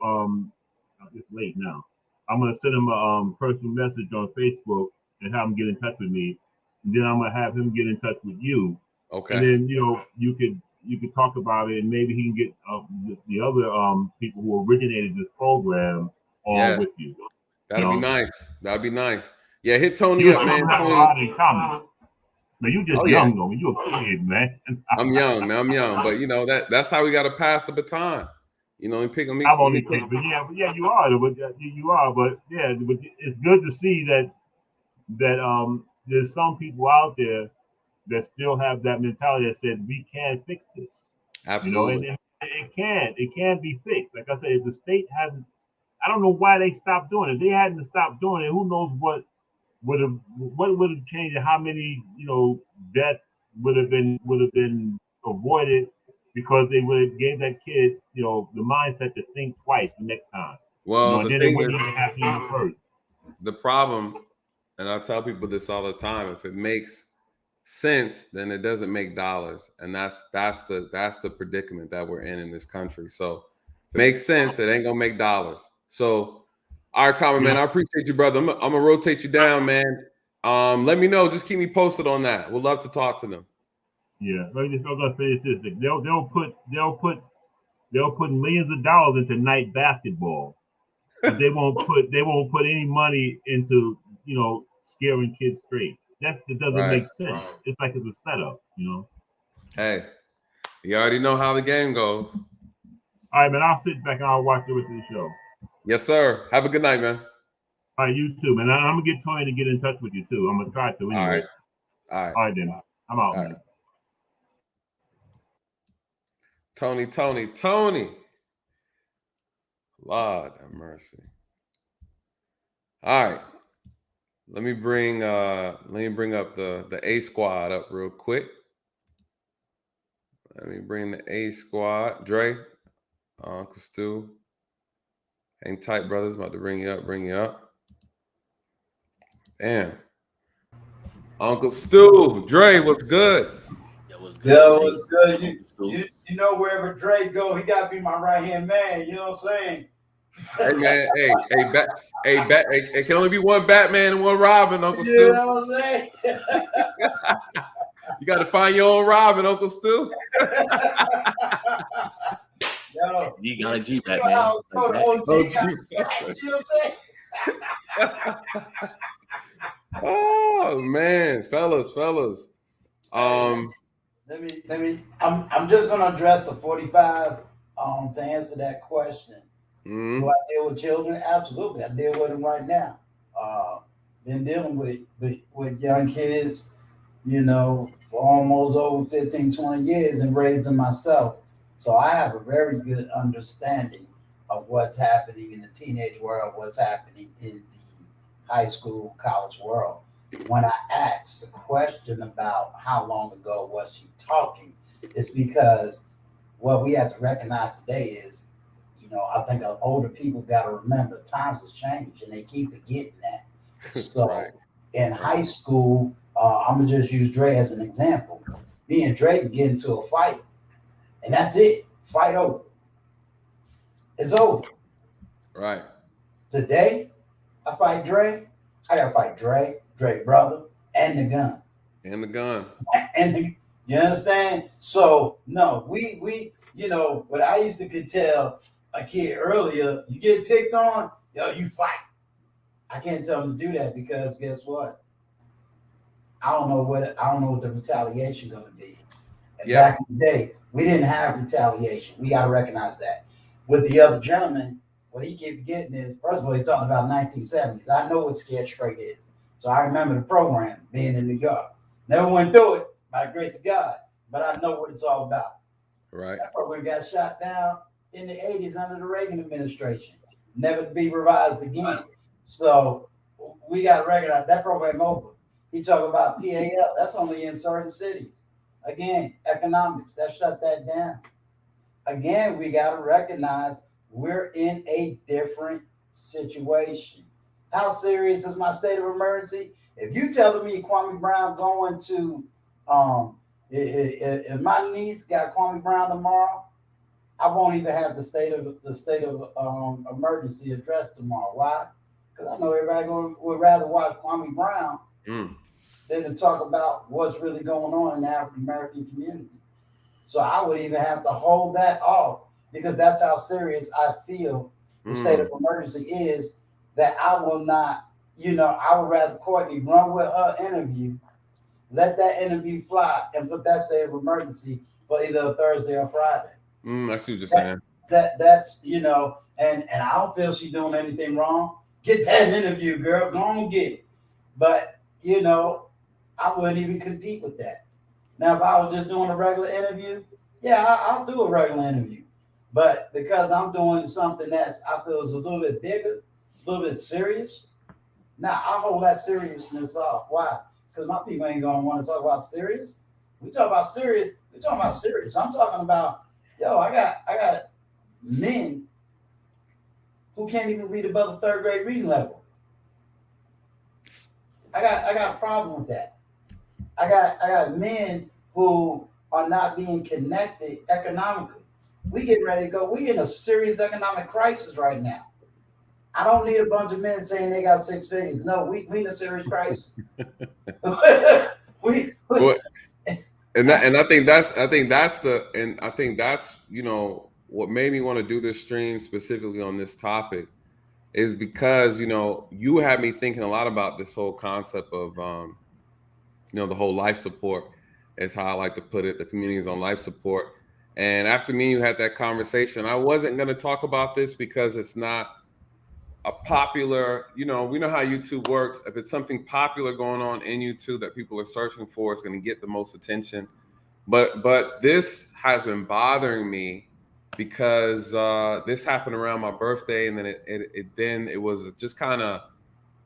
it's late now. I'm gonna send him a personal message on Facebook and have him get in touch with me. And then I'm gonna have him get in touch with you. Okay. And then you know you could talk about it, and maybe he can get the other people who originated this program on with you. That'd be nice. That'd be nice. Yeah, hit Tony up, man. Have a lot in common. But you just young though. You're a kid, man. I'm young, but you know that's how we got to pass the baton. You know, and pick them. I'm only kidding, but yeah, you are. But it's good to see that there's some people out there that still have that mentality that said we can fix this. Absolutely. And it can be fixed. Like I said, if the state hasn't, I don't know why they stopped doing it. If they hadn't stopped doing it, who knows what would have changed and how many deaths would have been avoided because they would have gave that kid the mindset to think twice the next time. Well, And the then it thing wouldn't is, even happen even first. the problem, and I tell people this all the time, if it makes sense, then it doesn't make dollars. And that's the predicament that we're in this country. So if it makes sense, it ain't gonna make dollars. So all right, Common Man, I appreciate you, brother. I'm gonna rotate you down, man. Let me know. Just keep me posted on that. We'd love to talk to them. Yeah, I'm just gonna say this: they'll put millions of dollars into night basketball, but they won't put any money into scaring kids straight. That doesn't Right. make sense. It's like it's a setup, Hey, you already know how the game goes. All right, man. I'll sit back and I'll watch the rest of the show. Yes, sir. Have a good night, man. All right, you too, man. I'm gonna get Tony to get in touch with you too. I'm gonna try to anyway. All right. All right, then. I'm out, All man. right. Tony. Lord have mercy. All right. Let me bring up the A squad up real quick. Let me bring the A squad. Dre, Uncle Stu. Hang tight, brothers. About to bring you up. Damn. Uncle Stu, Dre, what's good? Yo, what's good? You know, wherever Dre go, he gotta be my right hand man. You know what I'm saying? Hey man, it can only be one Batman and one Robin, Uncle Stu. You know what I'm saying? You got to find your own Robin, Uncle Stu. Yo, You gotta keep that, man. You know what I'm saying? Oh man, fellas. Let me. I'm just gonna address the 45. To answer that question. Mm-hmm. Do I deal with children? Absolutely, I deal with them right now. Been dealing with young kids, for almost over 15, 20 years and raised them myself. So I have a very good understanding of what's happening in the teenage world, what's happening in the high school, college world. When I asked the question about how long ago was she talking, it's because what we have to recognize today is, I think older people got to remember times has changed and they keep forgetting that. So Right. In high school, I'm going to just use Dre as an example. Me and Dre can get into a fight and that's it. Fight over. It's over. Right. Today, I fight Dre. I got to fight Dre brother, and the gun. You understand? So, no, we what I used to could tell a kid earlier, you get picked on, you fight. I can't tell them to do that because guess what? I don't know what the retaliation gonna be. And back in the day, we didn't have retaliation. We gotta recognize that. With the other gentleman, what he keep getting is, first of all, he's talking about 1970s. I know what Scared Straight is. So I remember the program being in New York. Never went through it by the grace of God, but I know what it's all about. Right. That program got shot down in the 80s under the Reagan administration, never to be revised again. So we got to recognize that program over. He talk about PAL, that's only in certain cities. Again, economics, that shut that down. Again, we got to recognize we're in a different situation. How serious is my state of emergency? If you telling me Kwame Brown going to, if my niece got Kwame Brown tomorrow, I won't even have the state of emergency addressed tomorrow. Why? Because I know everybody would rather watch Kwame Brown than to talk about what's really going on in the African American community. So I would even have to hold that off because that's how serious I feel the state of emergency is. That I will not, I would rather Courtney run with her interview, let that interview fly, and put that state of emergency for either a Thursday or Friday. I see what you're saying. That's and I don't feel she's doing anything wrong. Get that interview, girl. Go on, get it. But I wouldn't even compete with that. Now, if I was just doing a regular interview, yeah, I'll do a regular interview. But because I'm doing something that I feel is a little bit bigger, a little bit serious, now I hold that seriousness off. Why? Because my people ain't gonna want to talk about serious. We talk about serious. We talking about serious. I'm talking about, yo, I got men who can't even read above the 3rd grade reading level. I got a problem with that. I got men who are not being connected economically. We getting ready to go. We in a serious economic crisis right now. I don't need a bunch of men saying they got 6 figures. No, we in a serious crisis. And I think that's you know what made me want to do this stream specifically on this topic is because, you know, you had me thinking a lot about this whole concept of you know, the whole life support is how I like to put it. The community is on life support. And after me and you had that conversation, I wasn't going to talk about this because it's not a popular, you know, we know how YouTube works. If it's something popular going on in YouTube that people are searching for, it's going to get the most attention. But this has been bothering me because this happened around my birthday, and then it was just kind of,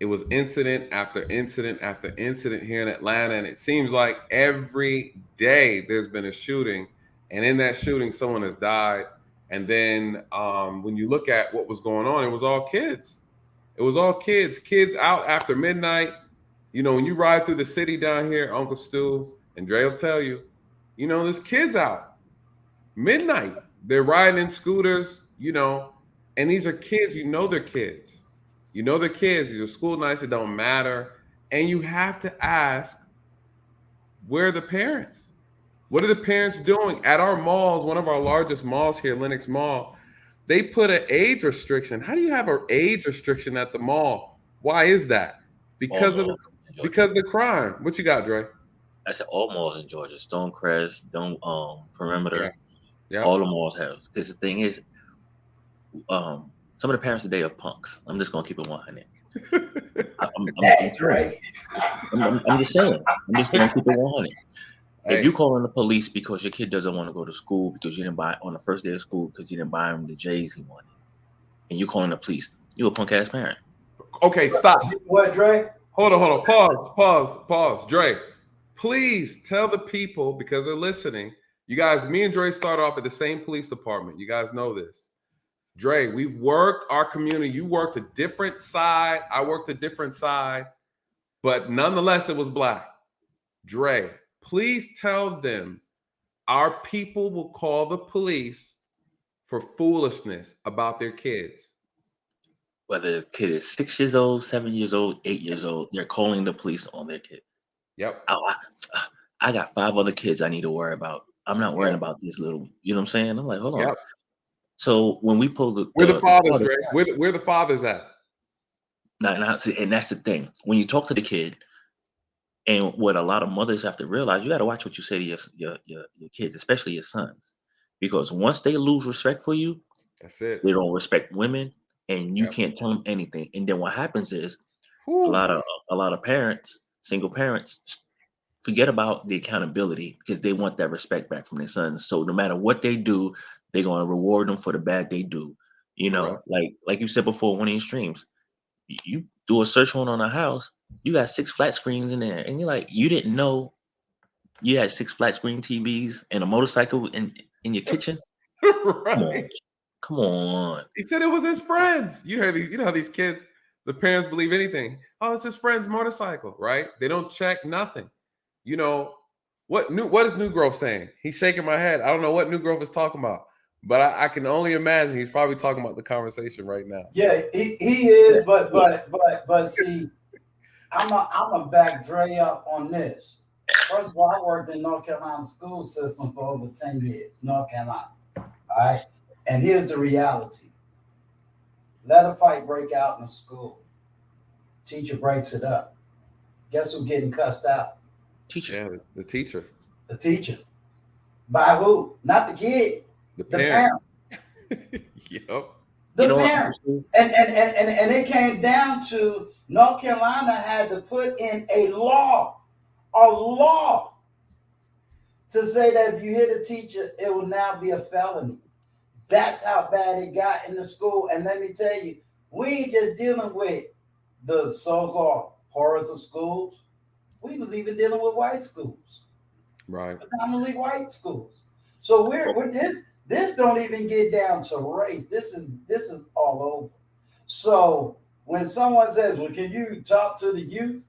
it was incident after incident after incident here in Atlanta, and it seems like every day there's been a shooting, and in that shooting someone has died. And then when you look at what was going on, it was all kids. It was all kids out after midnight. You know, when you ride through the city down here, Uncle Stu and Dre will tell you, you know, there's kids out midnight. They're riding in scooters, you know, and these are kids. You know, they're kids. You know, they're kids. These are school nights. It don't matter. And you have to ask, where are the parents? What are the parents doing? At our malls, one of our largest malls here, Lenox Mall, they put an age restriction. How do you have an age restriction at the mall? Why is that? Because of the crime. What you got, Dre? I said all malls in Georgia, Stonecrest, Perimeter, Yeah. all the malls have. Because the thing is, some of the parents today are punks. I'm just gonna keep it 100. I'm just saying. I'm just gonna keep it 100. Hey. If you call in the police because your kid doesn't want to go to school because you didn't buy on the first day of school because you didn't buy him the J's he wanted, and you call in the police, you a punk ass parent. Okay, stop. What, Dre? Hold on. Pause. Dre, please tell the people, because they're listening. You guys, me and Dre started off at the same police department. You guys know this. Dre, we've worked our community. You worked a different side. I worked a different side. But nonetheless, it was black. Dre, please tell them our people will call the police for foolishness about their kids. Whether the kid is 6 years old, 7 years old, 8 years old, they're calling the police on their kid. Yep. Oh, I got 5 other kids I need to worry about. I'm not worrying about this little, you know what I'm saying? I'm like, hold on. So when we pull where the fathers, Dre? Where the fathers at? And that's the thing. When you talk to the kid, and what a lot of mothers have to realize, you got to watch what you say to your kids, especially your sons, because once they lose respect for you, that's it. They don't respect women, and you can't tell them anything. And then what happens is a lot of parents, single parents, forget about the accountability because they want that respect back from their sons. So no matter what they do, they're going to reward them for the bad they do. You know, like you said before, one of your streams, you do a search warrant on a house, you got 6 flat screens in there, and you're like, you didn't know you had 6 flat screen TVs and a motorcycle in your kitchen? Right. Come on. He said it was his friends. You know how these kids, the parents believe anything. Oh, it's his friend's motorcycle, right? They don't check nothing. You know, what is New Grove saying? He's shaking my head. I don't know what New Grove is talking about, but I can only imagine he's probably talking about the conversation right now. Yeah, he is, but see, I'm a back Dre up on this. First of all, I worked in North Carolina school system for over 10 years, North Carolina. All right. And here's the reality. Let a fight break out in a school. Teacher breaks it up. Guess who's getting cussed out? Teacher. Yeah, the teacher. The teacher. By who? Not the kid. The parent. Yep. The parent. And it came down to North Carolina had to put in a law to say that if you hit a teacher, it will now be a felony. That's how bad it got in the school. And let me tell you, we ain't just dealing with the so-called horrors of schools. We was even dealing with white schools, Right. predominantly white schools. So we're this don't even get down to race. This is all over. So when someone says, "Well, can you talk to the youth?"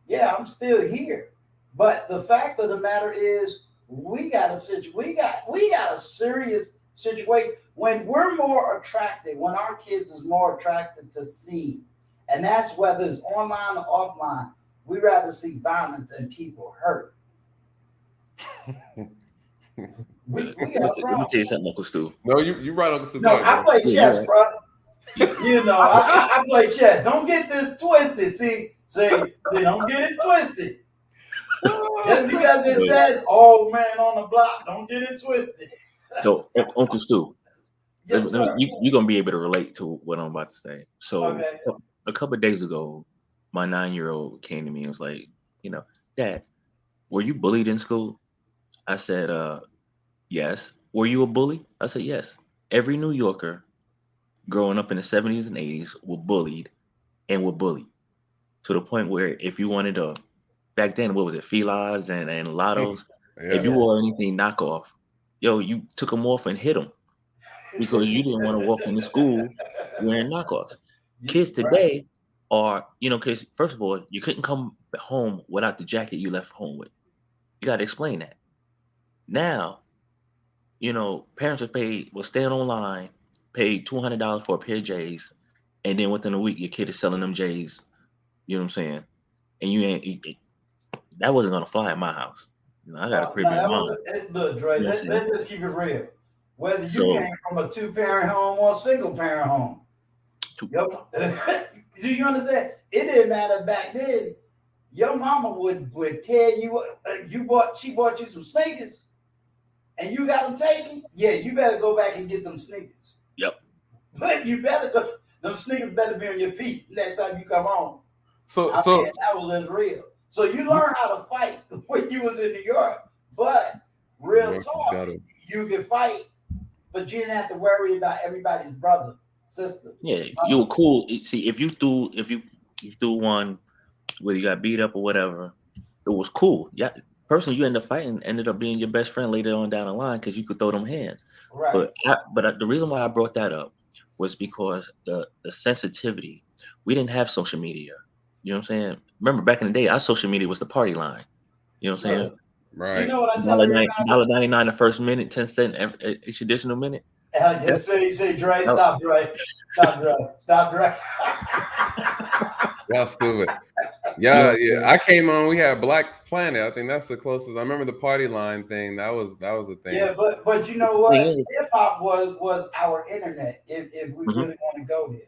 Yeah, I'm still here. But the fact of the matter is, we got a serious situation when we're more attracted, when our kids is more attracted to see, and that's whether it's online or offline. We rather see violence and people hurt. we got let me tell you something, Uncle Stu. No, you right, Uncle Stu. No, I play chess, right. bro. You know, I play chess. Don't get this twisted. See, don't get it twisted. Just because it says "old man on the block," don't get it twisted. So, Uncle Stu, Yes, sir. you're gonna be able to relate to what I'm about to say. So, Okay. a couple of days ago, my 9-year-old came to me and was like, "Dad, were you bullied in school?" I said, "Yes." "Were you a bully?" I said, "Yes." Every New Yorker growing up in the 70s and 80s were bullied to the point where if you wanted to, back then, what was it, Filas and Lottos, if you wore anything knockoff, you took them off and hit them because you didn't want to walk into school wearing knockoffs. Kids today are, because first of all, you couldn't come home without the jacket you left home with. You got to explain that. Now, parents will stand online, pay $200 for a pair of J's, and then within a week, your kid is selling them J's. You know what I'm saying? And that wasn't gonna fly at my house. I got a crib in mine. Look, Dre, let's just keep it real. Whether you came from a 2-parent home or a single-parent home. Do you understand? It didn't matter back then. Your mama would tell you she bought you some sneakers and you got them taken. Yeah, you better go back and get them sneakers. Yep. But you better go. Them sneakers better be on your feet next time you come home. So that was just real. So you learn how to fight when you was in New York. But real talk, you can fight, but you didn't have to worry about everybody's brother, sister. Yeah, you were cool. See, if you threw one where you got beat up or whatever, it was cool. Yeah, person you ended up fighting ended up being your best friend later on down the line because you could throw them hands. Right. But the reason why I brought that up was because the sensitivity. We didn't have social media. You know what I'm saying? Remember back in the day, our social media was the party line. You know what I'm saying? Right. You know what I tell everybody? $1.99 the first minute, 10 cents each additional minute. You say, Dre, stop, Dre. Stop, Dre. Y'all stupid. Yeah. I came on. We had Black Planet. I think that's the closest. I remember the party line thing. That was a thing. Yeah, but you know what? Hip hop was our internet. If we really want to go there.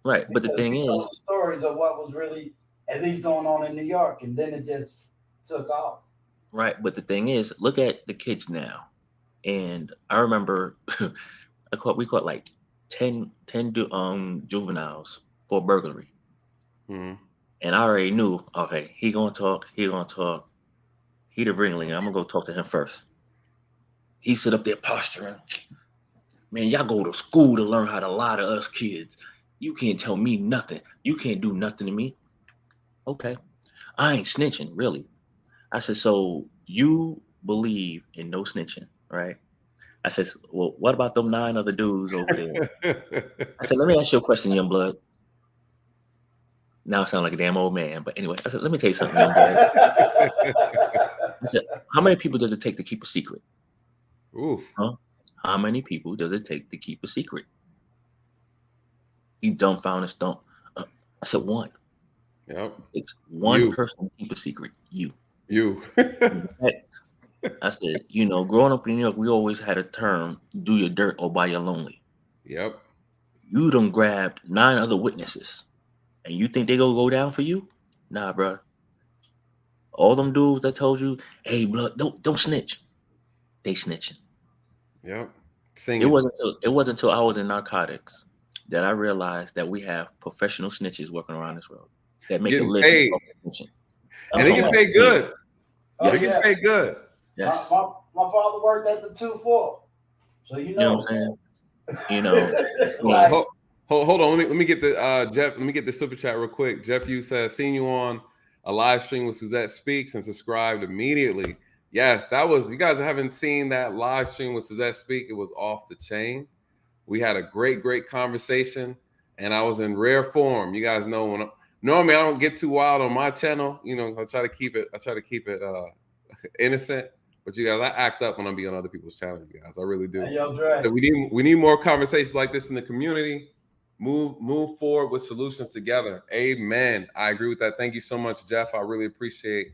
Right, but the thing is, the stories of what was really at least going on in New York, and then it just took off. Right, but the thing is, look at the kids now, and I remember we caught like 10 juveniles for burglary, and I already knew, okay, he gonna talk, he the ringleader. I'm gonna go talk to him first. He sit up there posturing. Man, y'all go to school to learn how to lie to us kids. You can't tell me nothing. You can't do nothing to me. Okay. I ain't snitching, really. I said, so you believe in no snitching, right? I said, well, what about them 9 other dudes over there? I said, let me ask you a question, young blood. Now I sound like a damn old man, but anyway, I said, let me tell you something, young blood. I said, how many people does it take to keep a secret? Oof. Huh? How many people does it take to keep a secret? He dumbfounded stump. I said, 1. Yep. It's one person to keep a secret. You. I said, growing up in New York, we always had a term, do your dirt or buy your lonely. Yep. You done grabbed 9 other witnesses. And you think they gonna go down for you? Nah, bro. All them dudes that told you, hey, blood, don't snitch. They snitching. Yep. It wasn't until I was in narcotics that I realized that we have professional snitches working around this world that make a living. And they get paid good. They get paid good. Yes. My father worked at the 2-4. So You know what I'm saying? You know, like, hold on. Let me get the Jeff. Let me get the super chat real quick. Jeff, you said seen you on a live stream with Suzette Speaks and subscribed immediately. Yes, that was. You guys haven't seen that live stream with Suzette Speak. It was off the chain. We had a great conversation, and I was in rare form. You guys know when normally I don't get too wild on my channel. You know, I try to keep it innocent. But you guys, I act up when I be on other people's channels. You guys, I really do. hey, yo, Dre. So we need more conversations like this in the community. Move forward with solutions together. Amen. I agree with that. Thank you so much, Jeff. I really appreciate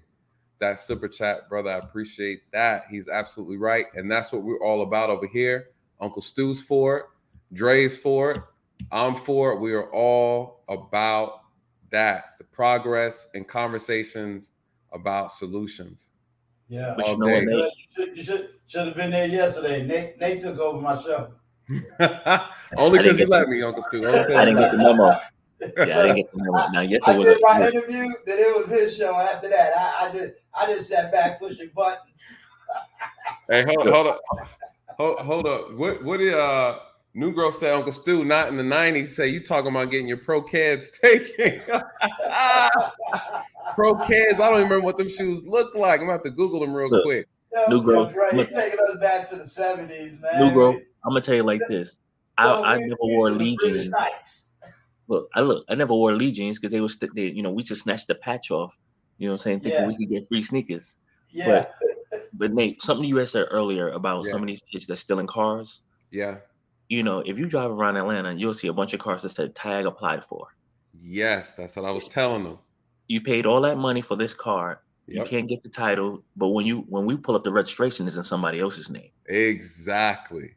that super chat, brother. I appreciate that. He's absolutely right, and that's what we're all about over here. Uncle Stu's for it. Dre's for it. I'm for it. We are all about that. The progress and conversations about solutions. Yeah. but you know what, Nate? You should have been there yesterday. Nate took over my show. Only because you let me, Uncle Stu. I didn't get the memo. Yeah, I didn't get the memo. Now, yes, it was. I did my interview. That it was his show. After that, I just sat back pushing buttons. Hey, hold up. What did New Girl say, Uncle Stu? Not in the 90s. Say you talking about getting your pro kids taken. Pro kids. I don't even remember what them shoes look like. I'm gonna have to Google them real quick. New Girl, he's taking us back to the 70s, man. New Girl, I'm gonna tell you like this. I never wore Lee jeans. Look, I never wore Lee jeans because we just snatched the patch off. You know what I'm saying? Thinking we could get free sneakers. Yeah. But Nate, something you had said earlier about some of these kids that stealing cars. Yeah. You know, if you drive around Atlanta, you'll see a bunch of cars that said tag applied for. Yes, that's what I was telling them. You paid all that money for this car. Yep. You can't get the title, but when we pull up the registration, it's in somebody else's name. Exactly.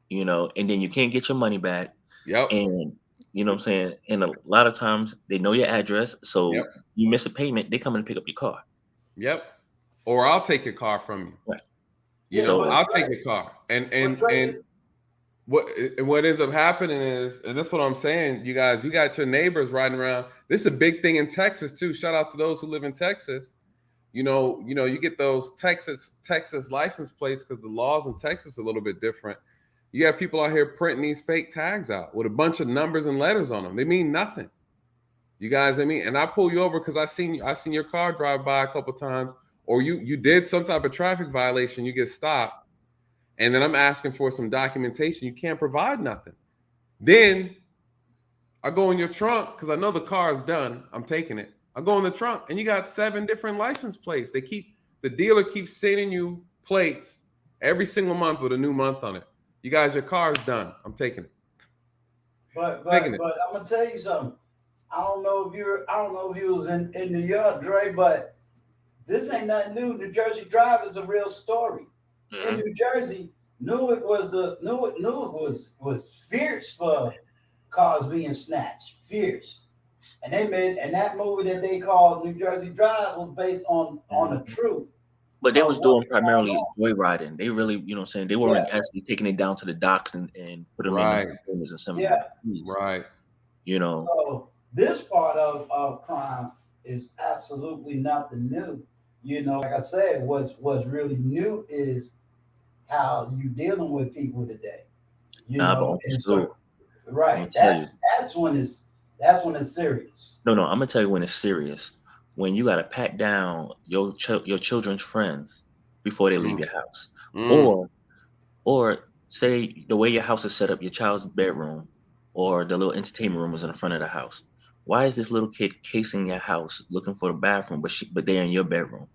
You know, and then you can't get your money back. Yep. And you know what I'm saying? And a lot of times they know your address, so you miss a payment, they come and pick up your car. Yep. Or I'll take your car from you. Right. You know, I'll take your car. And what ends up happening is, and that's what I'm saying, you guys, you got your neighbors riding around. This is a big thing in Texas too. Shout out to those who live in Texas. You know, you get those Texas license plates because the laws in Texas are a little bit different. You have people out here printing these fake tags out with a bunch of numbers and letters on them. They mean nothing. You guys, and I pull you over because I seen your car drive by a couple times, or you did some type of traffic violation. You get stopped, and then I'm asking for some documentation. You can't provide nothing. Then I go in your trunk because I know the car is done. I'm taking it. I go in the trunk, and you got 7 different license plates. The dealer keeps sending you plates every single month with a new month on it. You guys, your car is done. I'm taking it. But I'm gonna tell you something. I don't know if you was in New York, Dre, but this ain't nothing new. New Jersey Drive is a real story. Mm-hmm. In New Jersey, Newark was fierce for cars being snatched. Fierce. And that movie that they called New Jersey Drive was based on the truth. But they was doing primarily joyriding. They really, you know what I'm saying, they weren't actually taking it down to the docks and put them in the some right. You know. So this part of crime is absolutely nothing new. You know, like I said, what's really new is how you dealing with people today. Right. That's when it's serious. No, I'm gonna tell you when it's serious. When you gotta pat down your children's friends before they leave your house, or say the way your house is set up, your child's bedroom or the little entertainment room is in the front of the house. Why is this little kid casing your house looking for the bathroom, but they're in your bedroom?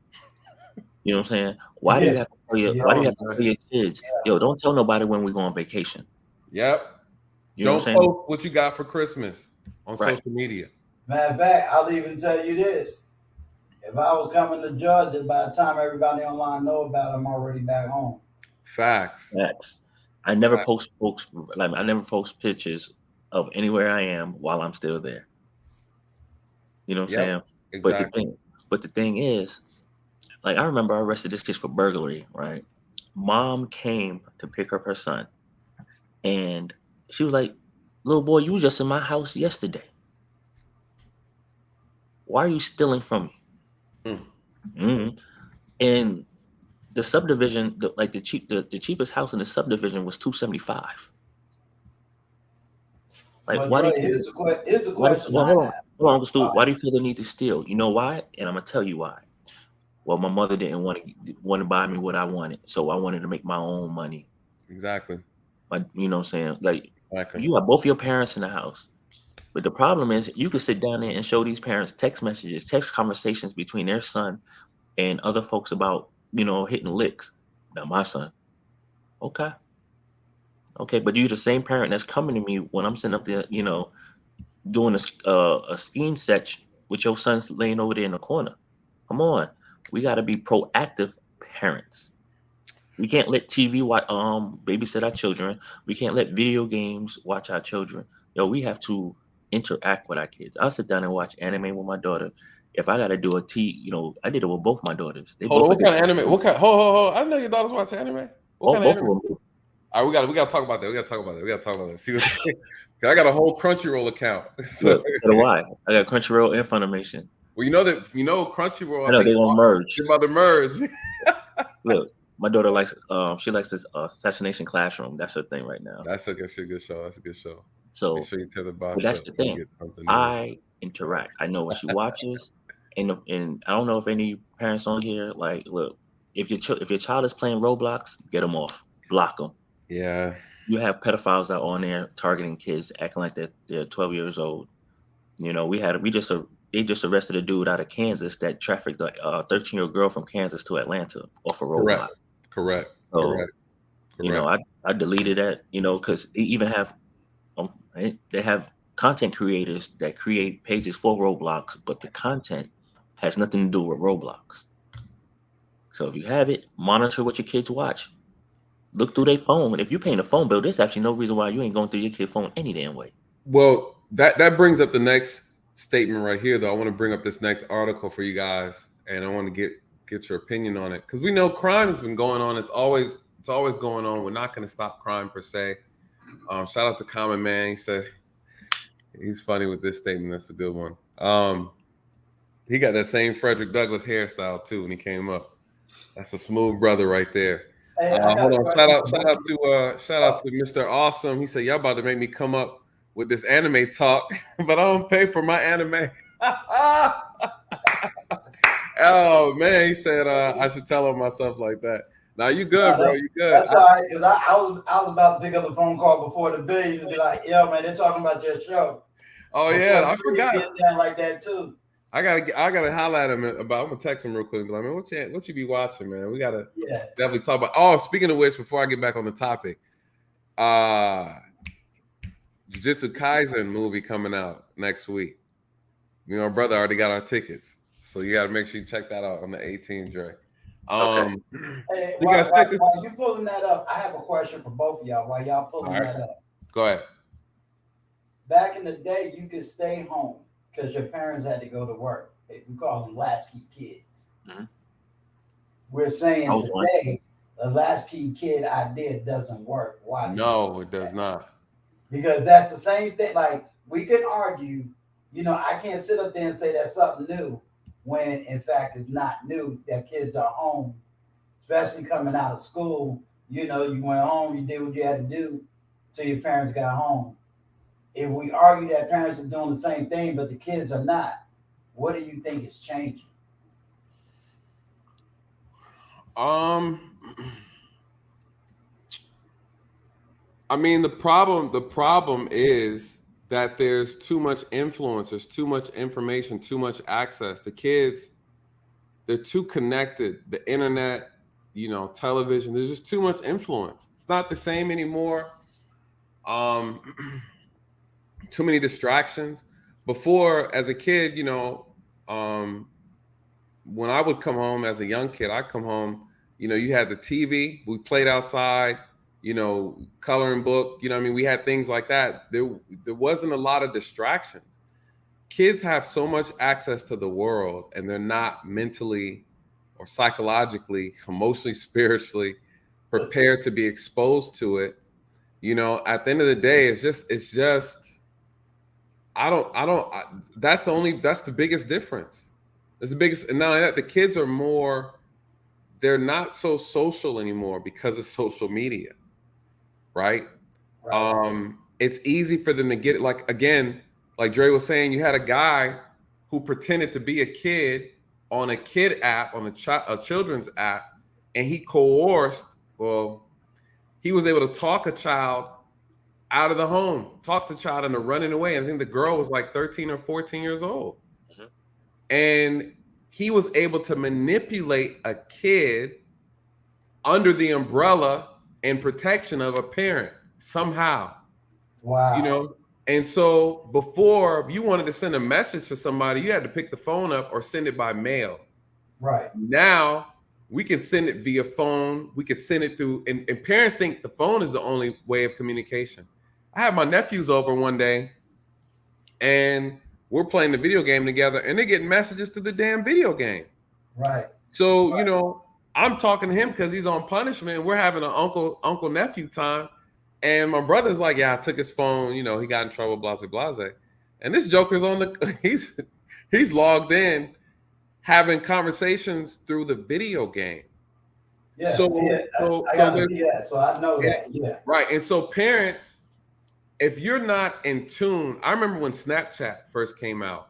You know what I'm saying? Why do you have to tell your kids, yo, don't tell nobody when we go on vacation? Yep. You know don't post what you got for Christmas on social media. Matter of fact, I'll even tell you this. If I was coming to Georgia, by the time everybody online know about it, I'm already back home. Facts. I never post I never post pictures of anywhere I am while I'm still there. You know what I'm saying? Exactly. But the thing is, like, I remember I arrested this kid for burglary, right? Mom came to pick up her son, and she was like, "Little boy, you were just in my house yesterday. Why are you stealing from me?" Mm-hmm. And the subdivision, the cheapest house in the subdivision was $275. Like, But why do Dre, you here's the question well, I have. hold on, Uncle Stu. Why do you feel the need to steal? You know why? And I'm gonna tell you why. Well, my mother didn't want to buy me what I wanted, so I wanted to make my own money. Exactly. You know what I'm saying? Like, Exactly. you have both your parents in the house, but the problem is you could sit down there and show these parents text messages, text conversations between their son and other folks about, hitting licks. Now, my son, okay, but you the same parent that's coming to me when I'm sitting up there, doing a scheme set with your son's laying over there in the corner. Come on, we got to be proactive parents. We can't let TV babysit our children. We can't let video games watch our children. Yo, we have to interact with our kids. I'll sit down and watch anime with my daughter. If I got to do I did it with both my daughters. They Hold on, both what kind of anime? What kind? Hold. I didn't know your daughters watch anime. What kind of both anime? of them do. All right, we got to talk about that. We got to talk about that. See, I got a whole Crunchyroll account. Look, so do I. I got Crunchyroll and Funimation. Well, Crunchyroll. I know they're gonna merge. They're about to merge. Look, my daughter likes this Assassination Classroom. That's her thing right now. That's a good show. That's a good show. So make sure you tell the boss. But that's the thing. I interact. I know what she watches, and I don't know if any parents on here look. If your child is playing Roblox, get them off. Block them. Yeah. You have pedophiles out on there targeting kids, acting like they're 12 years old. They just arrested a dude out of Kansas that trafficked a 13-year-old girl from Kansas to Atlanta off a Roblox. Correct. So, I deleted that. Because they even have they have content creators that create pages for Roblox, but the content has nothing to do with Roblox. So if you have it, monitor what your kids watch. Look through their phone. If you're paying a phone bill, there's actually no reason why you ain't going through your kid's phone any damn way. Well, that brings up the next statement right here, though. I want to bring up this next article for you guys, and I want to get your opinion on it, because we know crime has been going on. It's always going on. We're not going to stop crime per se. Shout out to Common Man. He said he's funny with this statement. That's a good one. He got that same Frederick Douglass hairstyle too when he came up. That's a smooth brother right there. Hey, Hold on. Shout out to Mr. Awesome. He said, y'all about to make me come up with this anime talk, but I don't pay for my anime. Oh man, he said I should tell him myself like that. Now you good, bro. You good. That's all right, because I was about to pick up the phone call before the billions and be like, yeah, man, they're talking about your show. Oh yeah, I forgot. Get down like that too. I gotta holler at him about. I'm gonna text him real quick. Like, man, what you be watching, man? We gotta definitely talk about. Oh, speaking of which, before I get back on the topic, Jujutsu Kaisen movie coming out next week. Me and my brother already got our tickets, so you gotta make sure you check that out on the 18th, Dre. Okay. Hey, while you pulling that up, I have a question for both of y'all. While y'all pulling that up, go ahead. Back in the day, you could stay home because your parents had to go to work. We call them latchkey kids. Mm-hmm. We're saying today, the latchkey kid idea doesn't work. Why? No, it does not. Because that's the same thing. Like, we can argue, I can't sit up there and say that's something new when in fact it's not new, that kids are home, especially coming out of school. You went home, you did what you had to do till your parents got home. If we argue that parents are doing the same thing, but the kids are not, what do you think is changing? I mean, the problem is that there's too much influence, there's too much information, too much access. The kids, they're too connected. The internet, television, there's just too much influence. It's not the same anymore. Too many distractions. Before, as a kid, when I would come home as a young kid, I'd come home, you had the TV, we played outside, coloring book, we had things like that. There wasn't a lot of distractions. Kids have so much access to the world, and they're not mentally or psychologically, emotionally, spiritually prepared to be exposed to it. At the end of the day, it's just that's the biggest difference. It's the biggest. And now that the kids are more, they're not so social anymore because of social media, right? It's easy for them to get it. Like, again, like Dre was saying, you had a guy who pretended to be a kid on a kid app, on a children's app, and he coerced, well, he was able to talk a child out of the home, talk the child into running away. I think the girl was like 13 or 14 years old. Mhm. And he was able to manipulate a kid under the umbrella and protection of a parent somehow. Wow. You know, and so before, if you wanted to send a message to somebody, you had to pick the phone up or send it by mail. Right. Now we can send it via phone. We could send it through, and parents think the phone is the only way of communication. I had my nephews over one day, and we're playing the video game together, and they're getting messages to the damn video game. Right. So, Right. you know, I'm talking to him because he's on punishment, and we're having an uncle nephew time. And my brother's like, yeah, I took his phone, you know, he got in trouble, blase, blase. And this joker's on the he's logged in having conversations through the video game. Yeah. So I got a PS, so I know that. Yeah. Right. And so parents, if you're not in tune, I remember when Snapchat first came out.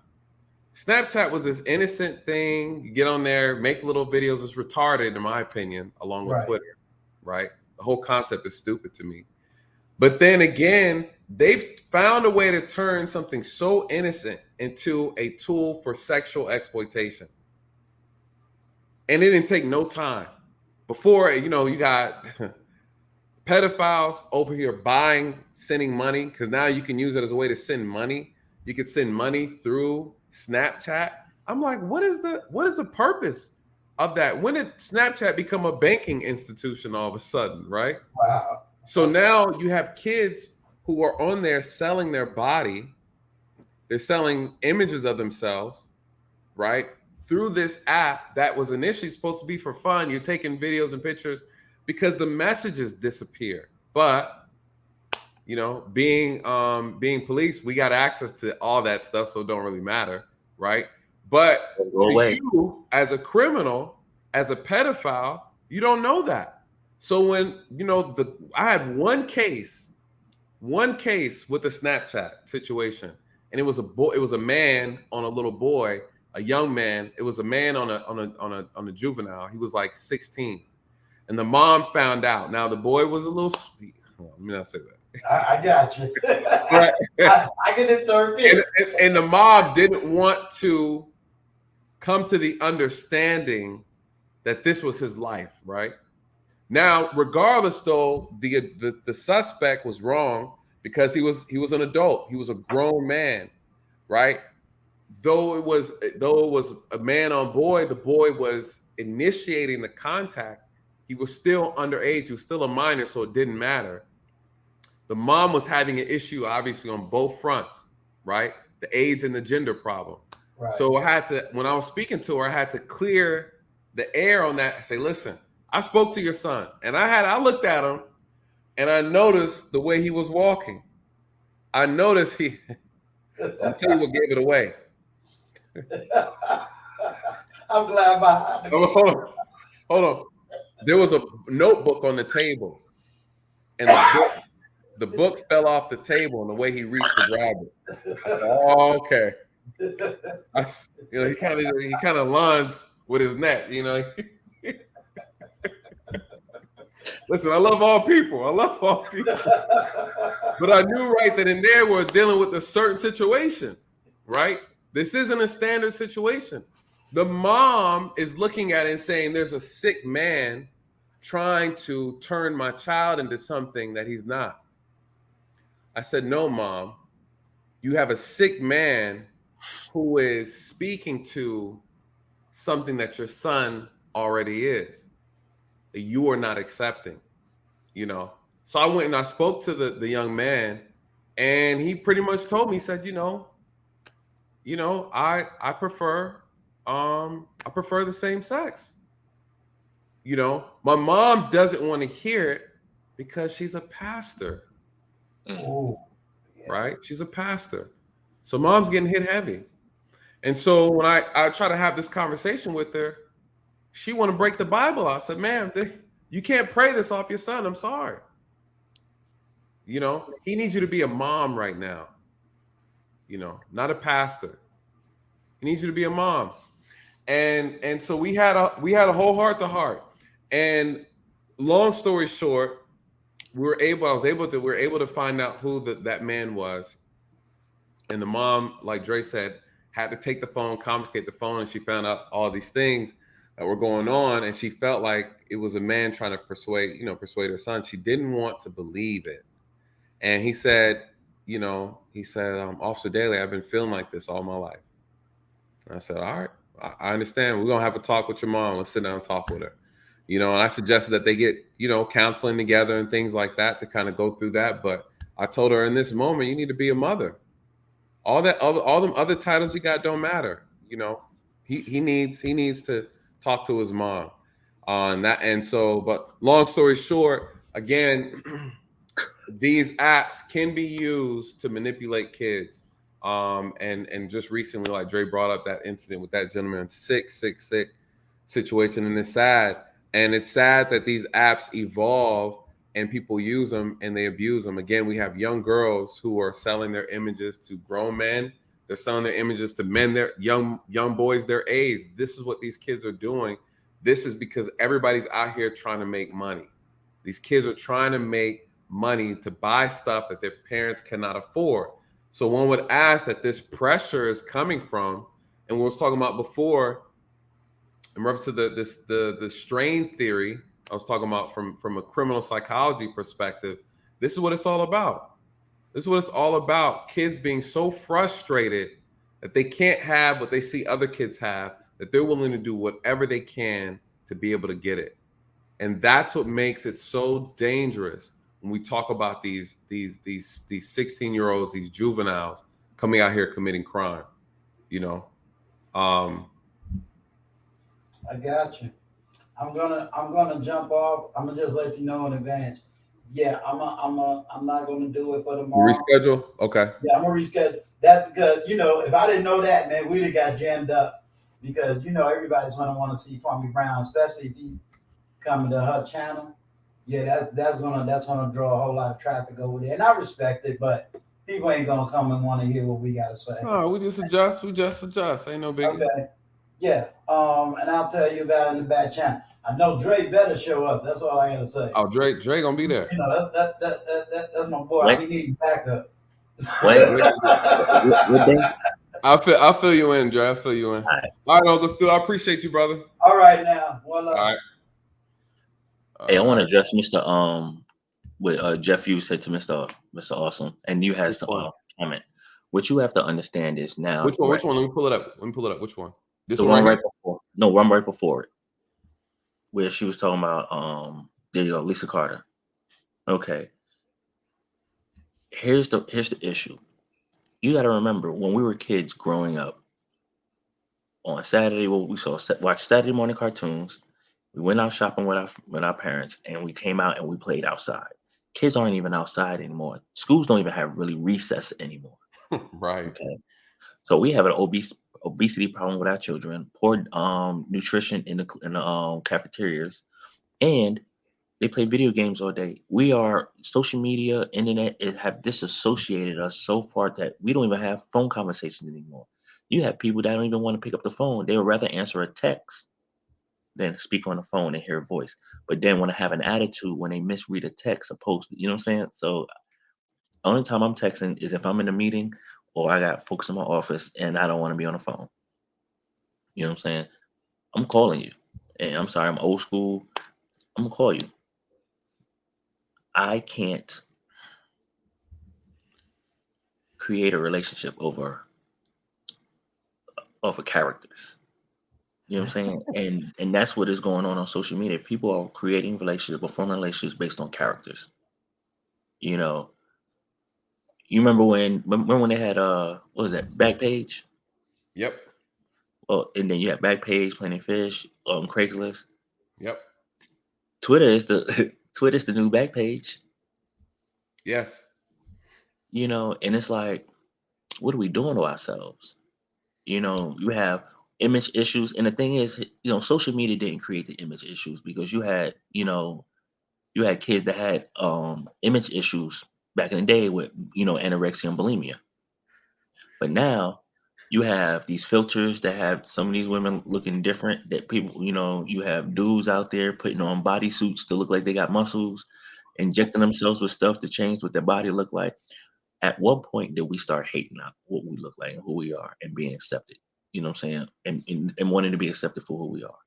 Snapchat was this innocent thing. You get on there, make little videos. It's retarded, in my opinion, along with Twitter, right? The whole concept is stupid to me. But then again, they've found a way to turn something so innocent into a tool for sexual exploitation. And it didn't take no time. Before, you know, you got pedophiles over here sending money, because now you can use it as a way to send money. You can send money through Snapchat. I'm like, what is the purpose of that? When did Snapchat become a banking institution all of a sudden, right? Wow. So now you have kids who are on there selling their body. They're selling images of themselves, right? Through this app that was initially supposed to be for fun. You're taking videos and pictures because the messages disappear. But, you know, being police, we got access to all that stuff, so it don't really matter, right? But to you, as a criminal, as a pedophile, you don't know that. So when, you know, I had one case with a Snapchat situation, and it was a man on a little boy, a young man. It was a man on a juvenile. He was like 16, and the mom found out. Now the boy was a little sweet. Let me not say that. I got you. Right. I get it, sir. And the mom didn't want to come to the understanding that this was his life, right? Now, regardless, though, the suspect was wrong because he was an adult. He was a grown man, right? Though it was a man on boy, the boy was initiating the contact. He was still underage. He was still a minor, so it didn't matter. The mom was having an issue, obviously, on both fronts, right? The age and the gender problem. Right. So when I was speaking to her, I had to clear the air on that. I say, listen, I spoke to your son, and I looked at him, and I noticed the way he was walking. I noticed I'll tell you what gave it away. I'm glad behind me. Hold on. There was a notebook on the table, and the book fell off the table, and the way he reached to grab it. I said, oh, okay. He kind of lunged with his neck, you know. Listen, I love all people. But I knew right that in there we're dealing with a certain situation, right? This isn't a standard situation. The mom is looking at it and saying, there's a sick man trying to turn my child into something that he's not. I said, no, Mom, you have a sick man who is speaking to something that your son already is, that you are not accepting, you know? So I went and I spoke to the young man, and he pretty much told me, he said, I prefer the same sex. You know, my mom doesn't want to hear it because she's a pastor. Oh, yeah. Right? She's a pastor. So mom's getting hit heavy. And so when I try to have this conversation with her, She want to break the Bible. I said, ma'am, you can't pray this off your son. I'm sorry. You know, he needs you to be a mom right now. You know, not a pastor. He needs you to be a mom. And so we had a whole heart to heart. And long story short, we were able to find out who that man was. And the mom, like Dre said, had to take the phone, confiscate the phone, and she found out all these things that were going on. And she felt like it was a man trying to persuade her son. She didn't want to believe it. And he said, Officer Daly, I've been feeling like this all my life. And I said, all right, I understand. We're going to have a talk with your mom. Let's sit down and talk with her. And I suggested that they get, counseling together and things like that to kind of go through that. But I told her, in this moment, you need to be a mother. All them other titles you got don't matter. He needs to talk to his mom on that. And so, but long story short, again, these apps can be used to manipulate kids. And just recently, like Dre brought up that incident with that gentleman, sick situation, and it's sad. And it's sad that these apps evolve and people use them and they abuse them. Again, we have young girls who are selling their images to grown men. They're selling their images to men, their young boys their age. This is what these kids are doing. This is because everybody's out here trying to make money. These kids are trying to make money to buy stuff that their parents cannot afford. So one would ask that this pressure is coming from, and we was talking about before, in reference to the strain theory, I was talking about from a criminal psychology perspective. This is what it's all about. This is what it's all about. Kids being so frustrated that they can't have what they see other kids have, that they're willing to do whatever they can to be able to get it. And that's what makes it so dangerous when we talk about these 16-year-olds, these juveniles coming out here committing crime. I got you. I'm gonna jump off. I'm gonna just let you know in advance. Yeah, I'm not gonna do it for tomorrow. Reschedule? Okay. Yeah, I'm gonna reschedule that because if I didn't know that, man, we'd have got jammed up because everybody's gonna want to see Kwame Brown, especially if he's coming to her channel. Yeah, that's gonna draw a whole lot of traffic over there, and I respect it, but people ain't gonna come and want to hear what we gotta say. No, we just adjust. Ain't no biggie. Okay. Yeah. And I'll tell you about it in the back channel. I know Dre better show up. That's all I gotta say. Oh, Dre gonna be there. That's my boy. I need backup. What day? I'll fill you in, Dre. I'll fill you in. All right, Uncle Stu. I appreciate you, brother. All right, now. One love. All right. Hey, I want to address Mr. What Jeff Hughes said to Mr. Awesome, and you had some comment. What you have to understand is now. Which one? Which one? Let me pull it up. Which one? This the one right before. No, one right before it, where she was talking about there you go, Lisa Carter. Okay. Here's the issue. You got to remember when we were kids growing up. On Saturday, watch Saturday morning cartoons. We went out shopping with our parents, and we came out and we played outside. Kids aren't even outside anymore. Schools don't even have really recess anymore. Right. Okay. So we have an obesity problem with our children, poor nutrition in the cafeterias, and they play video games all day. We are social media, internet have disassociated us so far that we don't even have phone conversations anymore. You have people that don't even want to pick up the phone. They would rather answer a text than speak on the phone and hear a voice. But then want to have an attitude when they misread a text opposed to, you know what I'm saying? So only time I'm texting is if I'm in a meeting or I got folks in my office and I don't want to be on the phone. You know what I'm saying? I'm calling you. And I'm sorry, I'm old school. I'm gonna call you. I can't create a relationship over characters. You know what I'm saying? And that's what is going on social media. People are creating relationships, performing relationships based on characters. You remember when they had what was that, Backpage? Yep. Well, and then you have Backpage, Plenty of Fish, Craigslist. Yep. Twitter is the new Backpage. Yes. And it's like, what are we doing to ourselves? You have image issues. And the thing is, social media didn't create the image issues, because you had kids that had image issues back in the day with anorexia and bulimia. But now you have these filters that have some of these women looking different, that people, you have dudes out there putting on bodysuits to look like they got muscles, injecting themselves with stuff to change what their body look like. At what point did we start hating out what we look like and who we are and being accepted? You know what I'm saying? And wanting to be accepted for who we are.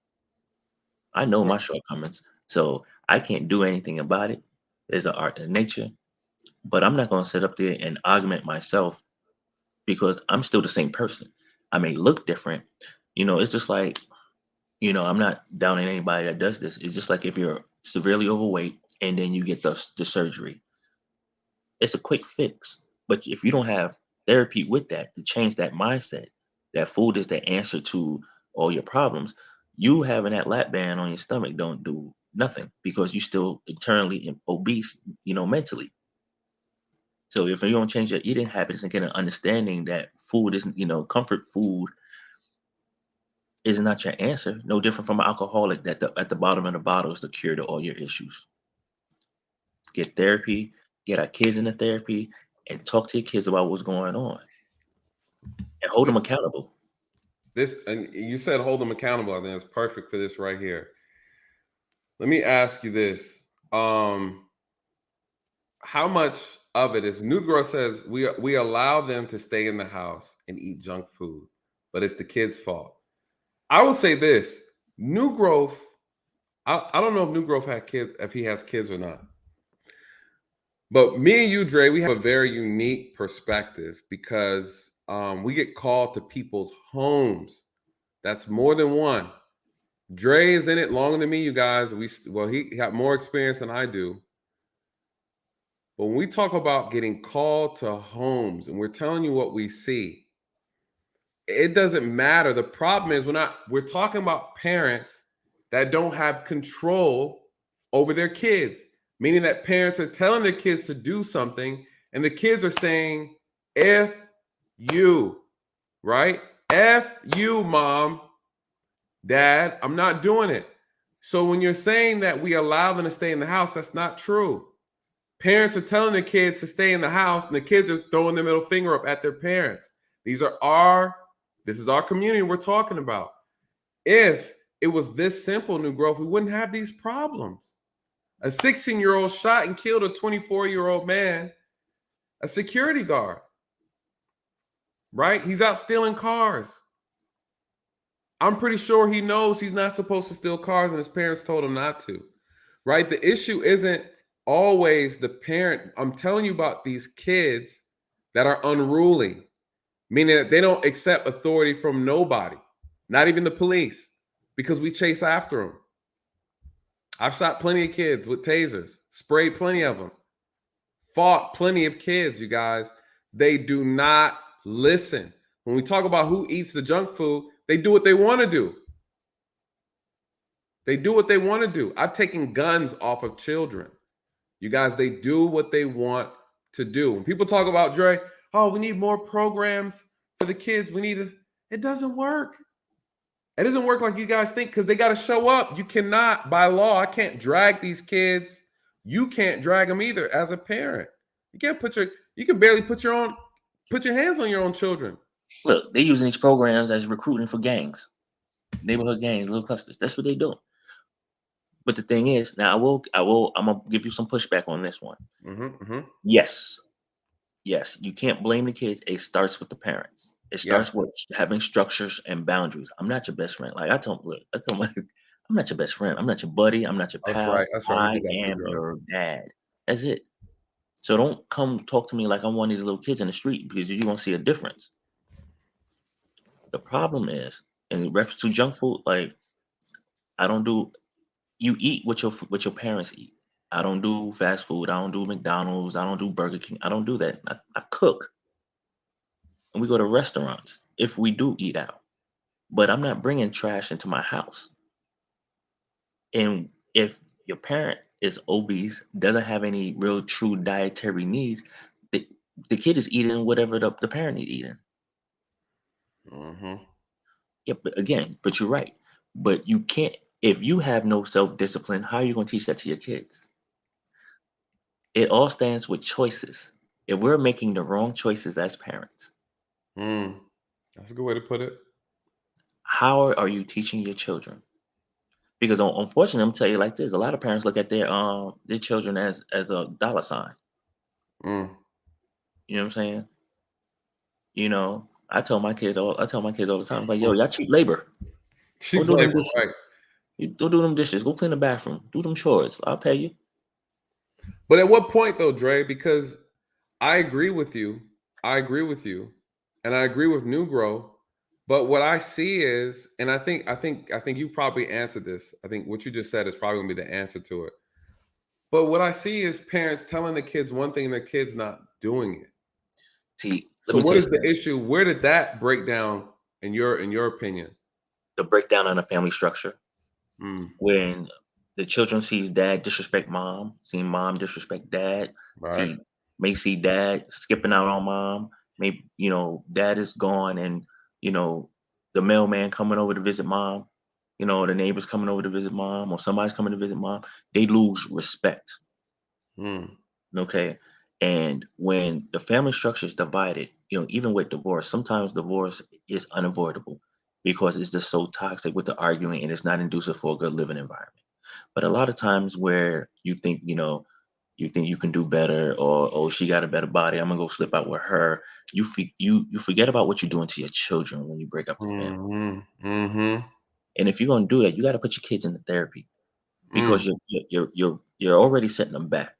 I know my shortcomings, so I can't do anything about it. There's an art in nature, but I'm not going to sit up there and augment myself, because I'm still the same person. I may look different. It's just like, I'm not downing anybody that does this. It's just like if you're severely overweight and then you get the surgery. It's a quick fix. But if you don't have therapy with that to change that mindset, that food is the answer to all your problems, you having that lap band on your stomach don't do nothing, because you're still internally obese, mentally. So if you don't change your eating habits and get an understanding that food isn't, comfort food is not your answer, no different from an alcoholic that at the bottom of the bottle is the cure to all your issues. Get therapy, get our kids into therapy, and talk to your kids about what's going on, and hold them accountable. And you said hold them accountable. I think it's perfect for this right here. Let me ask you this. How much of it is, New Growth says we allow them to stay in the house and eat junk food, but it's the kids' fault. I will say this, New Growth, I don't know if New Growth had kids, if he has kids or not. But me and you, Dre, we have a very unique perspective, because we get called to people's homes. That's more than one. Dre is in it longer than me, you guys. He got more experience than I do. But when we talk about getting called to homes and we're telling you what we see, it doesn't matter. The problem is we're talking about parents that don't have control over their kids, meaning that parents are telling their kids to do something and the kids are saying, F you, right? F you, mom, dad, I'm not doing it. So when you're saying that we allow them to stay in the house, that's not true. Parents are telling their kids to stay in the house, and the kids are throwing their middle finger up at their parents. This is our community we're talking about. If it was this simple, New Growth, we wouldn't have these problems. A 16-year-old shot and killed a 24-year-old man, a security guard, right? He's out stealing cars. I'm pretty sure he knows he's not supposed to steal cars, and his parents told him not to, right? The issue isn't always the parent. I'm telling you about these kids that are unruly, meaning that they don't accept authority from nobody, not even the police, because we chase after them. I've shot plenty of kids with tasers, sprayed plenty of them, fought plenty of kids, you guys. They do not listen. When we talk about who eats the junk food, they do what they want to do. They do what they want to do. I've taken guns off of children. You guys, they do what they want to do. When people talk about, Dre, oh, we need more programs for the kids. It doesn't work. It doesn't work like you guys think, because they got to show up. You cannot, by law, I can't drag these kids. You can't drag them either as a parent. You can barely put your hands on your own children. Look, they're using these programs as recruiting for gangs, neighborhood gangs, little clusters. That's what they're doing. But the thing is, now I'm gonna give you some pushback on this one. Yes, you can't blame the kids. It starts with the parents. It starts with having structures and boundaries. I'm not your best friend. Like I told them, I'm not your best friend. I'm not your buddy. I'm not your pal. That's right. I am your dad. That's it. So don't come talk to me like I'm one of these little kids in the street, because you won't see a difference. The problem is, in reference to junk food, like you eat what your parents eat. I don't do fast food. I don't do McDonald's. I don't do Burger King. I don't do that. I cook. And we go to restaurants if we do eat out. But I'm not bringing trash into my house. And if your parent is obese, doesn't have any real true dietary needs, the kid is eating whatever the parent is eating. Yeah, but you're right. But you can't, if you have no self-discipline, how are you going to teach that to your kids? It all stands with choices. If we're making the wrong choices as parents, That's a good way to put it. how are you teaching your children? Because unfortunately, I'm tell you like this: a lot of parents look at their children as a dollar sign. Mm. You know what I'm saying? You know, I tell my kids all the time, like, yo, y'all cheap labor. Go Cheap do them labor, dishes. right? You go do them dishes. Go clean the bathroom. Do them chores. I'll pay you. But at what point though, Dre? Because I agree with you. I agree with you, and I agree with New Grow. But what I see is, and I think you probably answered this. I think what you just said is probably gonna be the answer to it. But what I see is parents telling the kids one thing, and the kids not doing it. See, let So me tell what you is the something. issue? Where did that break down in your opinion? The breakdown on the family structure. Mm, When the children sees dad disrespect mom, see mom disrespect dad, right. see may see dad skipping out on mom, maybe dad is gone and the mailman coming over to visit mom, the neighbors coming over to visit mom or somebody's coming to visit mom, they lose respect. Mm, Okay. And when the family structure is divided, even with divorce, sometimes divorce is unavoidable because it's just so toxic with the arguing and it's not conducive for a good living environment. But a lot of times where you think you can do better, or oh, she got a better body, I'm gonna go slip out with her. You forget about what you're doing to your children when you break up the family. mm-hmm. And if you're gonna do that, you got to put your kids into therapy because Mm. you're already setting them back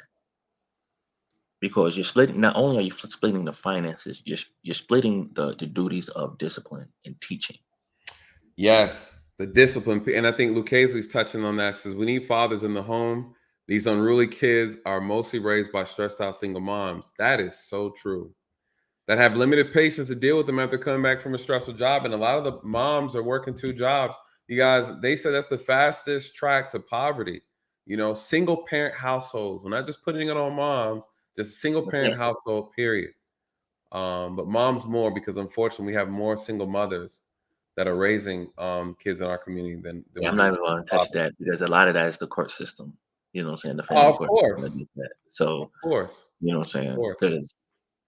because you're splitting. Not only are you splitting the finances, you're splitting the duties of discipline and teaching. Yes, the discipline, and I think Lucchese's touching on that. Says we need fathers in the home. These unruly kids are mostly raised by stressed out single moms. That is so true. That have limited patience to deal with them after coming back from a stressful job. And a lot of the moms are working 2 jobs. You guys, they said that's the fastest track to poverty. Single parent households. We're not just putting it on moms, just single parent Okay. household, period. But moms more because unfortunately we have more single mothers that are raising kids in our community than Yeah, we I'm do not even single going to touch fathers. that because a lot of that is the court system. You know what I'm saying? The Oh, family of court system that course, did that. of So, course, you know what I'm of saying? course. Because,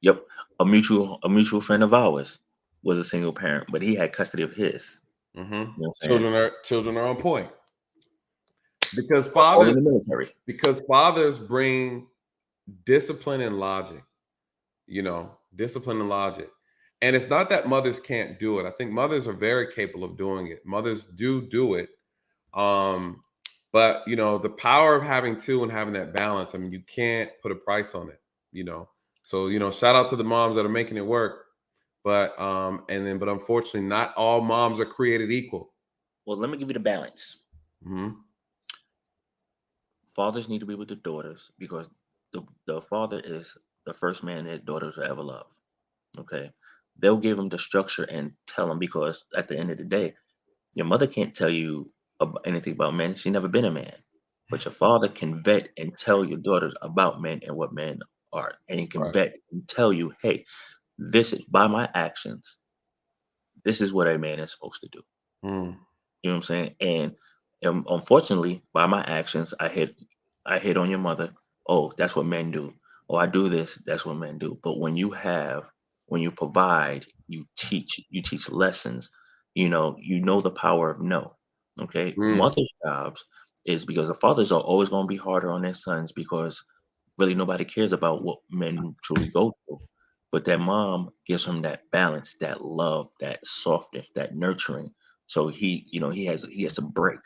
yep, a mutual friend of ours was a single parent, but he had custody of his. Hmm. You know what I'm saying? Children are on point because All in fathers the military. because fathers bring discipline and logic. Discipline and logic. And it's not that mothers can't do it. I think mothers are very capable of doing it. Mothers do it. Um, but the power of having two and having that balance, I mean, you can't put a price on it, you know. So, shout out to the moms that are making it work. But unfortunately, not all moms are created equal. Well, let me give you the balance. Hmm. Fathers need to be with the daughters because the father is the first man that daughters will ever love. Okay. They'll give them the structure and tell them because at the end of the day, your mother can't tell you anything about men. She never been a man. But your father can vet and tell your daughters about men and what men are. And he can Right. vet and tell you, hey, this is by my actions, this is what a man is supposed to do. Mm. You know what I'm saying? And unfortunately, by my actions, I hit on your mother. Oh, that's what men do. Oh, I do this. That's what men do. But when you provide, you teach lessons. You know the power of no. Okay, Mm. mothers' jobs is because the fathers are always going to be harder on their sons because really nobody cares about what men truly go through. But that mom gives him that balance, that love, that softness, that nurturing. So he has a break.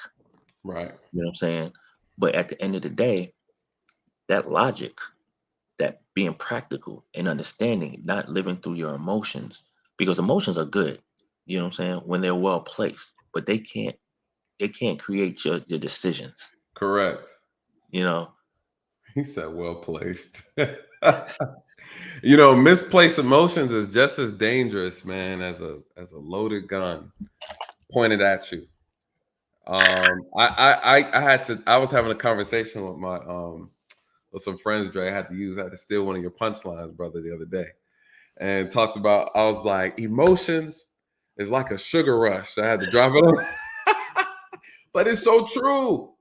Right. You know what I'm saying? But at the end of the day, that logic, that being practical and understanding, not living through your emotions, because emotions are good, you know what I'm saying, when they're well placed, but they can't create your decisions, Correct. you know. He said, "Well placed." Misplaced emotions is just as dangerous, man, as a loaded gun pointed at you. I was having a conversation with my with some friends, Dre. I had to steal one of your punchlines, brother, the other day, and talked about. I was like, emotions. is like a sugar rush. I had to drop it on. But it's so true.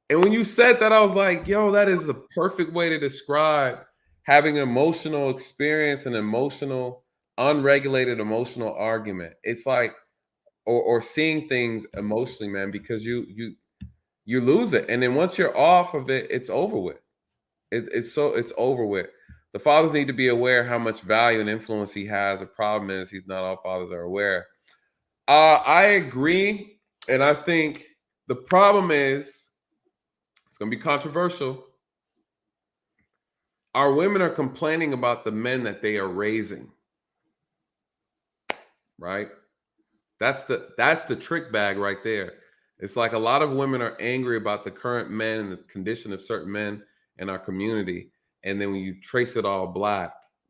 And when you said that, I was like, yo, that is the perfect way to describe having an emotional experience, an emotional, unregulated emotional argument. It's like, or seeing things emotionally, man, because you lose it. And then once you're off of it, it's over with. It's over with. The fathers need to be aware how much value and influence he has. The problem is not all fathers are aware. I agree. And I think the problem is, it's going to be controversial. Our women are complaining about the men that they are raising. Right? That's the trick bag right there. It's like a lot of women are angry about the current men and the condition of certain men in our community. And then when you trace it all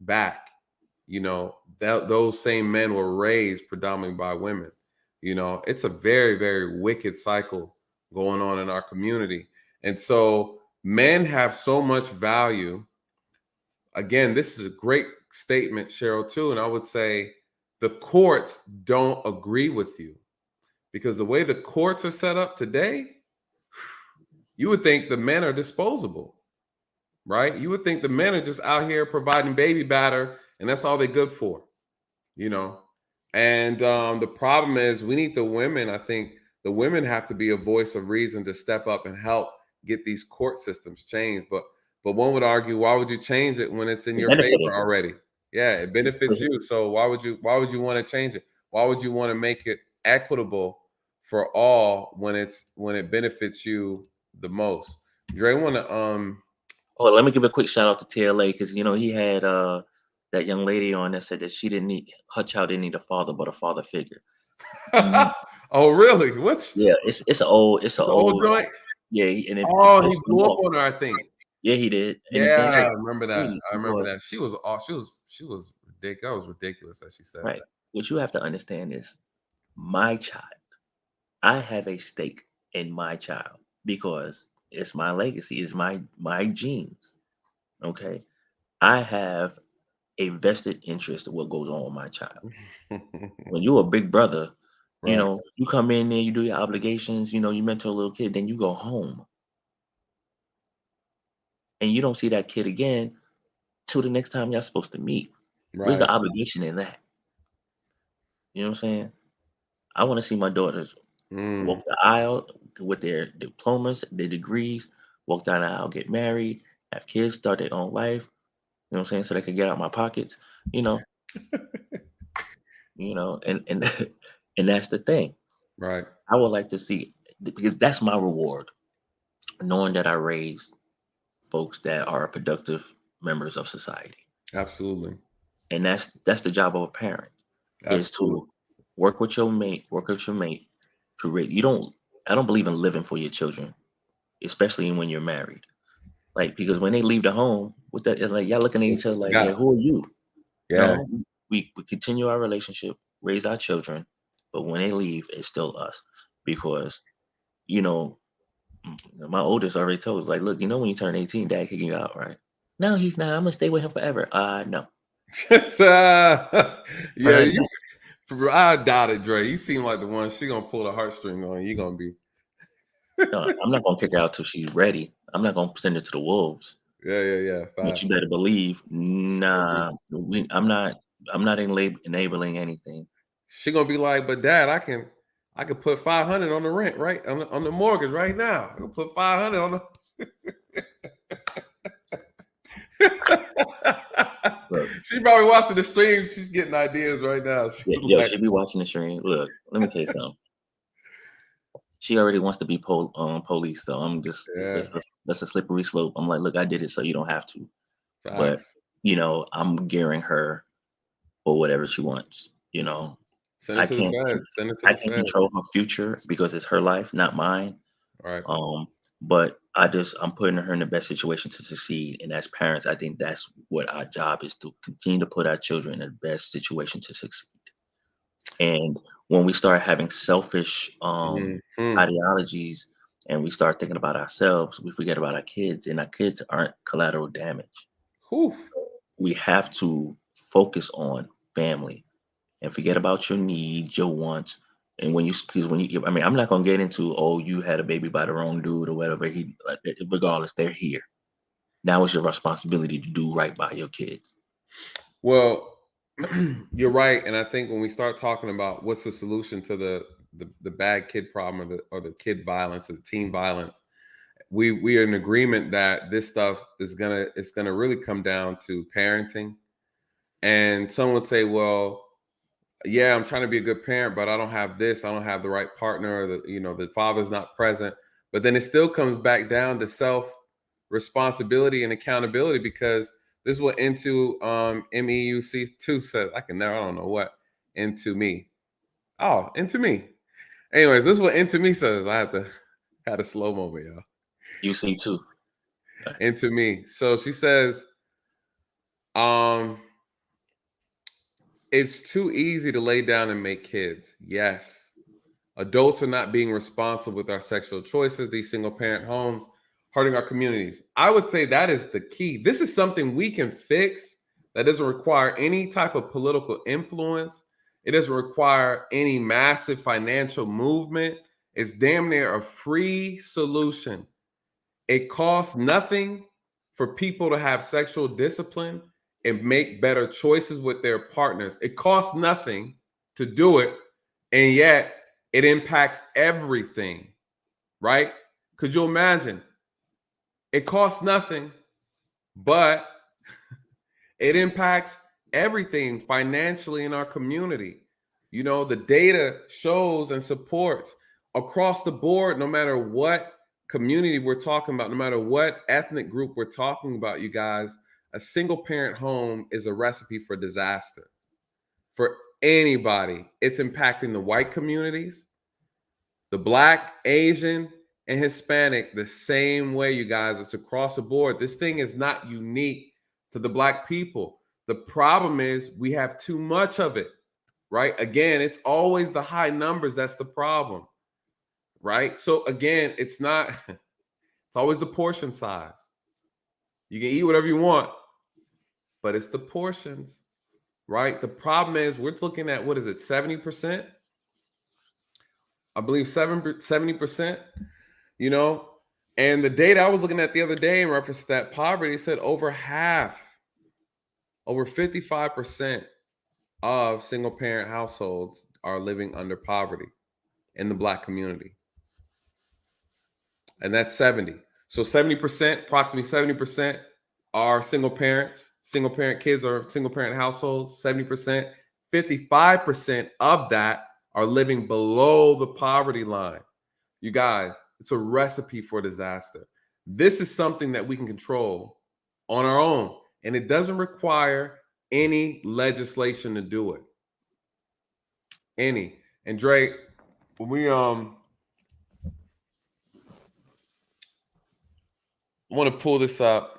back, you know, those same men were raised predominantly by women. You know, it's a very, very wicked cycle going on in our community. And so men have so much value. Again, this is a great statement, Cheryl, too. And I would say the courts don't agree with you, because the way the courts are set up today, you would think the men are disposable, right? You would think the men are just out here providing baby batter and that's all they're good for, you know? And the problem is we need the women. I think the women have to be a voice of reason to step up and help get these court systems changed. But one would argue, why would you change it when it's in your favor already? Yeah, it benefits you. So why would you want to change it? Why would you want to make it equitable for all when it benefits you the most? Dre, want to Oh, let me give a quick shout out to TLA, because you know he had that young lady on that said that her child didn't need a father but a father figure. Oh really? What's Yeah, it's an old joint. Yeah, he blew up on her, I think. Yeah, he did. And yeah, I remember that. She was ridiculous. That was ridiculous that she said right. that. What you have to understand is, my child, I have a stake in my child because it's my legacy, it's my genes. Okay. I have a vested interest in what goes on with my child. When you're a big brother, you know, you come in there, you do your obligations, you know, you mentor a little kid, then you go home. And you don't see that kid again till the next time y'all supposed to meet. Where's the obligation in that? You know what I'm saying? I want to see my daughters walk the aisle with their diplomas, their degrees, walk down the aisle, get married, have kids, start their own life. You know what I'm saying? So they can get out my pockets, you know. You know, and and that's the thing. Right. I would like to see, because that's my reward, knowing that I raised folks that are productive members of society. Absolutely. And that's the job of a parent. Absolutely. Is to work with your mate to raise. I don't believe in living for your children, especially when you're married. Like, because when they leave the home, with that, it's like y'all looking at each other like, yeah, who are you? Yeah. No, we continue our relationship, raise our children, but when they leave, it's still us. Because, you know, my oldest already told us, like, look, you know, when you turn 18, dad kicking you out, right? No, he's not. I'm gonna stay with him forever. No. Yeah, I doubt it, Dre. You seem like the one she gonna pull the heartstring on. You gonna be. No, I'm not gonna kick her out till she's ready. I'm not gonna send her to the wolves. Yeah. But you better believe, nah, I'm not enabling anything. She gonna be like, but Dad, I can put 500 on the rent, right? On the mortgage right now. I can put 500 on the. She probably watching the stream. She's getting ideas right now. She'll be watching the stream. Look, let me tell you something. She already wants to be police, so I'm just that's a slippery slope. I'm like, look, I did it, so you don't have to. Facts. But you know, I'm gearing her for whatever she wants. You know, I can't control her future because it's her life, not mine. Right. But I'm putting her in the best situation to succeed. And as parents, I think that's what our job is, to continue to put our children in the best situation to succeed. And when we start having selfish ideologies and we start thinking about ourselves, we forget about our kids, and our kids aren't collateral damage. Whew. We have to focus on family and forget about your needs, your wants. And when you, I mean, I'm not gonna get into, oh, you had a baby by the wrong dude or whatever. Regardless, they're here. Now it's your responsibility to do right by your kids. Well, you're right, and I think when we start talking about what's the solution to the bad kid problem or the kid violence or the teen violence, we are in agreement that this stuff it's gonna really come down to parenting. And someone would say, well, yeah, I'm trying to be a good parent, but I don't have this, I don't have the right partner, or the father's not present. But then it still comes back down to self responsibility and accountability, because this is what Into MEUC2 says. I don't know what Into Me. Oh, Into Me. Anyways, this is what Into Me says. I had a slow moment, y'all. UC2. Into Me. So she says, it's too easy to lay down and make kids. Yes. Adults are not being responsible with our sexual choices. These single parent homes hurting our communities. I would say that is the key. This is something we can fix that doesn't require any type of political influence. It doesn't require any massive financial movement. It's damn near a free solution. It costs nothing for people to have sexual discipline and make better choices with their partners. It costs nothing to do it, and yet it impacts everything, right? Could you imagine? It costs nothing, but it impacts everything financially in our community. The data shows and supports across the board, no matter what community we're talking about, no matter what ethnic group we're talking about, you guys, a single parent home is a recipe for disaster for anybody. It's impacting the white communities, the Black, Asian, and Hispanic the same way, you guys. It's across the board. This thing is not unique to the Black people. The problem is we have too much of it, right? Again, it's always the high numbers that's the problem, right? So again, it's always the portion size. You can eat whatever you want, but it's the portions, right? The problem is we're looking at, what is it, 70%? I believe 70%, and the data I was looking at the other day in reference to that poverty said over 55% of single parent households are living under poverty in the Black community. And that's 70. So 70%, approximately 70% are single parents. Single parent kids are single parent households, 70%. 55% of that are living below the poverty line. You guys, it's a recipe for disaster. This is something that we can control on our own, and it doesn't require any legislation to do it. Any. And Drake, when we want to pull this up.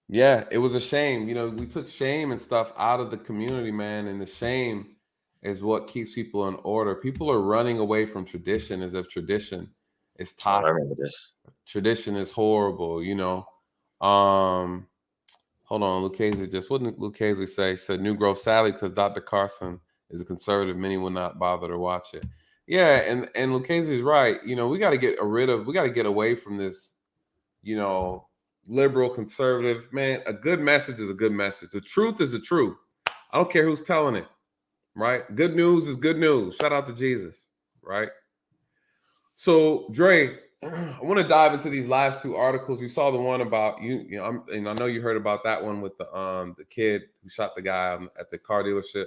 Yeah, it was a shame. We took shame and stuff out of the community, man, and the shame is what keeps people in order. People are running away from tradition as if tradition is toxic. I remember this. Tradition is horrible, Hold on, Lucchese what did Lucchese say? He said New Grove sadly because Dr. Carson is a conservative, many will not bother to watch it. Yeah, and Lucchese is right. We got to get away from this, liberal, conservative, man. A good message is a good message. The truth is the truth. I don't care who's telling it, right? Good news is good news. Shout out to Jesus, right? So, Dre, I want to dive into these last two articles. You saw the one about and I know you heard about that one with the kid who shot the guy at the car dealership.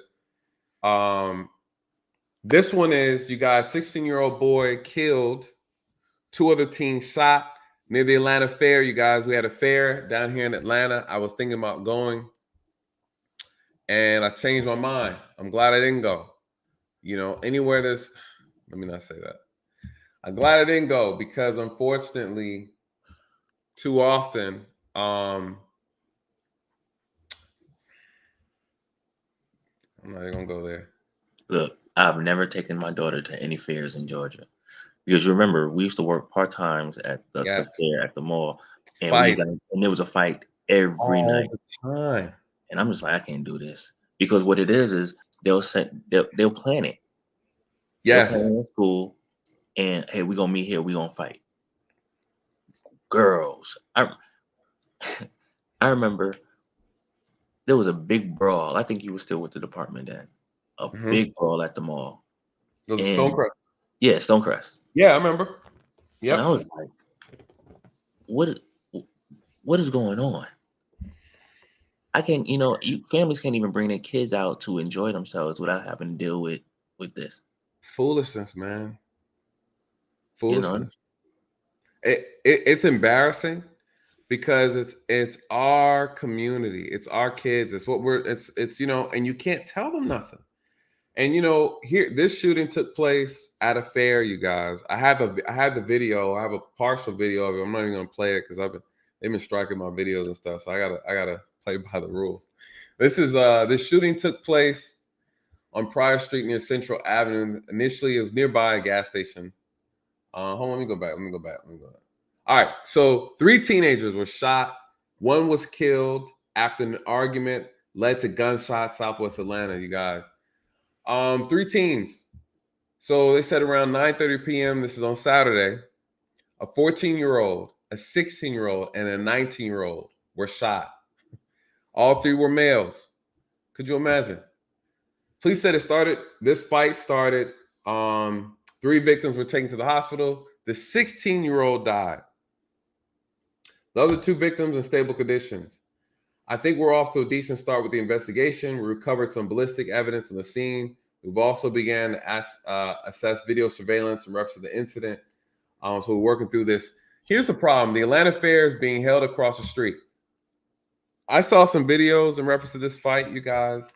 This one is, you guys, 16-year-old boy killed, 2 other teens shot near the Atlanta fair. You guys, we had a fair down here in Atlanta. I was thinking about going, and I changed my mind. I'm glad I didn't go. Anywhere there's, let me not say that. I'm glad I didn't go because, unfortunately, too often, I'm not even gonna go there. Look, I've never taken my daughter to any fairs in Georgia because you remember we used to work part-times at the fair at the mall, and there was a fight every night. All the time. And I'm just like, I can't do this. Because what it is they'll plan it. Yes. They'll plan it in school, and hey, we're gonna meet here, we're gonna fight. Girls. I remember there was a big brawl. I think you were still with the department then. A big brawl at the mall. It was Stonecrest. Yeah, Stonecrest. Yeah, I remember. Yeah. And I was like, what is going on? I can't, families can't even bring their kids out to enjoy themselves without having to deal with this. Foolishness, man. Foolishness. It's embarrassing because it's our community, it's our kids, it's what it's and you can't tell them nothing. And here, this shooting took place at a fair, you guys. I have the video. I have a partial video of it. I'm not even gonna play it because they've been striking my videos and stuff. So I gotta play by the rules. This shooting took place on Prior Street near Central Avenue. Initially, it was nearby a gas station. Hold on, let me go back. All right, so 3 teenagers were shot. 1 was killed after an argument led to gunshots Southwest Atlanta, you guys. 3 teens. So they said around 9:30 p.m. This is on Saturday. A 14-year-old, a 16-year-old, and a 19-year-old were shot. All 3 were males. Could you imagine? Police said this fight started. 3 victims were taken to the hospital. The 16-year-old died. The other 2 victims in stable conditions. I think we're off to a decent start with the investigation. We recovered some ballistic evidence on the scene. We've also began to assess video surveillance in reference to the incident. So we're working through this. Here's the problem. The Atlanta Fair is being held across the street. I saw some videos in reference to this fight, you guys.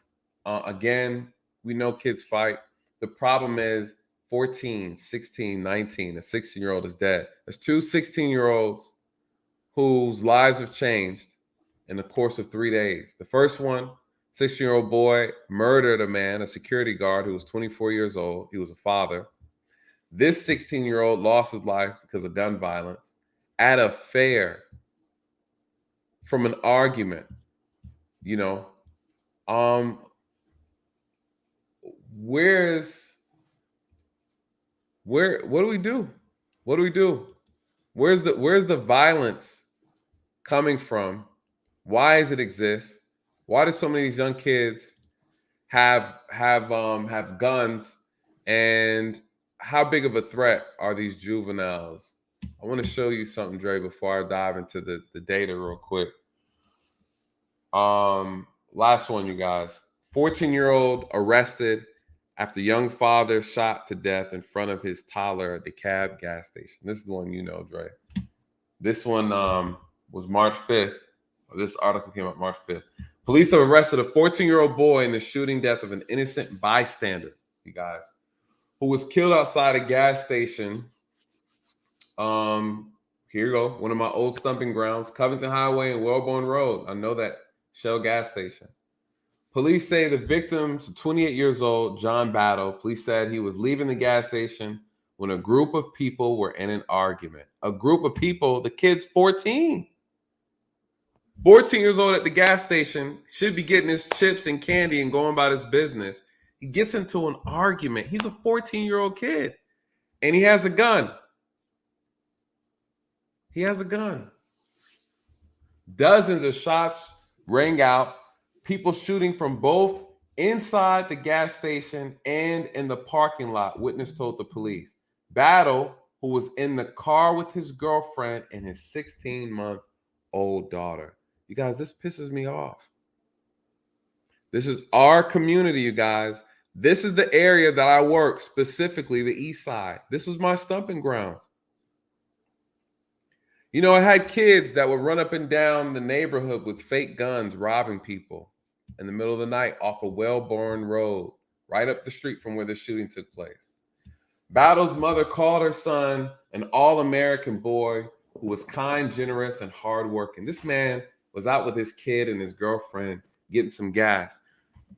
Again, we know kids fight. The problem is 14, 16, 19, a 16-year-old is dead. There's 2 16-year-olds whose lives have changed in the course of 3 days. The first one, 16-year-old boy, murdered a man, a security guard who was 24 years old. He was a father. This 16-year-old lost his life because of gun violence at a fair from an argument. What do we do? What do we do? Where's the violence coming from? Why does it exist? Why do so many of these young kids have guns? And how big of a threat are these juveniles? I want to show you something, Dre, before I dive into the data real quick. Last one, you guys. 14-year-old arrested after young father shot to death in front of his toddler at the Cab gas station. This is the one Dre. This one was March 5th. This article came out March 5th. Police have arrested a 14-year-old boy in the shooting death of an innocent bystander, you guys, who was killed outside a gas station. Here you go. One of my old stumping grounds, Covington Highway and Wellborn Road. I know that. Shell gas station. Police say the victim's 28 years old, John Battle. Police said he was leaving the gas station when a group of people were in an argument. A group of people, the kid's 14. 14 years old at the gas station, should be getting his chips and candy and going about his business. He gets into an argument. He's a 14-year-old kid, and he has a gun. He has a gun. Dozens of shots rang out, people shooting from both inside the gas station and in the parking lot, witness told the police. Battle, who was in the car with his girlfriend and his 16-month-old daughter. You guys, this pisses me off. This is our community, you guys. This is the area that I work, specifically the East Side. This is my stumping grounds. I had kids that would run up and down the neighborhood with fake guns, robbing people in the middle of the night off a Wellborn Road, right up the street from where the shooting took place. Battle's mother called her son an all-American boy who was kind, generous, and hardworking. This man was out with his kid and his girlfriend getting some gas.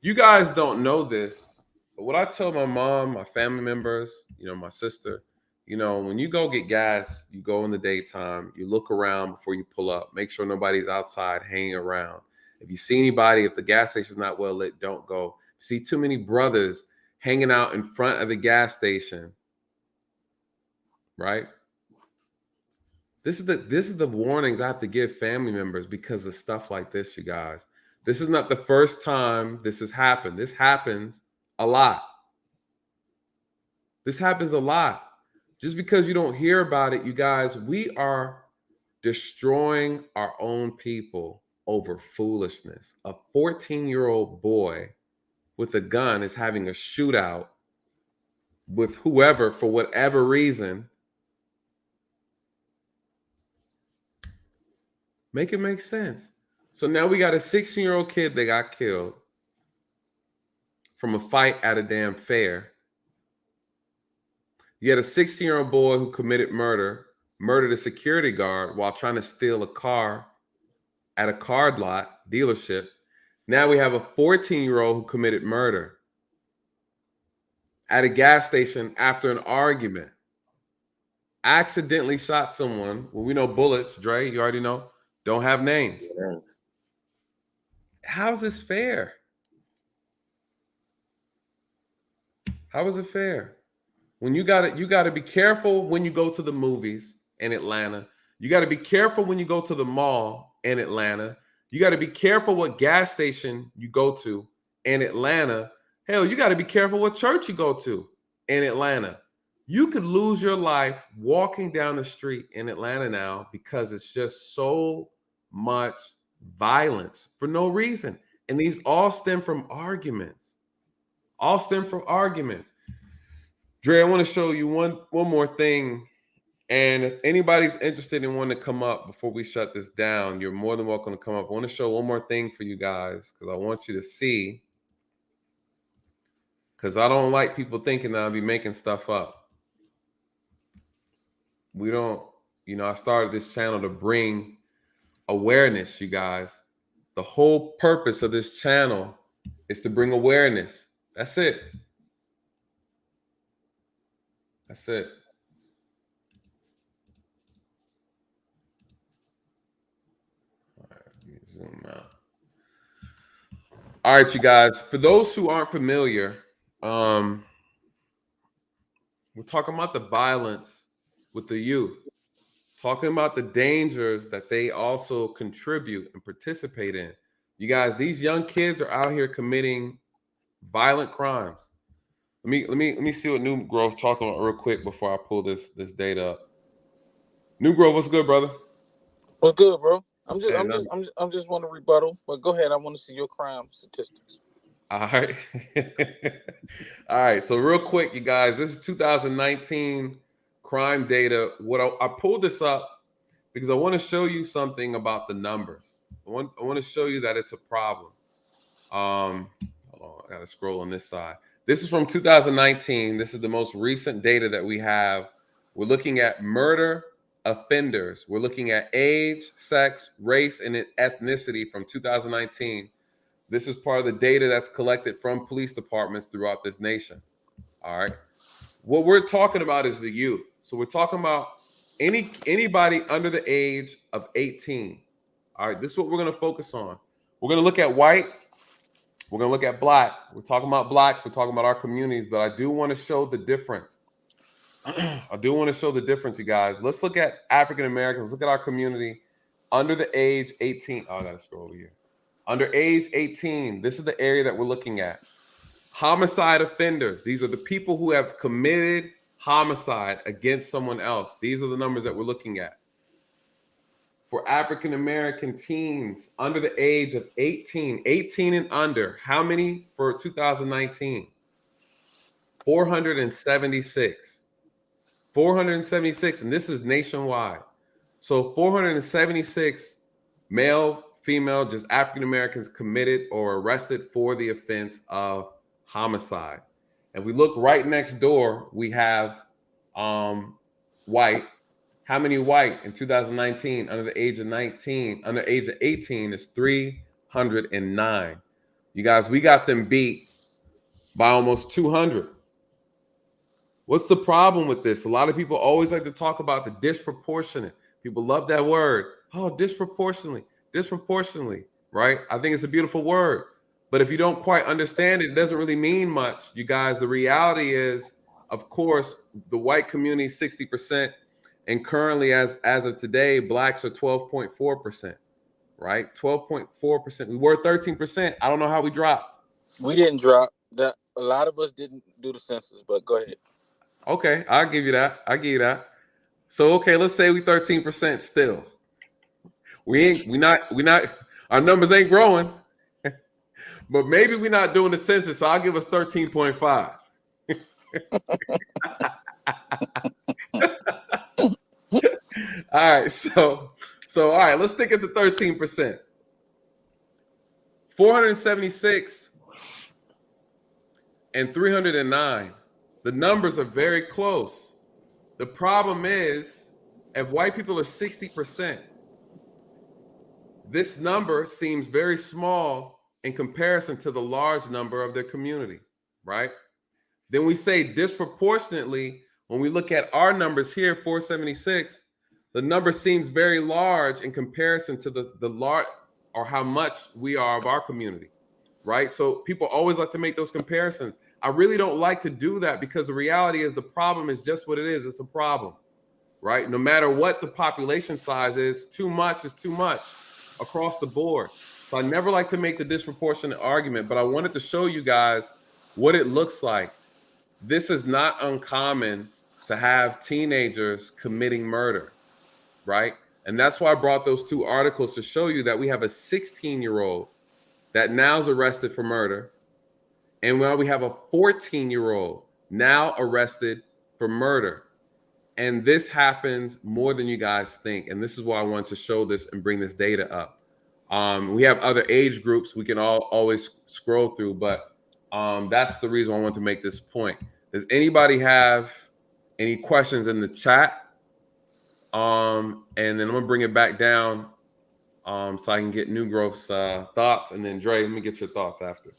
You guys don't know this, but what I tell my mom, my family members, my sister, when you go get gas, you go in the daytime, you look around before you pull up, make sure nobody's outside hanging around. If you see anybody, if the gas station's not well lit, don't go. See too many brothers hanging out in front of the gas station, right? This is the warnings I have to give family members because of stuff like this, you guys. This is not the first time this has happened. This happens a lot. This happens a lot. Just because you don't hear about it, you guys, we are destroying our own people over foolishness. A 14-year-old boy with a gun is having a shootout with whoever for whatever reason. Make it make sense. So now we got a 16-year-old kid that got killed from a fight at a damn fair. You had a 16-year-old boy who committed murdered a security guard while trying to steal a car at a card lot dealership. Now we have a 14-year-old who committed murder at a gas station after an argument. Accidentally shot someone. Well, we know bullets, Dre, you already know, don't have names. Yeah. How's this fair? How is it fair? When you gotta be careful when you go to the movies in Atlanta. You got to be careful when you go to the mall in Atlanta. You got to be careful what gas station you go to in Atlanta. Hell, you got to be careful what church you go to in Atlanta. You could lose your life walking down the street in Atlanta now because it's just so much violence for no reason. And these all stem from arguments. All stem from arguments. Dre, I want to show you one more thing. And if anybody's interested in wanting to come up before we shut this down, you're more than welcome to come up. I want to show one more thing for you guys because I want you to see. Because I don't like people thinking that I'll be making stuff up. We don't, I started this channel to bring awareness, you guys. The whole purpose of this channel is to bring awareness. That's it. That's it. All right, let me zoom out. All right, you guys. For those who aren't familiar, we're talking about the violence with the youth, talking about the dangers that they also contribute and participate in. You guys, these young kids are out here committing violent crimes. Let me see what New Grove talking about real quick before I pull this data up. New Grove, what's good, brother? What's good, bro? I'm just want to rebuttal, but go ahead. I want to see your crime statistics. All right. All right. So real quick, you guys, this is 2019 crime data. I pulled this up because I want to show you something about the numbers. I want to show you that it's a problem. Hold on, I gotta scroll on this side. This is from 2019. This is the most recent data that we have. We're looking at murder offenders. We're looking at age, sex, race, and ethnicity from 2019. This is part of the data that's collected from police departments throughout this nation. All right. What we're talking about is the youth. So we're talking about anybody under the age of 18. All right. This is what we're going to focus on. We're going to look at white. We're going to look at black. We're talking about blacks. We're talking about our communities, but I do want to show the difference. I do want to show the difference, you guys. Let's look at African Americans. Look at our community under the age 18. Oh, I got to scroll over here. Under age 18, this is the area that we're looking at. Homicide offenders. These are the people who have committed homicide against someone else. These are the numbers that we're looking at. For African American teens under the age of 18 and under, how many for 2019? 476. 476, and this is nationwide. So 476 male, female, just African Americans committed or arrested for the offense of homicide. And we look right next door, we have white. How many white in 2019 under the age of 19, under age of 18 is 309. You guys, we got them beat by almost 200. What's the problem with this? A lot of people always like to talk about the disproportionate. People love that word. Oh, disproportionately. right? I think it's a beautiful word. But if you don't quite understand it, it doesn't really mean much. You guys, the reality is, of course, the white community is 60%. And currently, as of today, blacks are 12.4%, right? 12.4%. We were 13%. I don't know how we dropped. We didn't drop. That a lot of us didn't do the census, but go ahead. Okay, I'll give you that. So okay, let's say we 13% still. We not our numbers ain't growing. But maybe we're not doing the census, so I'll give us 13.5. All right, so all right, let's stick at the 13%. 476 and 309. The numbers are very close. The problem is, if white people are 60%, this number seems very small in comparison to the large number of their community, right? Then we say disproportionately, when we look at our numbers here, 476, the number seems very large in comparison to the large, or how much we are of our community, right? So people always like to make those comparisons. I really don't like to do that, because the reality is the problem is just what it is. It's a problem, right? No matter what the population size is, too much is too much across the board. So I never like to make the disproportionate argument, but I wanted to show you guys what it looks like. This is not uncommon to have teenagers committing murder, right? And that's why I brought those two articles, to show you that we have a 16-year-old that now is arrested for murder. And while we have a 14-year-old now arrested for murder. And this happens more than you guys think. And this is why I want to show this and bring this data up. We have other age groups we can always scroll through, but that's the reason I want to make this point. Does anybody have any questions in the chat? And then I'm gonna bring it back down so I can get New Growth's thoughts, and then Dre, let me get your thoughts after.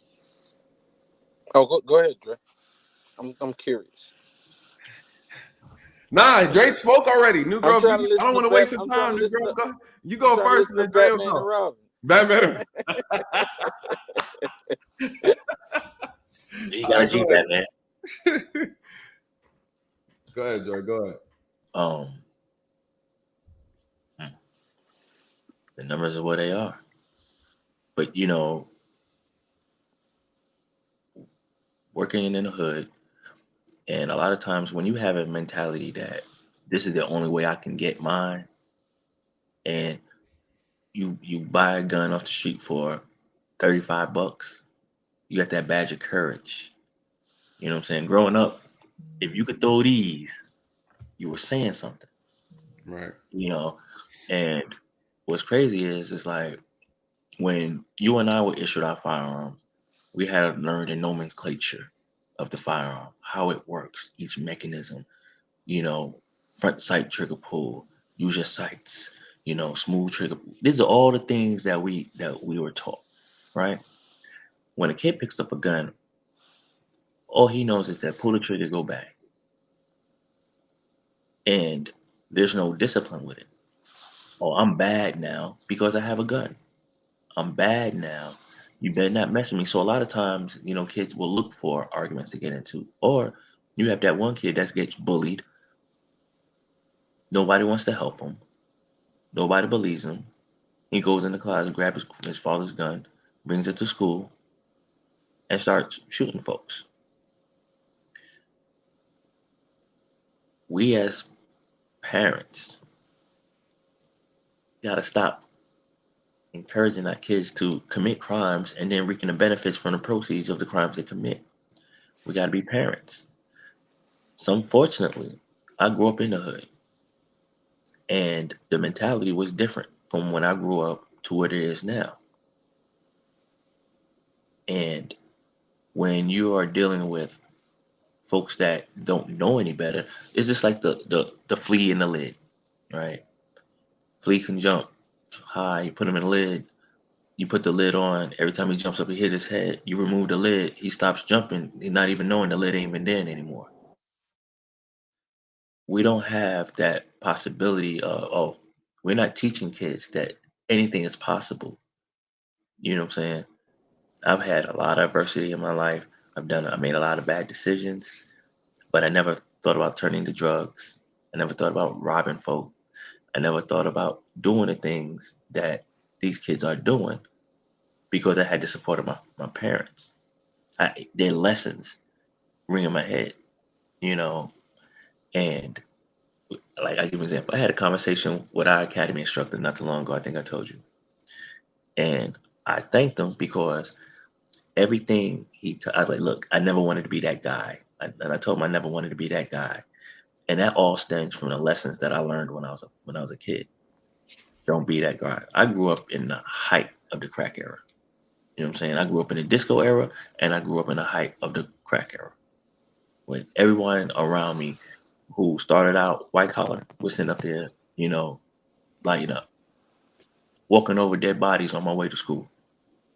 Oh, go ahead, Dre. I'm curious. Nah, Dre spoke already. New Growth, I don't want to waste your time. You go first, and then Dre will go. Batman. You gotta G Batman. Go ahead, Dre. Go ahead. The numbers are what they are. But you know, working in the hood, and a lot of times when you have a mentality that this is the only way I can get mine, and you buy a gun off the street for $35, you got that badge of courage. You know what I'm saying? Growing up, if you could throw these, you were saying something. Right. You know, and what's crazy is, it's like when you and I were issued our firearms, we had learned the nomenclature of the firearm, how it works, each mechanism, you know, front sight trigger pull, use your sights, you know, smooth trigger. These are all the things that we were taught, right? When a kid picks up a gun, all he knows is that pull the trigger, go back. And there's no discipline with it. Oh, I'm bad now because I have a gun. I'm bad now. You better not mess with me. So a lot of times, you know, kids will look for arguments to get into. Or you have that one kid that gets bullied. Nobody wants to help him. Nobody believes him. He goes in the closet, grabs his father's gun, brings it to school, and starts shooting folks. We as parents got to stop encouraging our kids to commit crimes and then reaping the benefits from the proceeds of the crimes they commit. We got to be parents. So unfortunately, I grew up in the hood, and the mentality was different from when I grew up to what it is now. And when you are dealing with folks that don't know any better, it's just like the flea in the lid, right? Flea can jump high, you put him in the lid, you put the lid on, every time he jumps up, he hit his head, you remove the lid, he stops jumping, he's not even knowing the lid ain't even there anymore. We don't have that possibility of, we're not teaching kids that anything is possible. You know what I'm saying? I've had a lot of adversity in my life. I made a lot of bad decisions, but I never thought about turning to drugs. I never thought about robbing folk. I never thought about doing the things that these kids are doing because I had the support of my parents. Their lessons ring in my head, you know, and like I give an example. I had a conversation with our academy instructor not too long ago. I think I told you. And I thanked him because everything I was like, look, I never wanted to be that guy. And I told him I never wanted to be that guy. And that all stems from the lessons that I learned when I was a kid. Don't be that guy. I grew up in the height of the crack era. You know what I'm saying? I grew up in the disco era and I grew up in the height of the crack era. When everyone around me who started out white collar was sitting up there, you know, lighting up, walking over dead bodies on my way to school.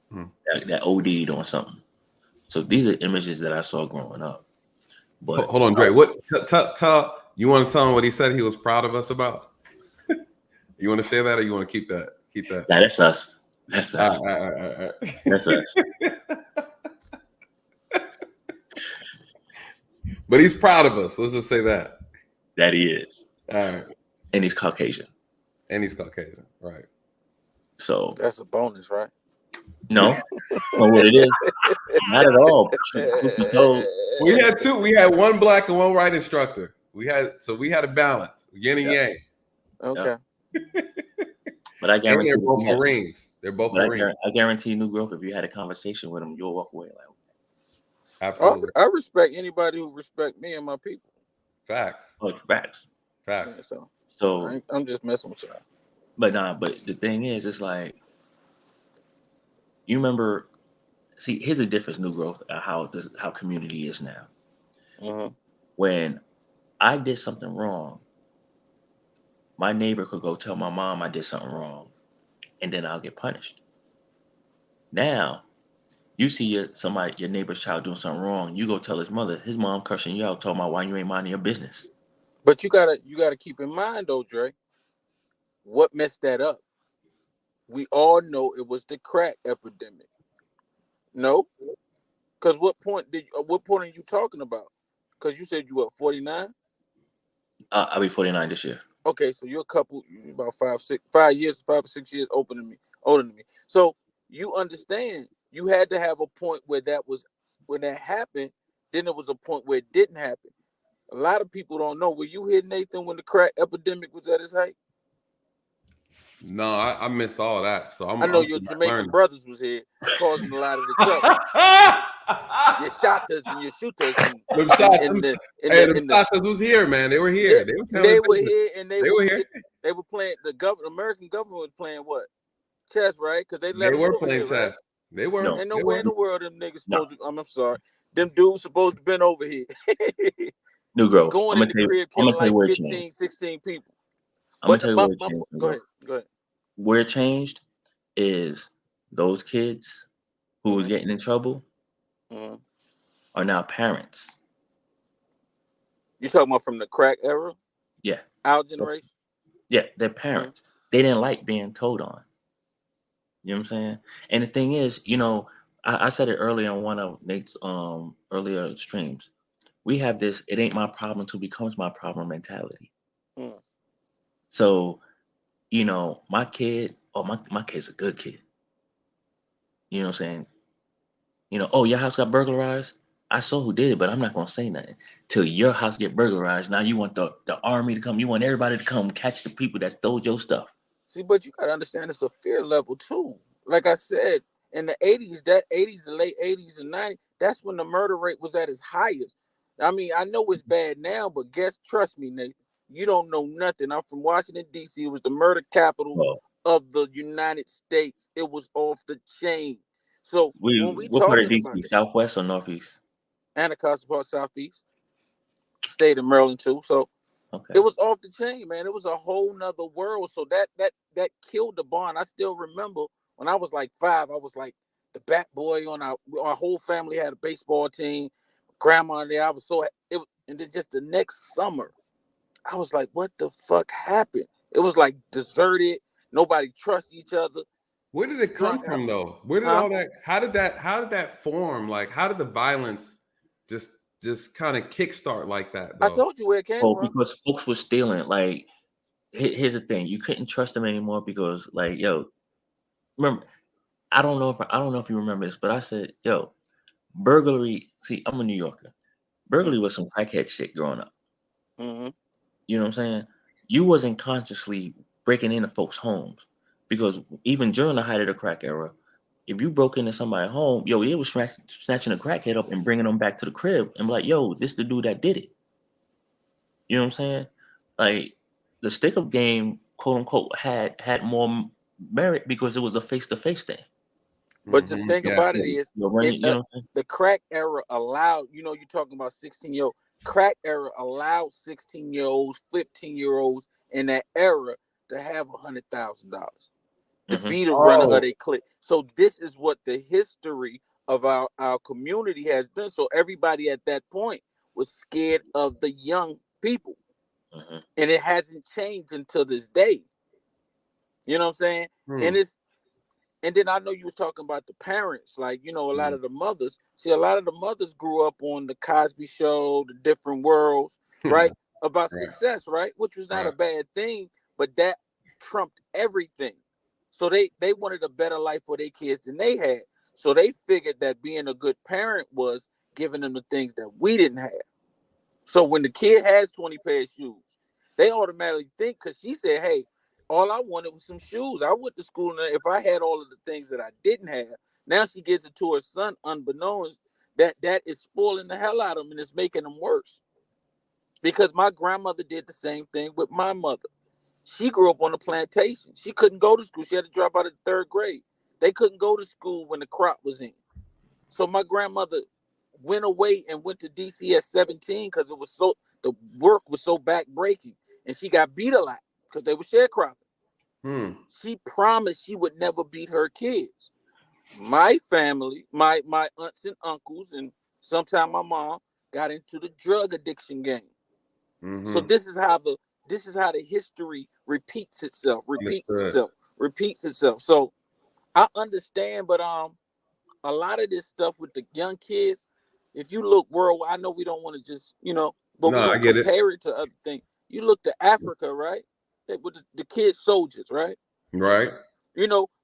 That OD'd on something. So these are images that I saw growing up. But hold on, Dre. What? Tell you want to tell him what he said he was proud of us about? You want to share that, or you want to keep that? Keep that. Nah, that's us. That's us. All right. That's us. But he's proud of us. Let's just say that. That he is. All right. And he's Caucasian. Right. So that's a bonus, right? No, know what it is. Not at all. We had two. We had one black and one white instructor. We had a balance, yin and yang. Okay. But I guarantee they're both Marines. They're both Marines. I guarantee New Growth, if you had a conversation with them, you'll walk away like, absolutely. I respect anybody who respect me and my people. Facts. Oh, facts. Yeah, so I'm just messing with y'all. But the thing is, it's like, you remember, see, here's the difference, New Growth, how community is now. Mm-hmm. When I did something wrong, my neighbor could go tell my mom I did something wrong, and then I'll get punished. Now, you see your neighbor's child doing something wrong, you go tell his mom cursing you out, talking about why you ain't minding your business. But you gotta keep in mind though, Dre, what messed that up? We all know it was the crack epidemic. No? Because what point are you talking about? Because you said you were 49? I'll be 49 this year. Okay, so you're about 5 or 6 years older than me. So you understand you had to have a point where when that happened, then there was a point where it didn't happen. A lot of people don't know. Were you here, Nathan, when the crack epidemic was at its height? No, I missed all that. So I know your Jamaican brothers was here causing a lot of the trouble. Your shotters and your shooters and the shotters was here, man. They were here. Yeah, they were here and they were here. They were playing American government was playing what? Chess, right? Because they were playing chess. Right? They were. No, ain't nowhere in the world them niggas supposed to. I'm sorry. Them dudes supposed to been over here. New Growth. Going in the crib killing like 15, 16 people. I'm gonna tell you where it changed. Go ahead. Where it changed is those kids who was getting in trouble are now parents. You talking about from the crack era? Yeah. Our generation? Yeah, they're parents. They didn't like being told on. You know what I'm saying? And the thing is, I said it earlier on one of Nate's earlier streams. We have this, it ain't my problem till it becomes my problem mentality. So, my kid, my kid's a good kid. You know what I'm saying? Oh, your house got burglarized? I saw who did it, but I'm not gonna say nothing till your house get burglarized. Now you want the army to come, you want everybody to come catch the people that stole your stuff. See, but you gotta understand it's a fear level too. Like I said, in the 80s, the late 80s and 90s, that's when the murder rate was at its highest. I mean, I know it's bad now, but trust me, Nathan, you don't know nothing. I'm from Washington, D.C. It was the murder capital of the United States. It was off the chain. So what part of D.C., Southwest or Northeast? Anacostia Park, Southeast. Stayed in Maryland too. So it was off the chain, man. It was a whole nother world. So that killed the bond. I still remember when I was like 5, I was like the bat boy on our whole family had a baseball team. Grandma there, I was and then just the next summer, I was like, what the fuck happened? It was like deserted. Nobody trusts each other. Where did it come from though? Where did all that, how did that form? Like, how did the violence just kind of kickstart like that though? I told you where it came from. Because folks were stealing. Like, here's the thing: you couldn't trust them anymore because, like, yo, remember? I don't know if you remember this, but I said, yo, burglary. See, I'm a New Yorker. Burglary was some crackhead shit growing up. Mm-hmm. You know what I'm saying? You wasn't consciously breaking into folks' homes because even during the height of the crack era, if you broke into somebody's home, yo, they was snatching a crackhead up and bringing them back to the crib and be like, yo, this the dude that did it. You know what I'm saying? Like, the stick-up game, quote unquote, had more merit because it was a face-to-face thing. But the thing about it is, the crack era allowed, you're talking about 16-year-old, crack era allowed 16-year-olds, 15-year-olds in that era to have $100,000 to be the runner of their clique. So this is what the history of our community has done. So everybody at that point was scared of the young people. And it hasn't changed until this day. You know what I'm saying? And then I know you was talking about the parents, like, a lot of the mothers. See, a lot of the mothers grew up on the Cosby Show, the Different Worlds, right? About success, right? Which was not a bad thing, but that trumped everything. So they wanted a better life for their kids than they had. So they figured that being a good parent was giving them the things that we didn't have. So when the kid has 20 pair of shoes, they automatically think, because she said, hey, all I wanted was some shoes. I went to school, and if I had all of the things that I didn't have, now she gives it to her son, unbeknownst, that is spoiling the hell out of them, and it's making them worse. Because my grandmother did the same thing with my mother. She grew up on a plantation. She couldn't go to school. She had to drop out of the 3rd grade. They couldn't go to school when the crop was in. So my grandmother went away and went to DC at 17 because the work was so backbreaking, and she got beat a lot because they were sharecropping. She promised she would never beat her kids. My family, my aunts and uncles, and sometimes my mom got into the drug addiction game. So this is how the history repeats itself. So I understand, but a lot of this stuff with the young kids, if you look worldwide, I know we don't want to just, but we don't compare it to other things. You look to Africa, right? With the kids soldiers, right? Right.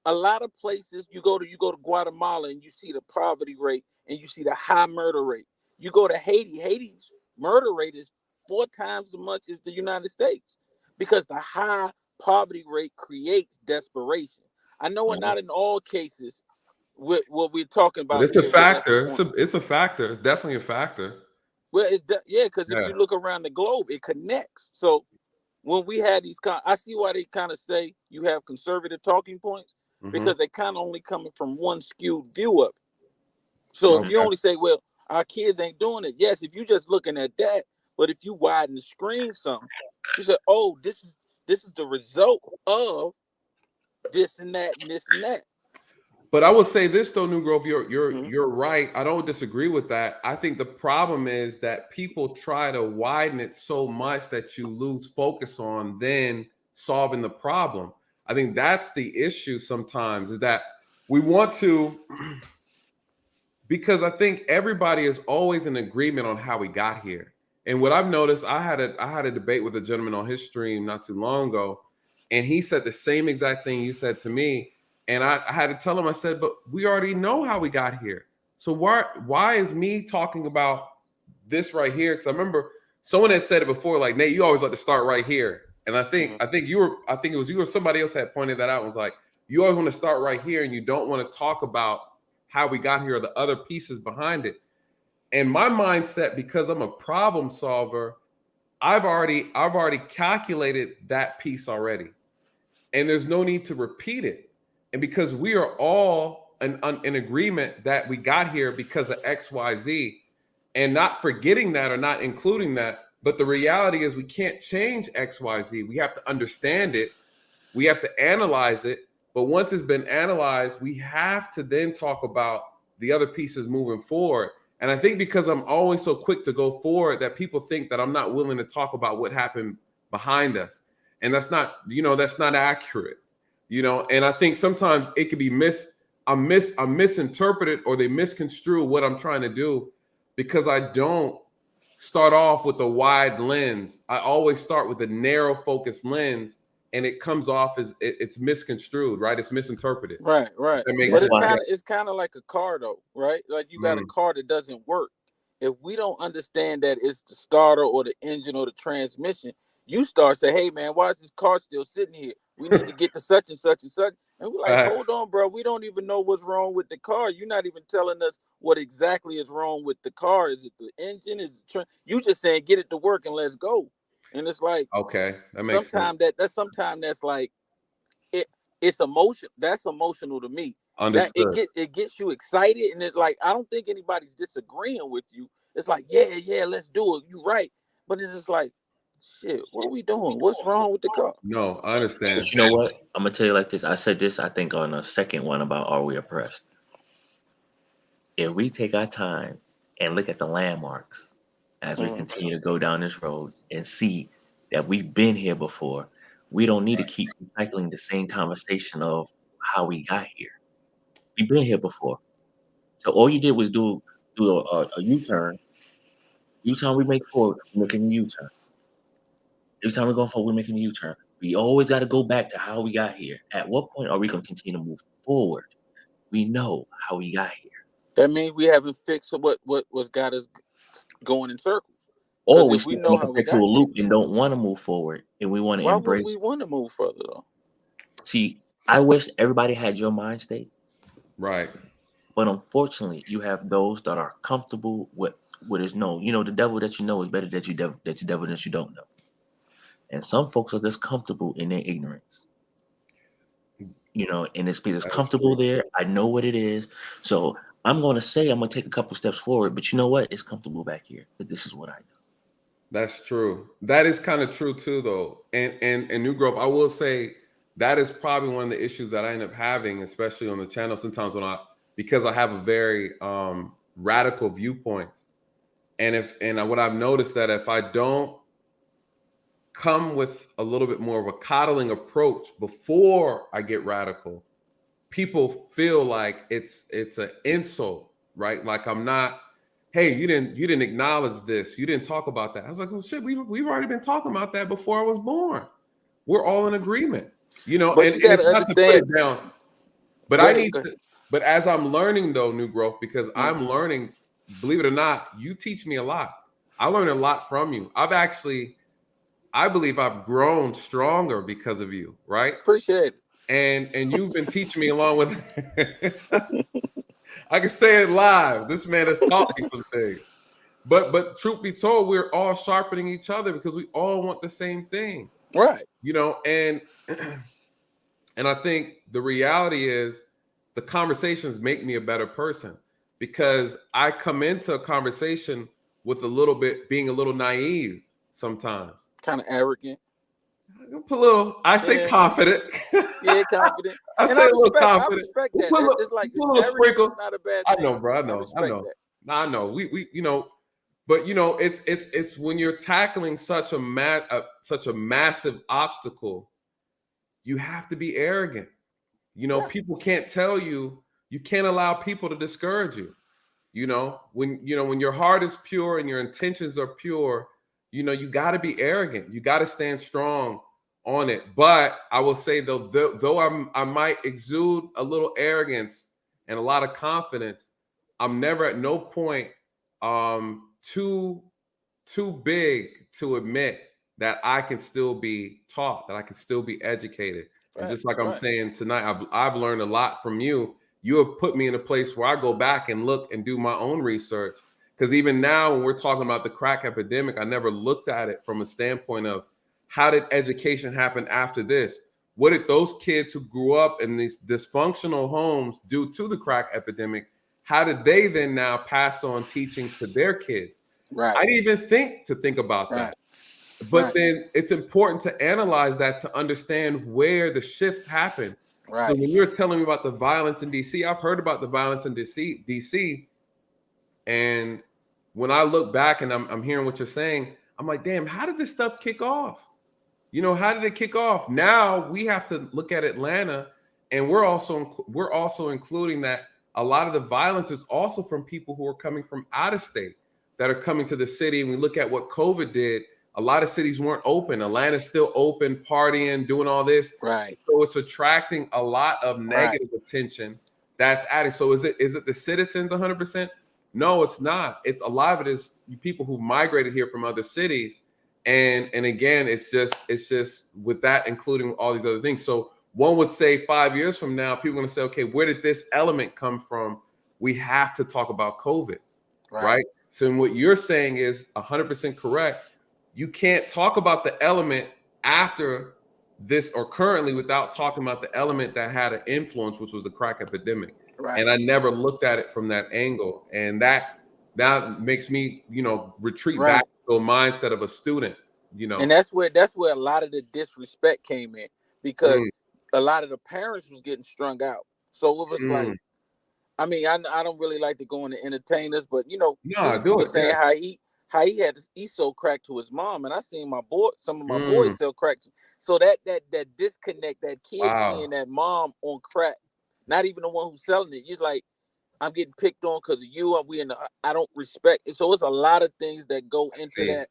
A lot of places you go to Guatemala and you see the poverty rate and you see the high murder rate. You go to Haiti, Haiti's murder rate is 4 times as much as the United States because the high poverty rate creates desperation. I know we're not in all cases with what we're talking about. But it's a factor. It's a factor. It's definitely a factor. Well, because if you look around the globe, it connects. So when we had these, I see why they kind of say you have conservative talking points because they kind of only coming from one skewed view of it. So if you only say, well, our kids ain't doing it. Yes, if you just looking at that, but if you widen the screen some, you say, oh, this is the result of this and that and this and that. But I will say this though, New Grove, you're right. I don't disagree with that. I think the problem is that people try to widen it so much that you lose focus on then solving the problem. I think that's the issue sometimes, is that we want to, because I think everybody is always in agreement on how we got here. And what I've noticed, I had a debate with a gentleman on his stream not too long ago, and he said the same exact thing you said to me. And I had to tell him, I said, but we already know how we got here. So why is me talking about this right here? Because I remember someone had said it before, like, Nate, you always like to start right here. And I think it was you or somebody else had pointed that out. It was like, you always want to start right here and you don't want to talk about how we got here or the other pieces behind it. And my mindset, because I'm a problem solver, I've already calculated that piece already. And there's no need to repeat it. And because we are all in agreement that we got here because of X, Y, Z, and not forgetting that or not including that, but the reality is we can't change X, Y, Z. We have to understand it. We have to analyze it. But once it's been analyzed, we have to then talk about the other pieces moving forward. And I think because I'm always so quick to go forward that people think that I'm not willing to talk about what happened behind us. And that's not accurate. you know, and I think sometimes it could be I'm misinterpreted, or they misconstrue what I'm trying to do, because I don't start off with a wide lens. I always start with a narrow focused lens, and it comes off as it's misconstrued, right? It's misinterpreted. Right. That makes But sense. it's kind of like a car though, right? Like you got a car that doesn't work. If we don't understand that it's the starter or the engine or the transmission, you start saying, hey man, why is this car still sitting here? We need to get to such and such and such. And we're like, hold on, bro. We don't even know what's wrong with the car. You're not even telling us what exactly is wrong with the car. Is it the engine? Is it you just saying get it to work and let's go? And it's like, okay, that makes sense. Sometimes that's like it's emotion. That's emotional to me. Understood. That it gets you excited, and it's like I don't think anybody's disagreeing with you. It's like, yeah, let's do it. You're right. But it's just like, shit, what are we doing? What's wrong with the car? No, I understand. But you know what? I'm gonna tell you like this. I said this, I think, on the second one about are we oppressed? If we take our time and look at the landmarks as we continue to go down this road and see that we've been here before, we don't need to keep recycling the same conversation of how we got here. We've been here before. So all you did was do a U-turn. Each time we make forward, we're making a U-turn. Every time we're going forward, we're making a U-turn. We always got to go back to how we got here. At what point are we going to continue to move forward? We know how we got here. That means we haven't fixed what's got us going in circles. Or we still come back to a loop and don't want to move forward, and we want to embrace. Why would we want to move further though? See, I wish everybody had your mind state. Right. But unfortunately, you have those that are comfortable with what is known. You know, the devil that you know is better than the devil that you don't know. And some folks are just comfortable in their ignorance. You know, and it's because it's comfortable there. I know what it is. So I'm going to take a couple steps forward, but you know what? It's comfortable back here. But this is what I know. That's true. That is kind of true too, though. And New Growth, I will say that is probably one of the issues that I end up having, especially on the channel. Sometimes because I have a very radical viewpoints, and what I've noticed that if I don't come with a little bit more of a coddling approach before I get radical, people feel like it's an insult, right? Like I'm not. Hey, you didn't acknowledge this. You didn't talk about that. I was like, well, shit, we've already been talking about that before I was born. We're all in agreement, you know. But and you gotta it's not understand. to put it down. But But as I'm learning though, New Growth, because I'm learning, believe it or not, you teach me a lot. I learn a lot from you. I believe I've grown stronger because of you, right? Appreciate it. And you've been teaching me along with. I can say it live. This man has taught me some things. But truth be told, we're all sharpening each other because we all want the same thing. Right. You know, and I think the reality is the conversations make me a better person because I come into a conversation with being a little naive sometimes. Kind of arrogant. I say confident. Yeah, confident. I say a little confident. I respect that. It's like a little sprinkle. Not a bad thing. I know, bro. I know. I know. We you know, but you know, it's when you're tackling such a massive obstacle, you have to be arrogant. You know, people can't tell you. You can't allow people to discourage you. You know, when your heart is pure and your intentions are pure, you know, you got to be arrogant. You got to stand strong on it. But I will say though I might exude a little arrogance and a lot of confidence, I'm never at no point too big to admit that I can still be taught, that I can still be educated. And just like I'm saying tonight, I've learned a lot from you. You have put me in a place where I go back and look and do my own research. Because even now, when we're talking about the crack epidemic, I never looked at it from a standpoint of how did education happen after this? What did those kids who grew up in these dysfunctional homes do to the crack epidemic? How did they then now pass on teachings to their kids? Right. I didn't even think about that. But then it's important to analyze that to understand where the shift happened. Right. So when you're telling me about the violence in DC, I've heard about the violence in DC. And when I look back and I'm hearing what you're saying, I'm like, damn, how did this stuff kick off? You know, how did it kick off? Now we have to look at Atlanta, and we're also including that a lot of the violence is also from people who are coming from out of state that are coming to the city. And we look at what COVID did. A lot of cities weren't open. Atlanta's still open, partying, doing all this. Right. So it's attracting a lot of negative attention that's adding. So is it the citizens 100%? No, it's not. It's a lot of it is people who migrated here from other cities. And again, it's just with that, including all these other things. So one would say 5 years from now, people are going to say, okay, where did this element come from? We have to talk about COVID, right? So what you're saying is 100% correct. You can't talk about the element after this or currently without talking about the element that had an influence, which was the crack epidemic. Right. And I never looked at it from that angle. And that makes me, retreat back to a mindset of a student, And that's where a lot of the disrespect came in, because a lot of the parents was getting strung out. So it was like, I mean, I don't really like to go into entertainers, but was saying how he sold crack to his mom, and I seen some of my boys sell crack. So that disconnect, that kid seeing that mom on crack, not even the one who's selling it, you're like, I'm getting picked on because of you. I don't respect it. So it's a lot of things that go into that.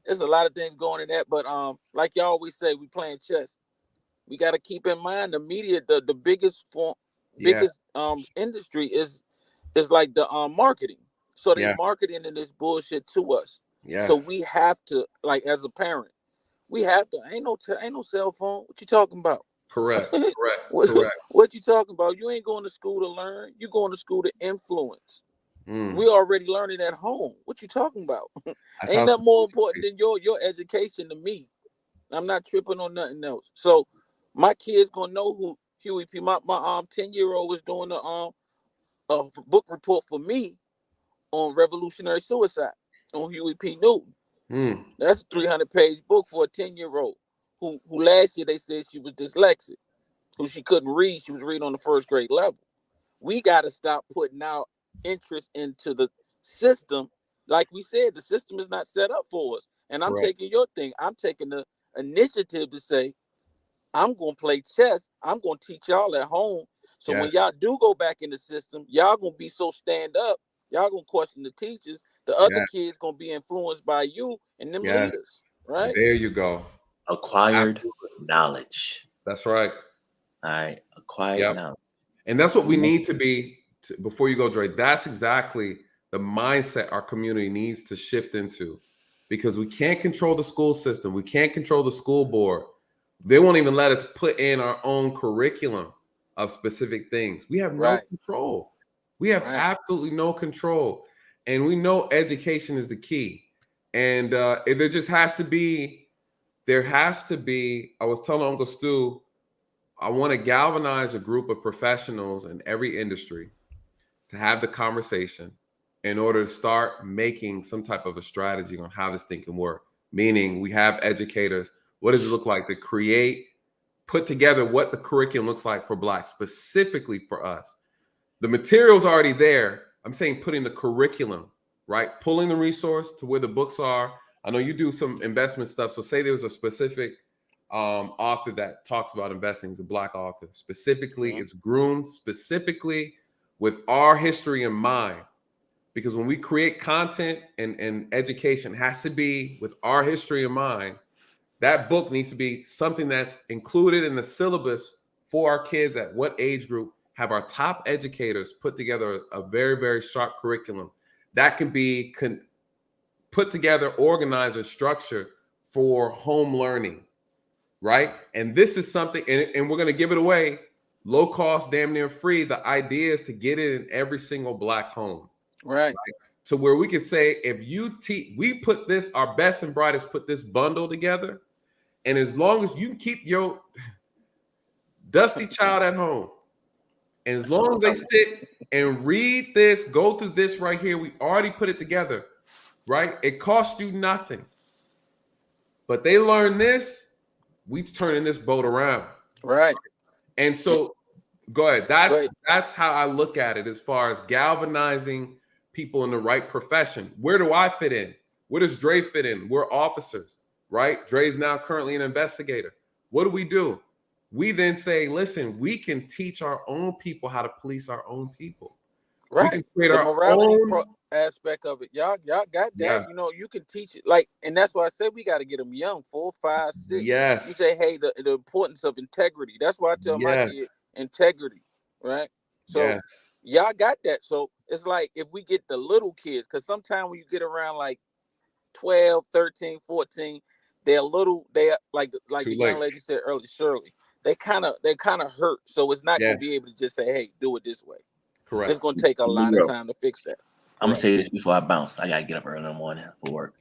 There's a lot of things going in that, but like y'all always say, we playing chess. We got to keep in mind the media, the biggest industry is like the marketing. So they're marketing in this bullshit to us. Yes. So we have to, like, as a parent, we have to. Ain't no cell phone. What you talking about? Correct. What you talking about? You ain't going to school to learn. You going to school to influence. We already learning at home. What you talking about? Ain't nothing more important than your education to me. I'm not tripping on nothing else. So my kids gonna know who Huey P. My 10-year-old was doing a book report for me on revolutionary suicide on Huey P. Newton. That's a 300-page book for a 10-year-old who last year they said she was dyslexic, who she couldn't read. She was reading on the first grade level. We got to stop putting our interest into the system. Like we said, the system is not set up for us. And I'm taking your thing. I'm taking the initiative to say, I'm going to play chess. I'm going to teach y'all at home. So when y'all do go back in the system, y'all going to be so stand up. Y'all going to question the teachers. The other kids going to be influenced by you and them leaders. Right? There you go. Acquired knowledge. That's right. All right. Acquired knowledge. And that's what we need to be before you go, Dre. That's exactly the mindset our community needs to shift into, because we can't control the school system. We can't control the school board. They won't even let us put in our own curriculum of specific things. We have no control. We have absolutely no control. And we know education is the key. And there has to be, I was telling Uncle Stu, I want to galvanize a group of professionals in every industry to have the conversation in order to start making some type of a strategy on how this thing can work. Meaning we have educators. What does it look like to put together what the curriculum looks like for Black, specifically for us? The material's already there. I'm saying putting the curriculum, right? Pulling the resource to where the books are. I know you do some investment stuff. So say there's a specific author that talks about investing, is a Black author. Specifically, it's groomed specifically with our history in mind. Because when we create content and education, it has to be with our history in mind. That book needs to be something that's included in the syllabus for our kids at what age group. Have our top educators put together a very, very sharp curriculum that can be put together, organized, and structured for home learning, right? And this is something, and we're going to give it away, low cost, damn near free. The idea is to get it in every single Black home. Right. To where we could say, if you we put this, our best and brightest put this bundle together. And as long as you keep your dusty child at home, and as long as they sit and read this, go through this right here, we already put it together, right? It costs you nothing. But they learn this, we turning this boat around. Right. And so go ahead. That's how I look at it as far as galvanizing people in the right profession. Where do I fit in? Where does Dre fit in? We're officers. right? Dre's now currently an investigator. What do? We then say, listen, we can teach our own people how to police our own people. Right. We can create the our morality own aspect of it. Y'all got that. Yeah. You know, you can teach it. Like, and that's why I said we got to get them young, 4, 5, 6. Yes. You say, hey, the importance of integrity. That's why I tell my kid integrity, right? So y'all got that. So it's like if we get the little kids, because sometimes when you get around like 12, 13, 14, they're like the young lady said earlier, Shirley. They kind of hurt. So it's not gonna be able to just say, hey, do it this way. Correct. It's gonna take a lot of time to fix that. I'm gonna say this before I bounce. I gotta get up early in the morning for work.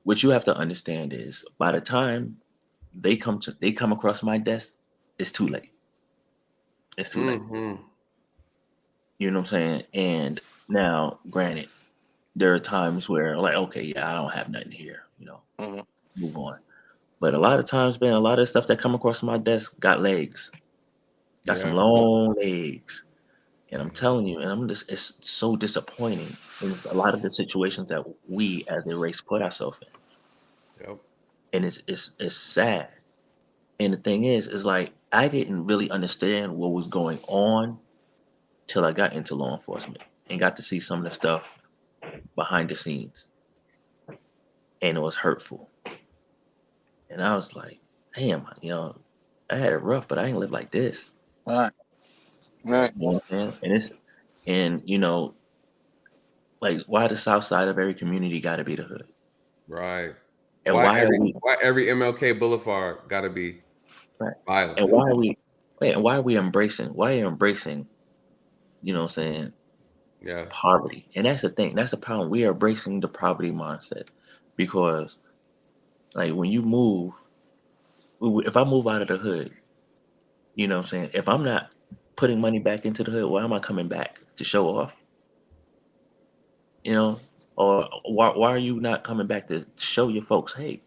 What you have to understand is by the time they come across my desk, it's too late. It's too late. You know what I'm saying? And now, granted, there are times where like, okay, yeah, I don't have nothing here, you know, move on. But a lot of times, man, a lot of stuff that come across my desk got legs, got some long legs. And I'm telling you, and it's so disappointing in a lot of the situations that we as a race put ourselves in. Yep. And it's sad. And the thing is like, I didn't really understand what was going on till I got into law enforcement and got to see some of the stuff behind the scenes. And it was hurtful. And I was like, damn, you know, I had it rough, but I ain't live like this. Right. You know what I'm saying? And you know, like, why the south side of every community got to be the hood? Right. And why every MLK Boulevard got to be violence? And why are we embracing? Why are you embracing? You know what I'm saying? Yeah. Poverty. And that's the thing. That's the problem. We are embracing the poverty mindset because, like, when you move, if I move out of the hood, you know what I'm saying? If I'm not putting money back into the hood, why am I coming back? To show off? You know? Or why are you not coming back to show your folks, hey,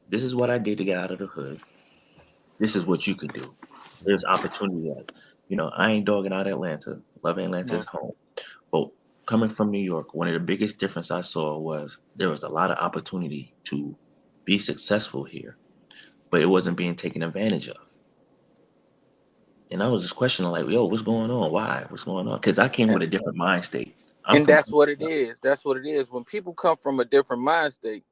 this is what I did to get out of the hood. This is what you can do. There's opportunity. You know, I ain't dogging out Atlanta. Love Atlanta is home. But coming from New York, one of the biggest difference I saw was there was a lot of opportunity to be successful here, but it wasn't being taken advantage of. And I was just questioning, like, yo, what's going on? Why? What's going on? Because I came with a different mind state. And that's what it is. That's what it is. When people come from a different mind state,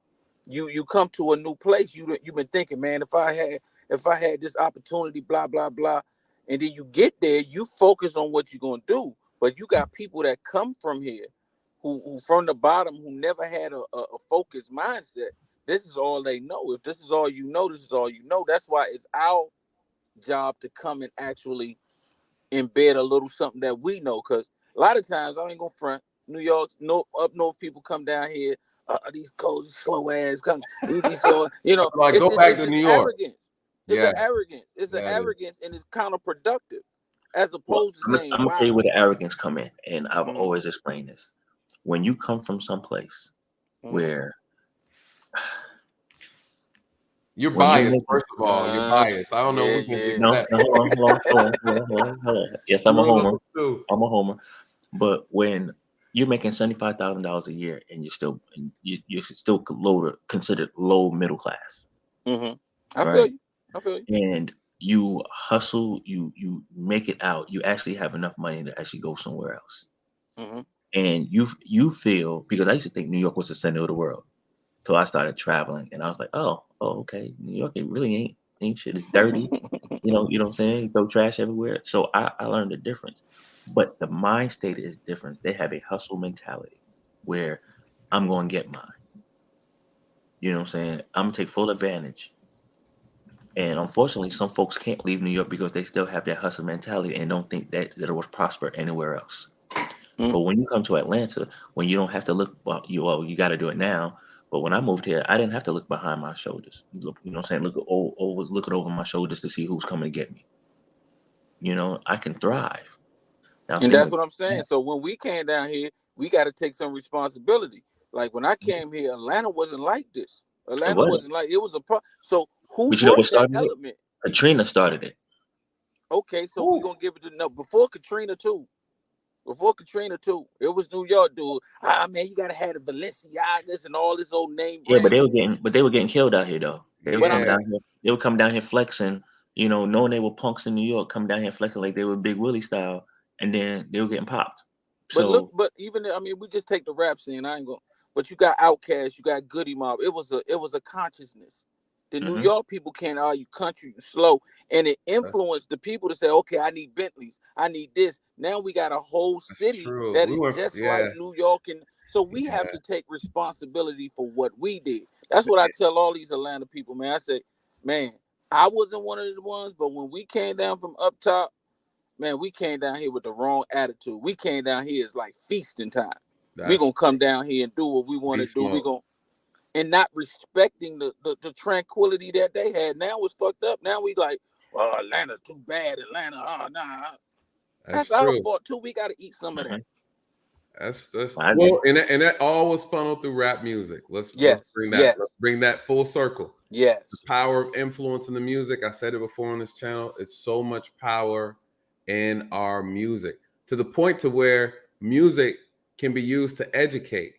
you come to a new place. You've been thinking, man, if I had this opportunity, blah blah blah, and then you get there, you focus on what you're gonna do. But you got people that come from here, who from the bottom, who never had a focused mindset. This is all they know. If this is all you know, this is all you know. That's why it's our job to come and actually embed a little something that we know. Because a lot of times, I ain't gonna front. New York, up north people come down here. These codes slow ass come. These slow, you know. Like, go back to New York. Arrogance. It's an arrogance. It's an arrogance, and it's counterproductive. As opposed to saying, I'm gonna tell you where the arrogance come in, and I've always explained this. When you come from someplace where you're biased, first of all, you're biased. I don't know what can do that. Hold on. Yes, I'm a homer. I'm a homer. But when you're making $75,000 a year and you're still considered low middle class. I feel you. And you hustle, you make it out. You actually have enough money to actually go somewhere else. And you feel, because I used to think New York was the center of the world. So I started traveling, and I was like, oh, okay, New York, it really ain't shit. It's dirty. you know what I'm saying? You throw trash everywhere. So I learned the difference. But the mind state is different. They have a hustle mentality where I'm going to get mine. You know what I'm saying? I'm going to take full advantage. And unfortunately, some folks can't leave New York because they still have that hustle mentality and don't think that it will prosper anywhere else. But when you come to Atlanta, when you don't have to look, you got to do it now. But when I moved here, I didn't have to look behind my shoulders. You know what I'm saying? Always looking over my shoulders to see who's coming to get me. You know, I can thrive. Now, and that's what I'm saying. So when we came down here, we got to take some responsibility. Like when I came here, Atlanta wasn't like this. Atlanta wasn't like, it was a problem. So who brought that element? Katrina started it. Okay, so we're going to give it to, no, before Katrina too. Before Katrina too, it was New York dude. Ah man, you gotta have the Balenciagas and all this old name Yeah, brand. but they were getting killed out here though. They would come down here. They would come down here flexing, you know, knowing they were punks in New York, come down here flexing like they were Big Willie style, and then they were getting popped. But So look, but even I mean, we just take the rap scene. I ain't going. But you got Outkast, you got Goody Mob. It was a consciousness. The New York people can't argue country slow, and it influenced the people to say, okay, I need Bentleys, I need this. Now we got a whole city that is just like New York, and so we have to take responsibility for what we did. That's what I tell all these Atlanta people, man. I say, man, I wasn't one of the ones, but when we came down from up top, man, we came down here with the wrong attitude. We came down here as like feasting time. We're gonna come down here and do what we want to do. We're gonna and not respecting the tranquility that they had. Now it's fucked up. Now we like, well, Atlanta's too bad. Atlanta, oh nah. That's our fault too. We gotta eat some of that. That's well, and that all was funneled through rap music. Let's bring that. Let's bring that full circle. Yes. The power of influence in the music. I said it before on this channel. It's so much power in our music, to the point to where music can be used to educate,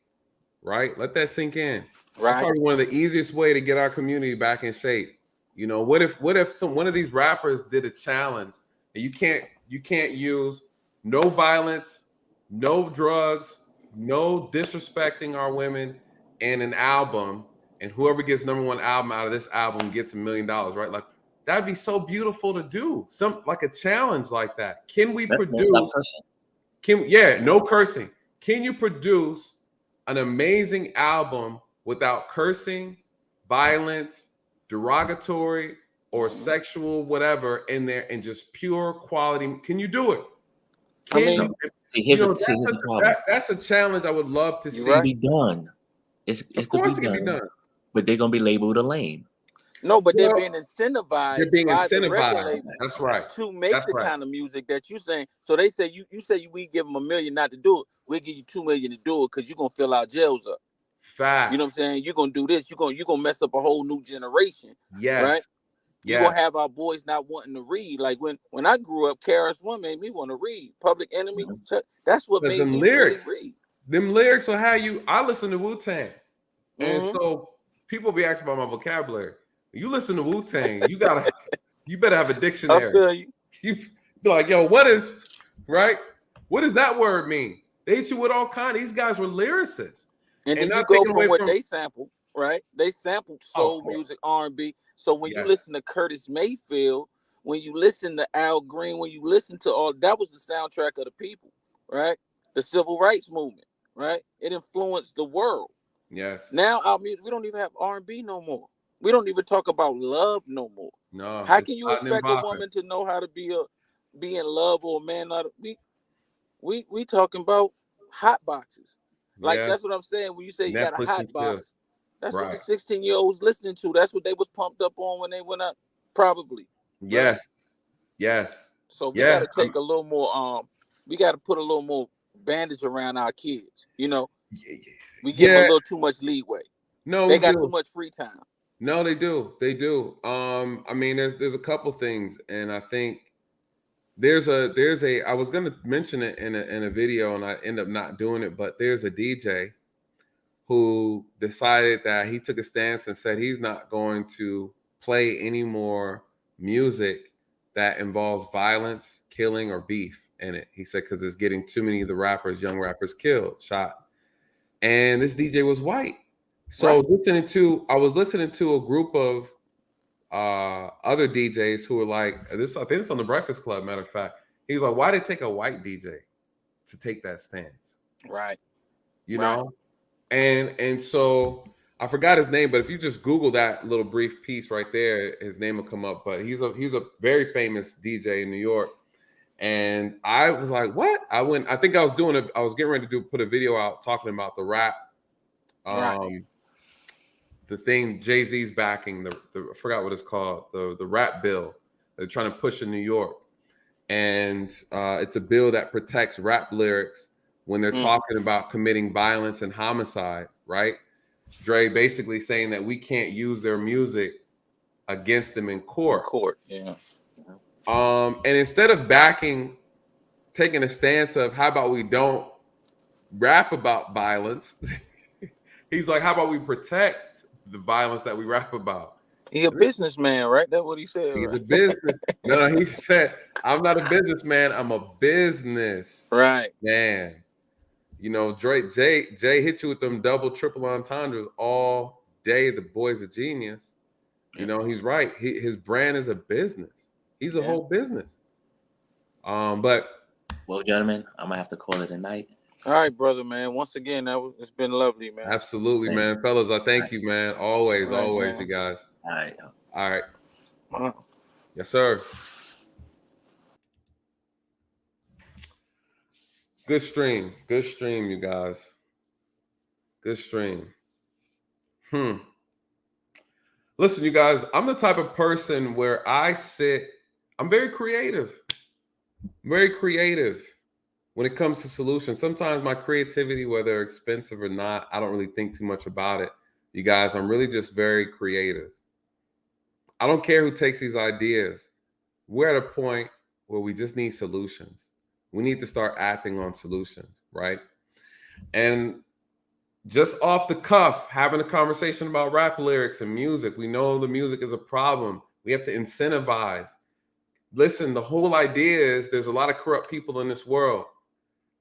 right? Let that sink in. Right. That's probably one of the easiest way to get our community back in shape. You know, what if one of these rappers did a challenge and you can't use no violence, no drugs, no disrespecting our women in an album, and whoever gets #1 album out of this album gets $1 million, right? Like, that'd be so beautiful to do. Some like a challenge like that. Can we produce? No cursing. Can you produce an amazing album without cursing, violence, derogatory, or sexual whatever in there, and just pure quality? Can you do it? That's a challenge I would love to see. It be done. Of course it can be done. But they're gonna be labeled a lame. No, but they're being incentivized. They're being by incentivized. The record label. That's right. To make kind of music that you saying. So they say you say we give them $1 million not to do it. We'll give you $2 million to do it because you're gonna fill our jails up. Facts. You know what I'm saying? You're gonna do this. You're gonna mess up a whole new generation. Yes. Right? You're gonna have our boys not wanting to read. Like when I grew up, KRS-One made me want to read. Public Enemy. That's what made me lyrics, really read. Them lyrics will have you. I listen to Wu-Tang. And so people be asking about my vocabulary. You listen to Wu-Tang, you better have a dictionary. I feel you. You be like, yo, what does that word mean? They hit you with all kinds. These guys were lyricists. And then you go from what they sampled, right? They sampled soul music, R&B. So when you listen to Curtis Mayfield, when you listen to Al Green, when you listen to all, that was the soundtrack of the people, right? The civil rights movement, right? It influenced the world. Yes. Now our music, we don't even have R&B no more. We don't even talk about love no more. No. How can you expect a woman to know how to be in love, or a man not? We talking about hot boxes. Like that's what I'm saying. When you say you got a hot box, that's what the 16-year-olds listening to. That's what they was pumped up on when they went up. Probably. Yes. Right? Yes. So we got to take a little more. We got to put a little more bandage around our kids. You know. We give them a little too much leeway. No, they got too much free time. No, they do. They do. I mean, there's a couple things, and I think there's a. I was gonna mention it in a video, and I end up not doing it. But there's a DJ who decided that he took a stance and said he's not going to play any more music that involves violence, killing, or beef in it. He said because it's getting too many of the young rappers killed, shot, and this DJ was white. So I was listening to a group of other DJs who were like this. I think it's on the Breakfast Club. Matter of fact, he's like, why did it take a white DJ to take that stance? Right. You know, and so I forgot his name, but if you just Google that little brief piece right there, his name will come up. But he's a very famous DJ in New York. And I was like, what? I think I was getting ready to put a video out talking about the rap. The thing Jay-Z's backing, I forgot what it's called, the rap bill they're trying to push in New York. And it's a bill that protects rap lyrics when they're talking about committing violence and homicide, right? Dre basically saying that we can't use their music against them in court. Yeah. And instead of taking a stance of how about we don't rap about violence. He's like, how about we protect the violence that we rap about? He's a businessman, right? That's what he said. He's right? a business. No, he said, I'm not a businessman. I'm a business Right. man. You know, Jay hit you with them double, triple entendres all day. The boy's a genius. You know, he's right. His brand is a business. He's a whole business. But well, gentlemen, I'm gonna have to call it a night. All right, brother, man. Once again, it's been lovely, man. Absolutely, man. Fellas, I thank you, man. Always, always, man. you guys. All right. All right. Yes, sir. Good stream, you guys. Good stream. Listen, you guys, I'm the type of person where I'm very creative. Very creative when it comes to solutions. Sometimes my creativity, whether expensive or not, I don't really think too much about it. You guys, I'm really just very creative. I don't care who takes these ideas. We're at a point where we just need solutions. We need to start acting on solutions, right? And just off the cuff, having a conversation about rap lyrics and music. We know the music is a problem. We have to incentivize. Listen, the whole idea is there's a lot of corrupt people in this world.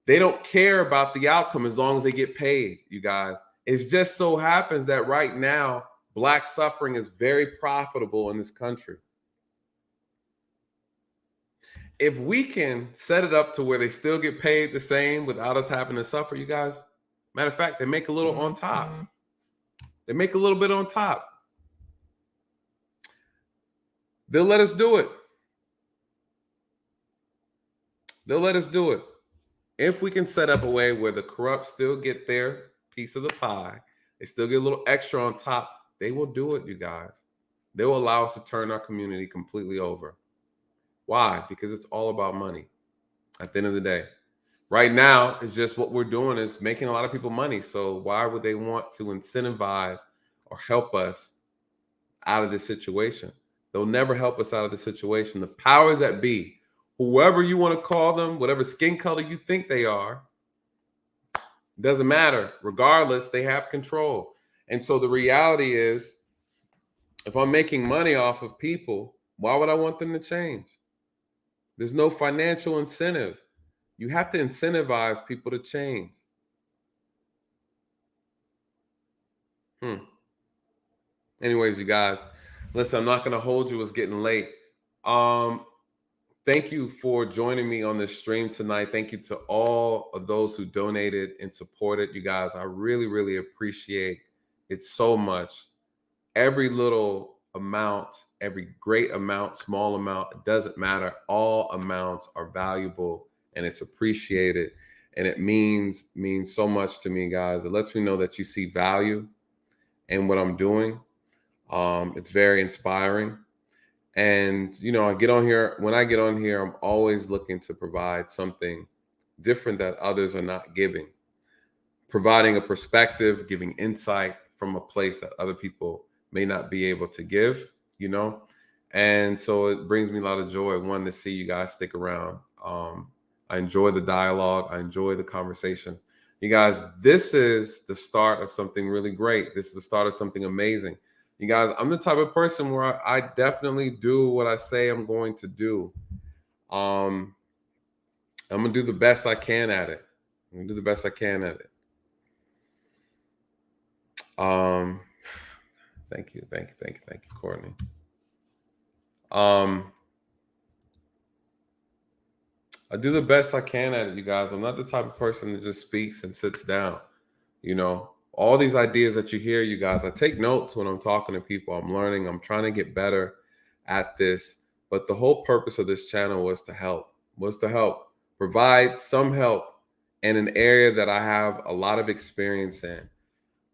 They don't care about the outcome as long as they get paid, you guys. It just so happens that right now, Black suffering is very profitable in this country. If we can set it up to where they still get paid the same without us having to suffer, you guys, matter of fact, they make a little on top. They make a little bit on top. They'll let us do it. They'll let us do it. If we can set up a way where the corrupt still get their piece of the pie, they still get a little extra on top, they will do it, you guys. They will allow us to turn our community completely over. Why? Because it's all about money at the end of the day. Right now, it's just what we're doing is making a lot of people money. So why would they want to incentivize or help us out of this situation? They'll never help us out of the situation. The powers that be, whoever you want to call them, whatever skin color you think they are, doesn't matter. Regardless, they have control. And so the reality is, if I'm making money off of people, why would I want them to change? There's no financial incentive. You have to incentivize people to change. Anyways, you guys, listen, I'm not going to hold you. It's getting late. Thank you for joining me on this stream tonight. Thank you to all of those who donated and supported. You guys, I really, really appreciate it so much. Every little amount, every great amount, small amount, it doesn't matter. All amounts are valuable and it's appreciated. And it means so much to me, guys. It lets me know that you see value in what I'm doing. It's very inspiring. And, you know, when I get on here, I'm always looking to provide something different that others are not giving. Providing a perspective, giving insight from a place that other people may not be able to give, you know? And so it brings me a lot of joy, one, to see you guys stick around. I enjoy the dialogue. I enjoy the conversation. You guys, this is the start of something really great. This is the start of something amazing. You guys, I'm the type of person where I definitely do what I say I'm going to do. I'm going to do the best I can at it. Thank you, Courtney. I do the best I can at it, you guys. I'm not the type of person that just speaks and sits down. You know, all these ideas that you hear, you guys, I take notes when I'm talking to people. I'm learning. I'm trying to get better at this. But the whole purpose of this channel was to help, provide some help in an area that I have a lot of experience in.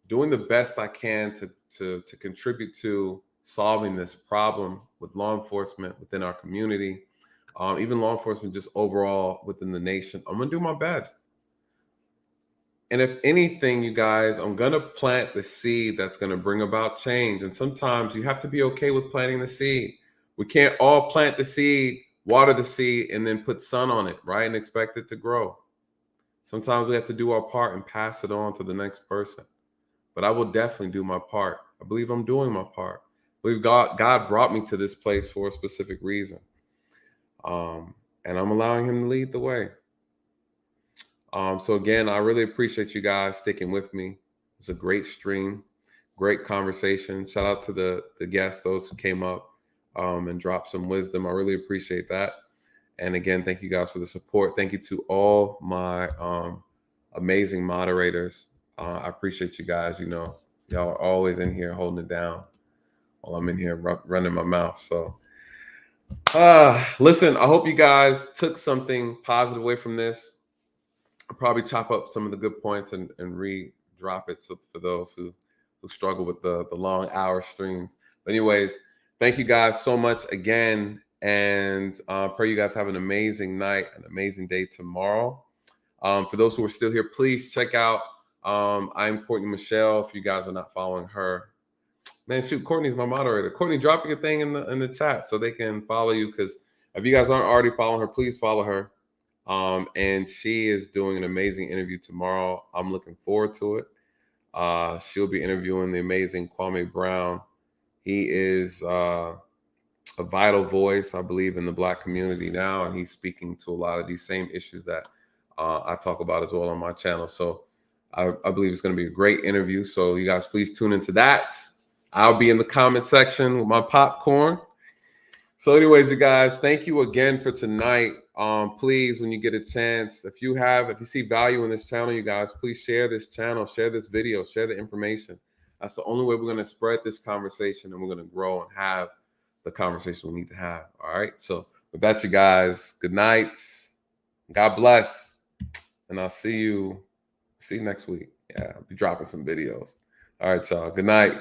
Doing the best I can to contribute to solving this problem with law enforcement within our community, even law enforcement just overall within the nation. I'm going to do my best. And if anything, you guys, I'm going to plant the seed that's going to bring about change. And sometimes you have to be okay with planting the seed. We can't all plant the seed water the seed and then put sun on it, right? And expect it to grow. Sometimes we have to do our part and pass it on to the next person. But I will definitely do my part. I believe I'm doing my part. I believe God brought me to this place for a specific reason. And I'm allowing him to lead the way. So again, I really appreciate you guys sticking with me. It's a great stream, great conversation. Shout out to the guests, those who came up and dropped some wisdom. I really appreciate that. And again, thank you guys for the support. Thank you to all my amazing moderators. I appreciate you guys. You know, y'all are always in here holding it down while I'm in here running my mouth. So listen, I hope you guys took something positive away from this. I'll probably chop up some of the good points and re-drop it for those who struggle with the long hour streams. But anyways, thank you guys so much again. And pray you guys have an amazing night, an amazing day tomorrow. For those who are still here, please check out I'm Courtney Michelle. If you guys are not following her, man, shoot, Courtney's my moderator. Courtney, drop your thing in the chat so they can follow you. Because if you guys aren't already following her, please follow her. And she is doing an amazing interview tomorrow. I'm looking forward to it. She'll be interviewing the amazing Kwame Brown. He is a vital voice, I believe, in the Black community now, and he's speaking to a lot of these same issues that I talk about as well on my channel. So I believe it's going to be a great interview. So you guys, please tune into that. I'll be in the comment section with my popcorn. So anyways, you guys, thank you again for tonight. Please, when you get a chance, if you see value in this channel, you guys, please share this channel, share this video, share the information. That's the only way we're going to spread this conversation, and we're going to grow and have the conversation we need to have. All right. So with that, you guys, good night. God bless. And I'll see you next week. Yeah, I'll be dropping some videos. All right, y'all. Good night.